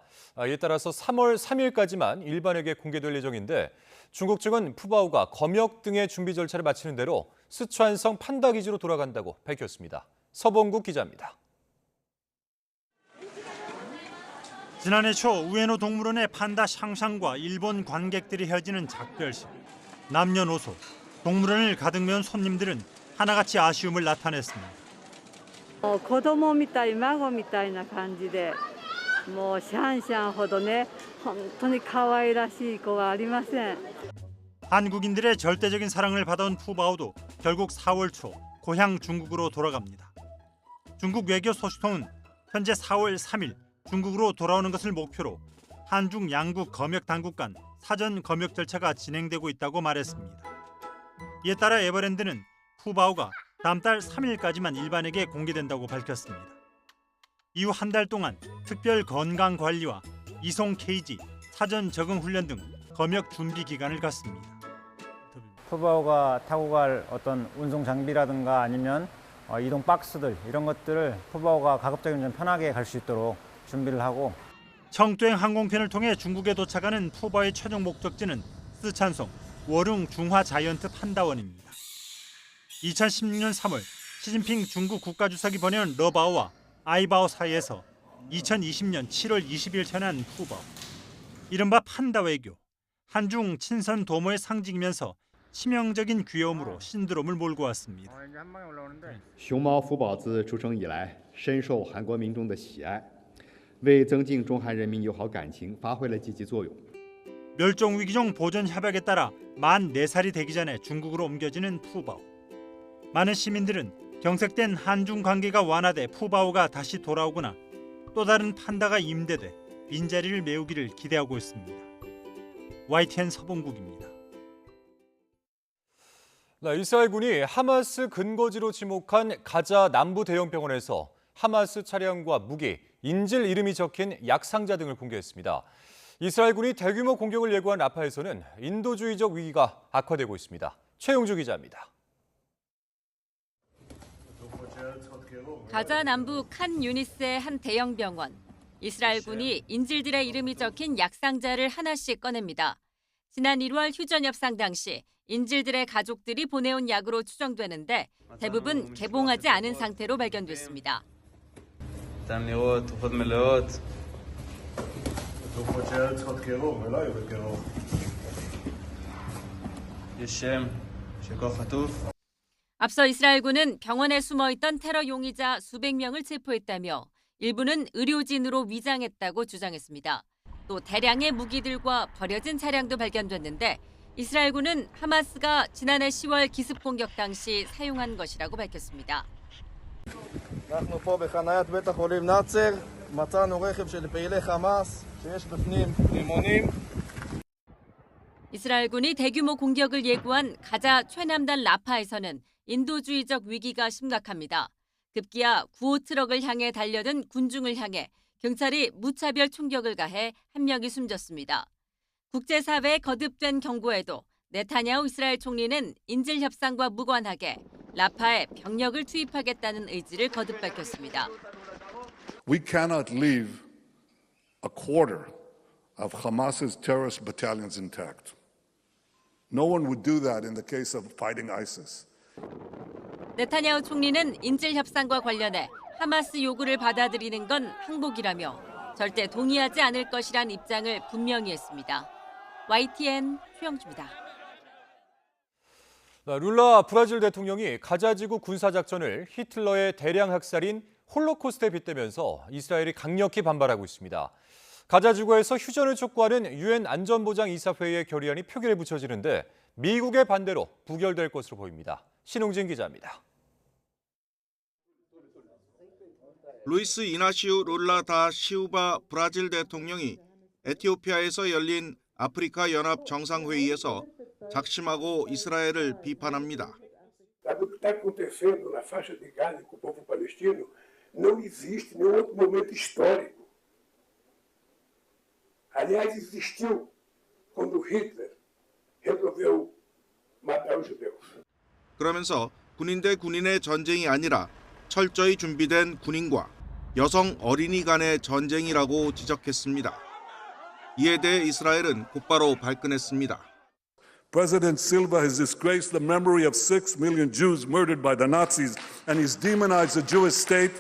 이에 따라서 3월 3일까지만 일반에게 공개될 예정인데 중국 측은 푸바오가 검역 등의 준비 절차를 마치는 대로 스촨성 판다 기지로 돌아간다고 밝혔습니다. 서봉국 기자입니다. 지난해 초 우에노 동물원의 판다 샹샹과 일본 관객들이 헤어지는 작별식. 남녀노소, 동물원을 가득 메운 손님들은 하나같이 아쉬움을 나타냈습니다. 子供みたい、孫みたいな感じで、もうシャンシャンほどね、本当に可愛らしい子はありません。 한국인들의 절대적인 사랑을 받아온 푸바오도 결국 4월 초 고향 중국으로 돌아갑니다. 중국 외교 소식통은 현재 4월 3일 중국으로 돌아오는 것을 목표로 한중 양국 검역 당국 간 사전 검역 절차가 진행되고 있다고 말했습니다. 이에 따라 에버랜드는 푸바오가 다음 달 3일까지만 일반에게 공개된다고 밝혔습니다. 이후 한 달 동안 특별 건강 관리와 이송 케이지, 사전 적응 훈련 등 검역 준비 기간을 갖습니다. 푸바오가 타고 갈 어떤 운송 장비라든가 아니면 이동 박스들 이런 것들을 푸바오가 가급적이면 좀 편하게 갈 수 있도록 준비를 하고 청두행 항공편을 통해 중국에 도착하는 푸바오의 최종 목적지는 스촨성 워룽 중화 자이언트 판다원입니다. 2016년 3월 시진핑 중국 국가주석이 보내온 러바오와 아이바오 사이에서 2020년 7월 20일 전한 푸바오. 이른바 판다 외교. 한중 친선 도모의 상징이면서 치명적인 귀여움으로 신드롬을 몰고 왔습니다. 熊猫福宝自出生以来深受韩国民众的喜爱，为增进中韩人民友好感情发挥了积极作用。 멸종위기종 보존 협약에 따라 만 4살이 되기 전에 중국으로 옮겨지는 푸바오. 많은 시민들은 경색된 한중 관계가 완화돼 푸바오가 다시 돌아오거나 또 다른 판다가 임대돼 빈자리를 메우기를 기대하고 있습니다. YTN 서봉국입니다. 이스라엘군이 하마스 근거지로 지목한 가자 남부 대형 병원에서 하마스 차량과 무기, 인질 이름이 적힌 약상자 등을 공개했습니다. 이스라엘군이 대규모 공격을 예고한 라파에서는 인도주의적 위기가 악화되고 있습니다. 최용주 기자입니다. 가자 남부 칸 유니스의 한 대형 병원. 이스라엘군이 인질들의 이름이 적힌 약상자를 하나씩 꺼냅니다. 지난 1월 휴전 협상 당시 인질들의 가족들이 보내온 약으로 추정되는데 대부분 개봉하지 않은 상태로 발견됐습니다. 앞서 이스라엘군은 병원에 숨어있던 테러 용의자 수백 명을 체포했다며 일부는 의료진으로 위장했다고 주장했습니다. 또 대량의 무기들과 버려진 차량도 발견됐는데 이스라엘군은 하마스가 지난해 10월 기습 공격 당시 사용한 것이라고 밝혔습니다. אנחנו פה בחניית בית החולים נאצר, מצאנו רכב של פעילי חמאס שיש בפנים רימונים. 이스라엘군이 대규모 공격을 예고한 가자 최남단 라파에서는 인도주의적 위기가 심각합니다. 급기야 구호 트럭을 향해 달려든 군중을 향해 경찰이 무차별 총격을 가해 한 명이 숨졌습니다. 국제사회의 거듭된 경고에도 네타냐후 이스라엘 총리는 인질 협상과 무관하게 라파에 병력을 투입하겠다는 의지를 거듭 밝혔습니다. We cannot leave a quarter of Hamas's terrorist battalions intact. No one would do that in the case of fighting ISIS. 네타냐후 총리는 인질 협상과 관련해 하마스 요구를 받아들이는 건 항복이라며 절대 동의하지 않을 것이란 입장을 분명히 했습니다. YTN 최영주입니다. 룰라 브라질 대통령이 가자지구 군사작전을 히틀러의 대량 학살인 홀로코스트에 빗대면서 이스라엘이 강력히 반발하고 있습니다. 가자지구에서 휴전을 촉구하는 유엔 안전보장이사회의 결의안이 표결에 붙여지는데 미국의 반대로 부결될 것으로 보입니다. 신웅진 기자입니다. 루이스 이나시우 룰라 다 시우바 브라질 대통령이 에티오피아에서 열린 아프리카 연합 정상회의에서 작심하고 이스라엘을 비판합니다. O que está acontecendo na faixa de Gaza com o povo palestino não existe nenhum outro momento histórico Aliás, existiu quando Hitler resolveu matar os judeus. 그러면서 군인 대 군인의 전쟁이 아니라 철저히 준비된 군인과 여성 어린이 간의 전쟁이라고 지적했습니다. 이에 대해 이스라엘은 곧바로 발끈했습니다. President Silva has disgraced the memory of 6 million Jews murdered by the Nazis, and he's demonized the Jewish state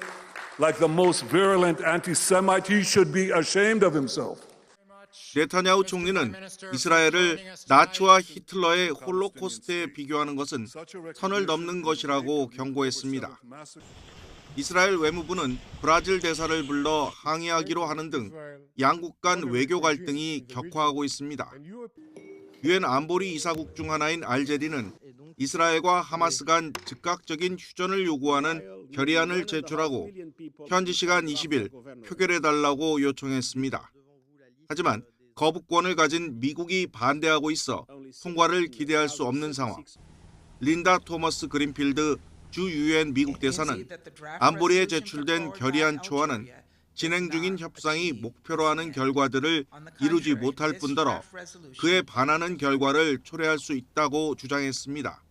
like the most virulent anti-Semite. He should be ashamed of himself. 네타냐후 총리는 이스라엘을 나치와 히틀러의 홀로코스트에 비교하는 것은 선을 넘는 것이라고 경고했습니다. 이스라엘 외무부는 브라질 대사를 불러 항의하기로 하는 등 양국 간 외교 갈등이 격화하고 있습니다. 유엔 안보리 이사국 중 하나인 알제리는 이스라엘과 하마스 간 즉각적인 휴전을 요구하는 결의안을 제출하고 현지 시간 20일 표결해달라고 요청했습니다. 하지만 거부권을 가진 미국이 반대하고 있어 통과를 기대할 수 없는 상황. 린다 토머스 그린필드 주 유엔 미국 대사는 안보리에 제출된 결의안 초안은 진행 중인 협상이 목표로 하는 결과들을 이루지 못할 뿐더러 그에 반하는 결과를 초래할 수 있다고 주장했습니다.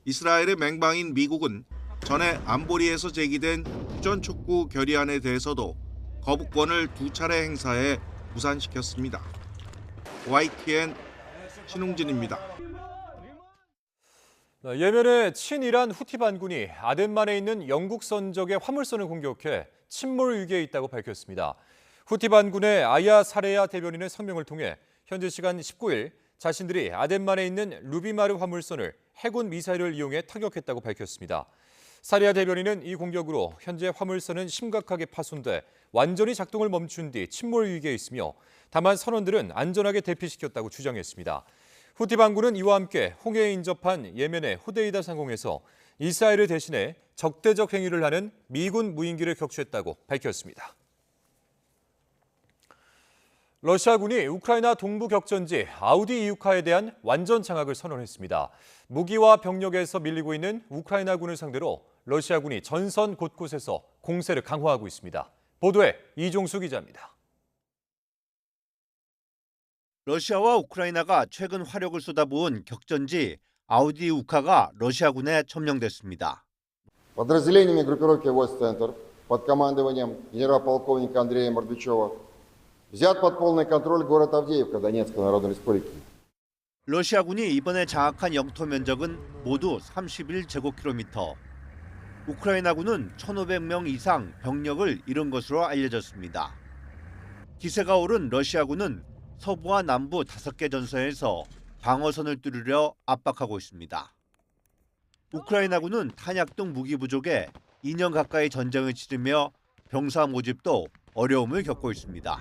이스라엘의 맹방인 미국은 전에 안보리에서 제기된 휴전 촉구 결의안에 대해서도 거부권을 2차례 행사해 무산시켰습니다. YTN 신웅진입니다. 예멘의 친이란 후티 반군이 아덴만에 있는 영국 선적의 화물선을 공격해 침몰 위기에 있다고 밝혔습니다. 후티 반군의 아야 사레야 대변인의 성명을 통해 현지 시간 19일 자신들이 아덴만에 있는 루비마르 화물선을 해군 미사일을 이용해 타격했다고 밝혔습니다. 사레야 대변인은 이 공격으로 현재 화물선은 심각하게 파손돼 완전히 작동을 멈춘 뒤 침몰 위기에 있으며 다만 선원들은 안전하게 대피시켰다고 주장했습니다. 후티 반군은 이와 함께 홍해에 인접한 예멘의 호데이다 상공에서 이스라엘을 대신해 적대적 행위를 하는 미군 무인기를 격추했다고 밝혔습니다. 러시아군이 우크라이나 동부 격전지 아우디 이우카에 대한 완전 장악을 선언했습니다. 무기와 병력에서 밀리고 있는 우크라이나군을 상대로 러시아군이 전선 곳곳에서 공세를 강화하고 있습니다. 보도에 이종수 기자입니다. 러시아와 우크라이나가 최근 화력을 쏟아부은 격전지 아우디우카가 러시아군에 점령됐습니다. Подразделениями группировки войск «Центр» под командованием генерал-полковника Андрея Мордвичева взят под полный контроль город Авдеевка Донецкой Народной Республики. 러시아군이 이번에 장악한 영토 면적은 모두 31제곱킬로미터. 우크라이나군은 1,500명 이상 병력을 잃은 것으로 알려졌습니다. 기세가 오른 러시아군은 서부와 남부 5개 전선에서 방어선을 뚫으려 압박하고 있습니다. 우크라이나군은 탄약 등 무기 부족에 2년 가까이 전쟁을 치르며 병사 모집도 어려움을 겪고 있습니다.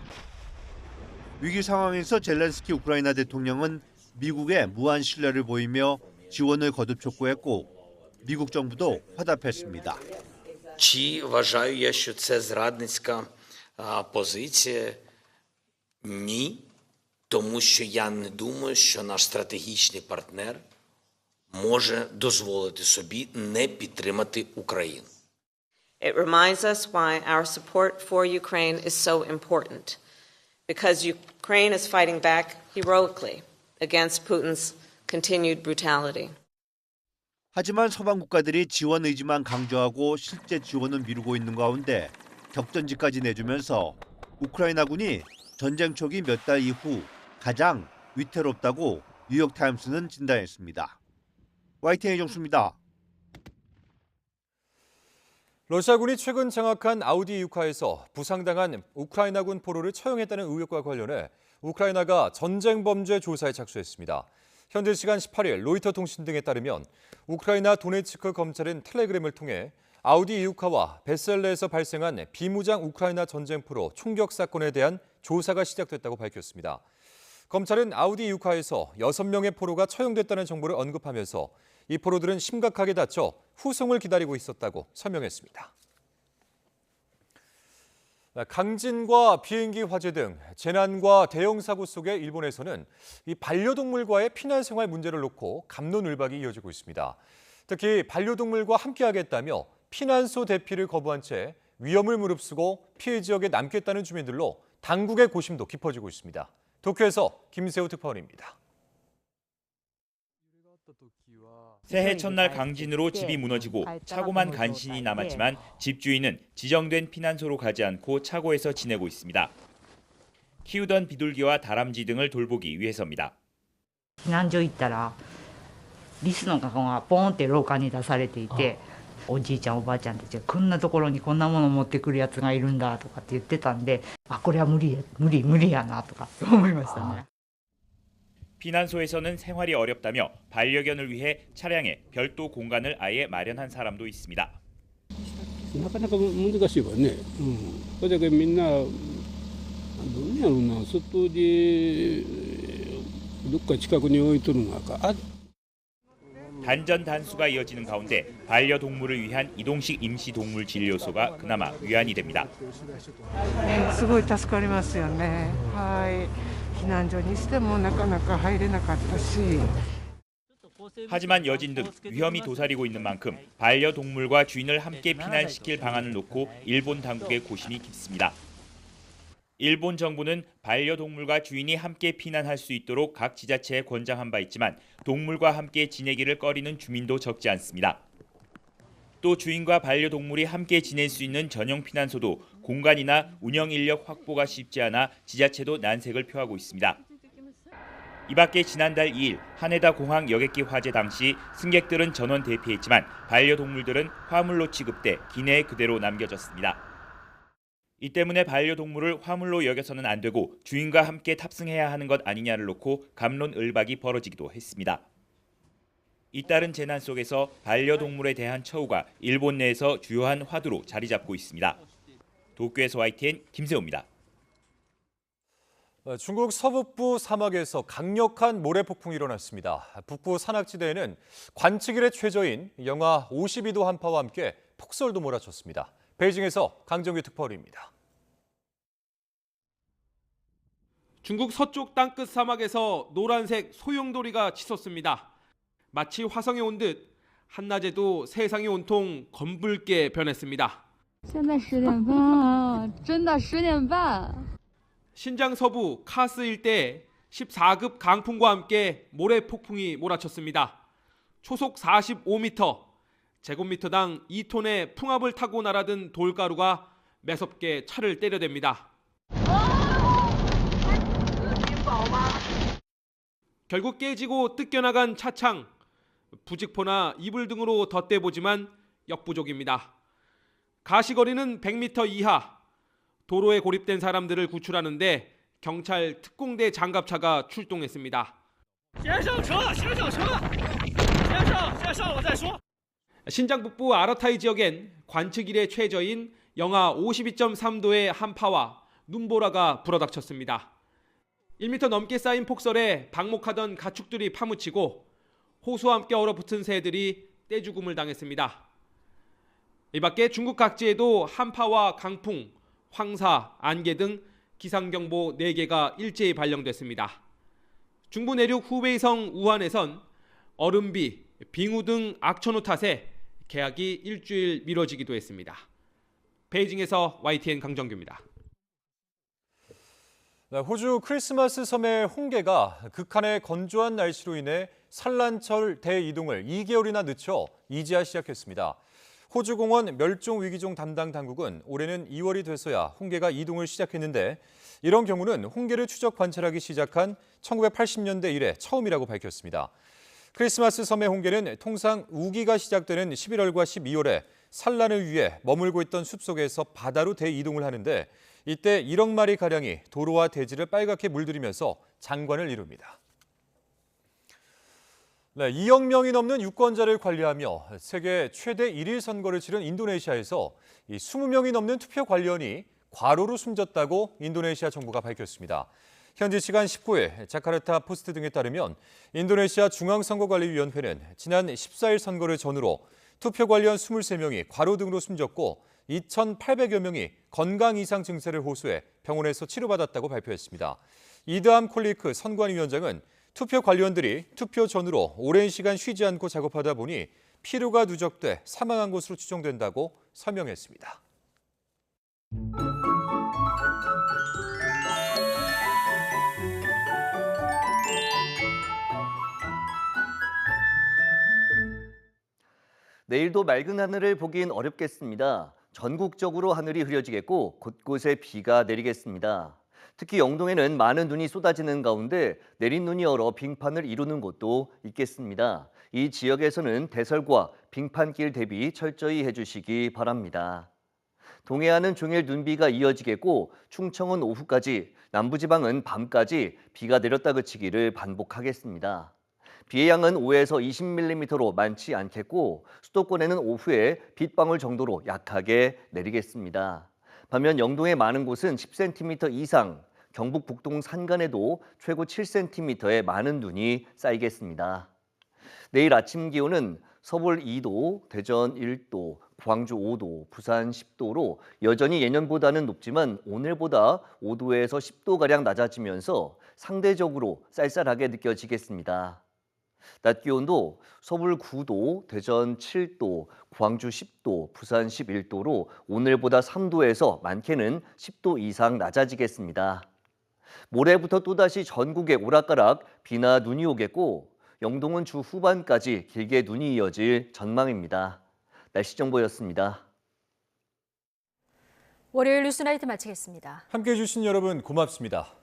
위기 상황에서 젤렌스키 우크라이나 대통령은 미국에 무한 신뢰를 보이며 지원을 거듭 촉구했고 미국 정부도 화답했습니다. Чи вважаю я, що це зрадницька позиція? Ні. Тому що я не думаю, що наш стратегічний партнер може дозволити собі не підтримати Україну. It reminds us why our support for Ukraine is so important. Because Ukraine is fighting back heroically against Putin's continued brutality. 하지만 서방 국가들이 지원 의지만 강조하고 실제 지원은 미루고 있는 가운데 격전지까지 내주면서 우크라이나군이 전쟁 초기 몇 달 이후 가장 위태롭다고 뉴욕타임스는 진단했습니다. YTN 이종수입니다. 러시아군이 최근 장악한 아우디 이우카에서 부상당한 우크라이나군 포로를 처형했다는 의혹과 관련해 우크라이나가 전쟁 범죄 조사에 착수했습니다. 현지 시간 18일 로이터 통신 등에 따르면 우크라이나 도네츠크 검찰은 텔레그램을 통해 아우디 이우카와 베셀레에서 발생한 비무장 우크라이나 전쟁 포로 총격 사건에 대한 조사가 시작됐다고 밝혔습니다. 검찰은 아우디 이우카에서 6명의 포로가 처형됐다는 정보를 언급하면서 이 포로들은 심각하게 다쳐 후송을 기다리고 있었다고 설명했습니다. 강진과 비행기 화재 등 재난과 대형 사고 속에 일본에서는 이 반려동물과의 피난 생활 문제를 놓고 갑론을박이 이어지고 있습니다. 특히 반려동물과 함께하겠다며 피난소 대피를 거부한 채 위험을 무릅쓰고 피해 지역에 남겠다는 주민들로 당국의 고심도 깊어지고 있습니다. 도쿄에서 김세호 특파원입니다. 새해 첫날 강진으로 집이 무너지고 차고만 간신히 남았지만 집주인은 지정된 피난소로 가지 않고 차고에서 지내고 있습니다. 키우던 비둘기와 다람쥐 등을 돌보기 위해서입니다. 避難所行ったらリスの籠がポンって廊下に出されていて、おじいちゃんおばあちゃんたちがこんなところにこんなもの持ってくるやつがいるんだとかって言ってたんで、これは無理やなとか思いましたね。 피난소에서는 생활이 어렵다며 반려견을 위해 차량에 별도 공간을 아예 마련한 사람도 있습니다. なかなか難しいわね。それだけみんなどうやろうな、外でどっか近くに置いとるのか。 단전 단수가 이어지는 가운데 반려동물을 위한 이동식 임시동물 진료소가 그나마 위안이 됩니다. すごい助かりますよね。はい。避難所にしてもなかなか入れなかったし。 하지만 여진 등 위험이 도사리고 있는 만큼 반려동물과 주인을 함께 피난시킬 방안을 놓고 일본 당국의 고심이 깊습니다. 일본 정부는 반려동물과 주인이 함께 피난할 수 있도록 각 지자체에 권장한 바 있지만 동물과 함께 지내기를 꺼리는 주민도 적지 않습니다. 또 주인과 반려동물이 함께 지낼 수 있는 전용 피난소도 공간이나 운영 인력 확보가 쉽지 않아 지자체도 난색을 표하고 있습니다. 이 밖에 지난달 2일 하네다 공항 여객기 화재 당시 승객들은 전원 대피했지만 반려동물들은 화물로 취급돼 기내에 그대로 남겨졌습니다. 이 때문에 반려동물을 화물로 여겨서는 안 되고 주인과 함께 탑승해야 하는 것 아니냐를 놓고 갑론을박이 벌어지기도 했습니다. 잇따른 재난 속에서 반려동물에 대한 처우가 일본 내에서 주요한 화두로 자리 잡고 있습니다. 도쿄에서 YTN 김세호입니다. 중국 서북부 사막에서 강력한 모래폭풍이 일어났습니다. 북부 산악지대에는 관측일의 최저인 영하 52도 한파와 함께 폭설도 몰아쳤습니다. 베이징에서 강정규 특파원입니다. 중국 서쪽 땅끝 사막에서 노란색 소용돌이가 치솟습니다. 마치 화성에 온 듯 한낮에도 세상이 온통 검붉게 변했습니다. 现在10点半，真的10点半。 신장 서부 카스 일대에 14급 강풍과 함께 모래 폭풍이 몰아쳤습니다. 초속 45m, 제곱미터당 2톤의 풍압을 타고 날아든 돌가루가 매섭게 차를 때려댑니다. 결국 깨지고 뜯겨나간 차창, 부직포나 이불 등으로 덧대보지만 역부족입니다. 가시거리는 100m 이하, 도로에 고립된 사람들을 구출하는데 경찰 특공대 장갑차가 출동했습니다. 신장 북부 아라타이 지역엔 관측일의 최저인 영하 52.3도의 한파와 눈보라가 불어닥쳤습니다. 1m 넘게 쌓인 폭설에 방목하던 가축들이 파묻히고 호수와 함께 얼어붙은 새들이 떼죽음을 당했습니다. 이 밖에 중국 각지에도 한파와 강풍, 황사, 안개 등 기상경보 4개가 일제히 발령됐습니다. 중부 내륙 후베이성 우한에선 얼음비, 빙우 등 악천후 탓에 개학이 일주일 미뤄지기도 했습니다. 베이징에서 YTN 강정규입니다. 호주 크리스마스 섬의 홍게가 극한의 건조한 날씨로 인해 산란철 대이동을 2개월이나 늦춰 이제야 시작했습니다. 호주공원 멸종위기종 담당 당국은 올해는 2월이 돼서야 홍게가 이동을 시작했는데 이런 경우는 홍게를 추적 관찰하기 시작한 1980년대 이래 처음이라고 밝혔습니다. 크리스마스 섬의 홍게는 통상 우기가 시작되는 11월과 12월에 산란을 위해 머물고 있던 숲속에서 바다로 대이동을 하는데 이때 1억 마리가량이 도로와 대지를 빨갛게 물들이면서 장관을 이룹니다. 2억 명이 넘는 유권자를 관리하며 세계 최대 1일 선거를 치른 인도네시아에서 20명이 넘는 투표 관리원이 과로로 숨졌다고 인도네시아 정부가 밝혔습니다. 현지 시간 19일 자카르타 포스트 등에 따르면 인도네시아 중앙선거관리위원회는 지난 14일 선거를 전후로 투표 관리원 23명이 과로 등으로 숨졌고 2,800여 명이 건강 이상 증세를 호소해 병원에서 치료받았다고 발표했습니다. 이드암 콜리크 선관위원장은 투표 관리원들이 투표 전후로 오랜 시간 쉬지 않고 작업하다 보니 피로가 누적돼 사망한 것으로 추정된다고 설명했습니다. 내일도 맑은 하늘을 보긴 어렵겠습니다. 전국적으로 하늘이 흐려지겠고 곳곳에 비가 내리겠습니다. 특히 영동에는 많은 눈이 쏟아지는 가운데 내린 눈이 얼어 빙판을 이루는 곳도 있겠습니다. 이 지역에서는 대설과 빙판길 대비 철저히 해주시기 바랍니다. 동해안은 종일 눈비가 이어지겠고 충청은 오후까지, 남부지방은 밤까지 비가 내렸다 그치기를 반복하겠습니다. 비의 양은 5에서 20mm로 많지 않겠고 수도권에는 오후에 빗방울 정도로 약하게 내리겠습니다. 반면 영동의 많은 곳은 10cm 이상, 경북 북동 산간에도 최고 7cm의 많은 눈이 쌓이겠습니다. 내일 아침 기온은 서울 2도, 대전 1도, 광주 5도, 부산 10도로 여전히 예년보다는 높지만 오늘보다 5도에서 10도가량 낮아지면서 상대적으로 쌀쌀하게 느껴지겠습니다. 낮 기온도 서울 9도, 대전 7도, 광주 10도, 부산 11도로 오늘보다 3도에서 많게는 10도 이상 낮아지겠습니다. 모레부터 또다시 전국에 오락가락 비나 눈이 오겠고 영동은 주 후반까지 길게 눈이 이어질 전망입니다. 날씨 정보였습니다. 월요일 뉴스나이트 마치겠습니다. 함께해 주신 여러분 고맙습니다.